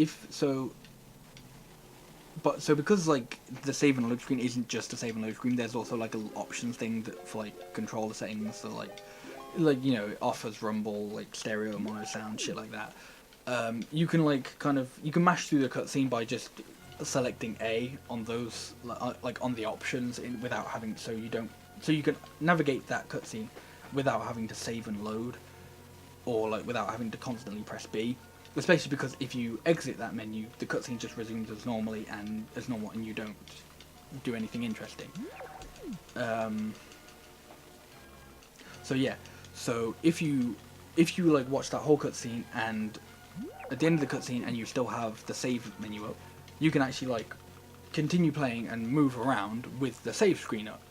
because like the save and load screen isn't just a save and load screen, there's also like a little options thing that for like control the settings. So like you know, it offers rumble, like stereo, mono sound, shit like that. You can like you can mash through the cutscene by just selecting A on those like on the options without having so you can navigate that cutscene without having to save and load, or like without having to constantly press B. Especially because if you exit that menu, the cutscene just resumes as normal, and you don't do anything interesting. So yeah, so if you like watch that whole cutscene, and at the end of the cutscene and you still have the save menu up, you can actually like continue playing and move around with the save screen up.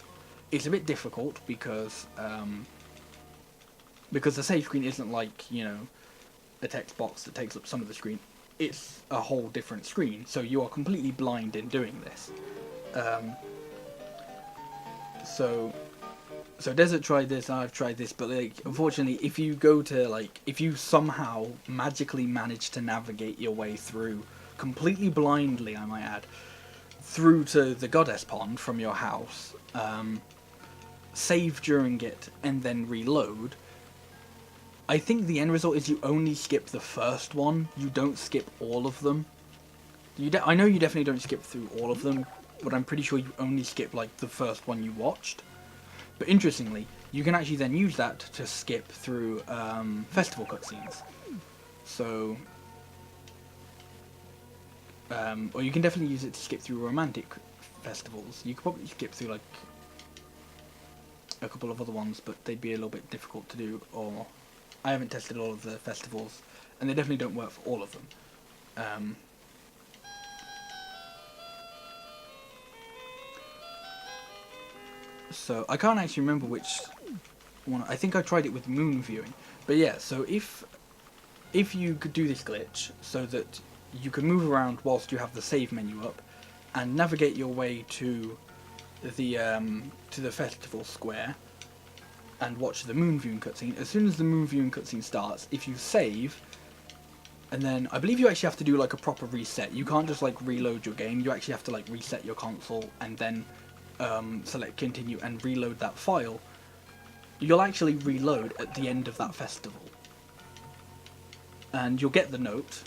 It's a bit difficult because the save screen isn't like, you know, a text box that takes up some of the screen. It's a whole different screen, so you are completely blind in doing this. So Desert tried this, I've tried this, but like unfortunately, if you somehow magically manage to navigate your way through completely blindly, I might add, through to the Goddess Pond from your house, save during it, and then reload, I think the end result is you only skip the first one. You don't skip all of them. I know you definitely don't skip through all of them, but I'm pretty sure you only skip like the first one you watched. But interestingly, you can actually then use that to skip through festival cutscenes. So, or you can definitely use it to skip through romantic festivals. You could probably skip through like a couple of other ones, but they'd be a little bit difficult to do, or I haven't tested all of the festivals, and they definitely don't work for all of them. So I can't actually remember which one. I think I tried it with moon viewing, but yeah. So if you could do this glitch so that you can move around whilst you have the save menu up, and navigate your way to the festival square, and watch the moon viewing cutscene. As soon as the moon viewing cutscene starts, if you save, and then I believe you actually have to do like a proper reset. You can't just like reload your game. You actually have to like reset your console and then select continue and reload that file. You'll actually reload at the end of that festival, and you'll get the note,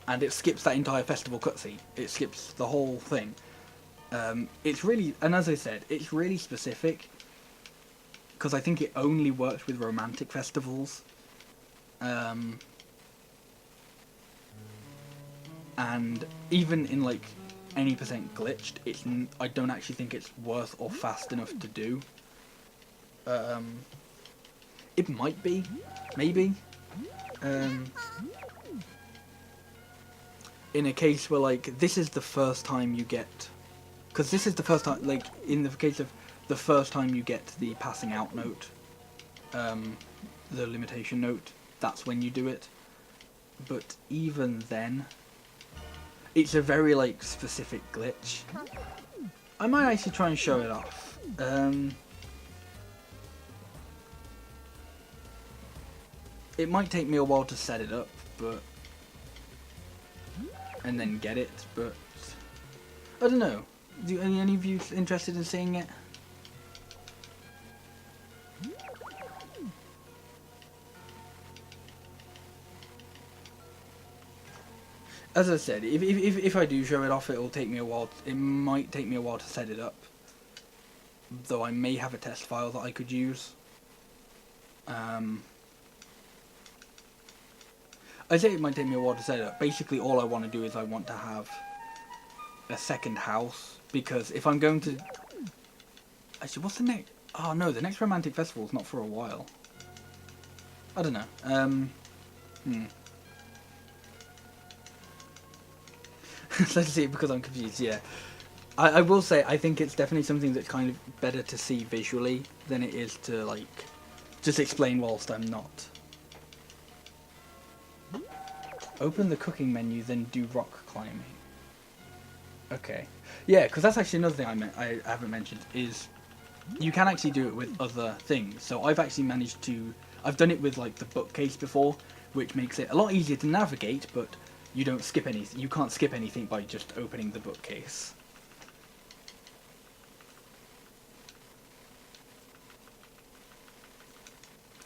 and it skips that entire festival cutscene. It skips the whole thing. It's really, and as I said, it's really specific, because I think it only works with romantic festivals. And even in like any percent glitched, I don't actually think it's worth or fast enough to do. It might be, maybe. In a case where like this is the first time you get, because this is the first time, like in the case of the first time you get the passing out note, the limitation note, that's when you do it. But even then, it's a very like specific glitch. I might actually try and show it off. It might take me a while to set it up, but and then get it, but I don't know. Do any of you interested in seeing it? As I said, if I do show it off, it'll take me a while. It might take me a while to set it up. Though I may have a test file that I could use. I say it might take me a while to set it up. Basically, all I want to do is I want to have a second house, because if I'm going to... Actually, what's the next... Oh no, the next romantic festival is not for a while. I don't know. Let's see, because I'm confused, yeah. I will say, I think it's definitely something that's kind of better to see visually than it is to, like, just explain whilst I'm not. Open the cooking menu, then do rock climbing. Okay. Yeah, because that's actually another thing I haven't mentioned, is you can actually do it with other things. So I've actually managed to... I've done it with, like, the bookcase before, which makes it a lot easier to navigate, but you don't skip anything. You can't skip anything by just opening the bookcase.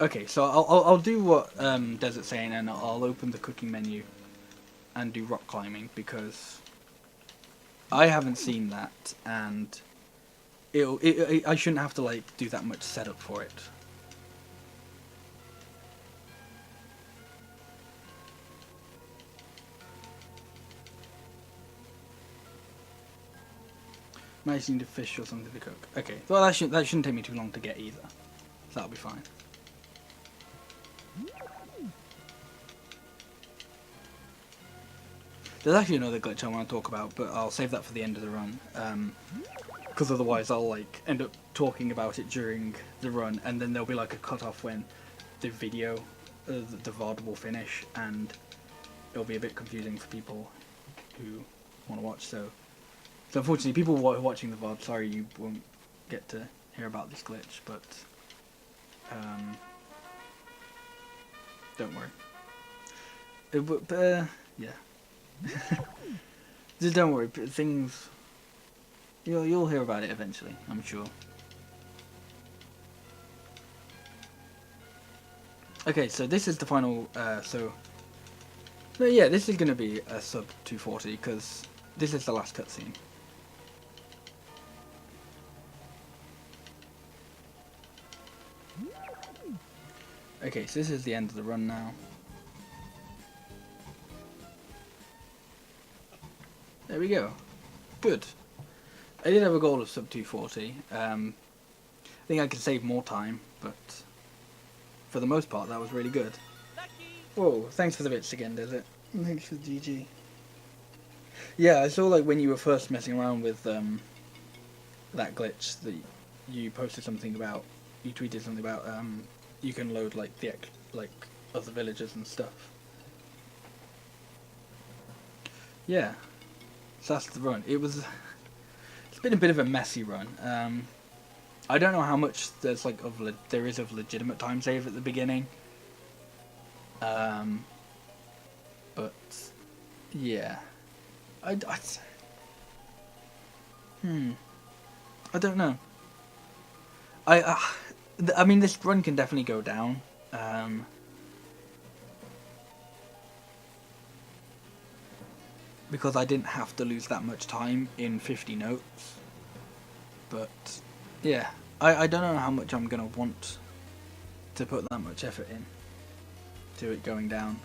Okay, so I'll do what Desert's saying, and I'll open the cooking menu and do rock climbing, because I haven't seen that, and I shouldn't have to, like, do that much setup for it. Might need a fish or something to cook. Okay, well that shouldn't take me too long to get either, so that'll be fine. There's actually another glitch I want to talk about, but I'll save that for the end of the run, because otherwise I'll, like, end up talking about it during the run, and then there'll be, like, a cut-off when the video, the VOD will finish, and it'll be a bit confusing for people who want to watch. So unfortunately, people who are watching the VOD, sorry you won't get to hear about this glitch, but don't worry. Yeah. Just don't worry, things... You'll hear about it eventually, I'm sure. Okay, so this is the final, yeah, this is going to be a sub 240, because this is the last cutscene. Okay, so this is the end of the run now. There we go. Good. I did have a goal of sub 240. I think I could save more time, but for the most part that was really good. Whoa, thanks for the bits again, Desert. Thanks for the GG. Yeah, I saw, like, when you were first messing around with that glitch that you posted something about, you tweeted something about you can load, like, the other villagers and stuff. Yeah. So that's the run. It's been a bit of a messy run. I don't know how much there's, like, there is of legitimate time save at the beginning. But yeah, I don't know. I mean, this run can definitely go down. Because I didn't have to lose that much time in 50 notes. But yeah, I don't know how much I'm gonna want to put that much effort in to it going down.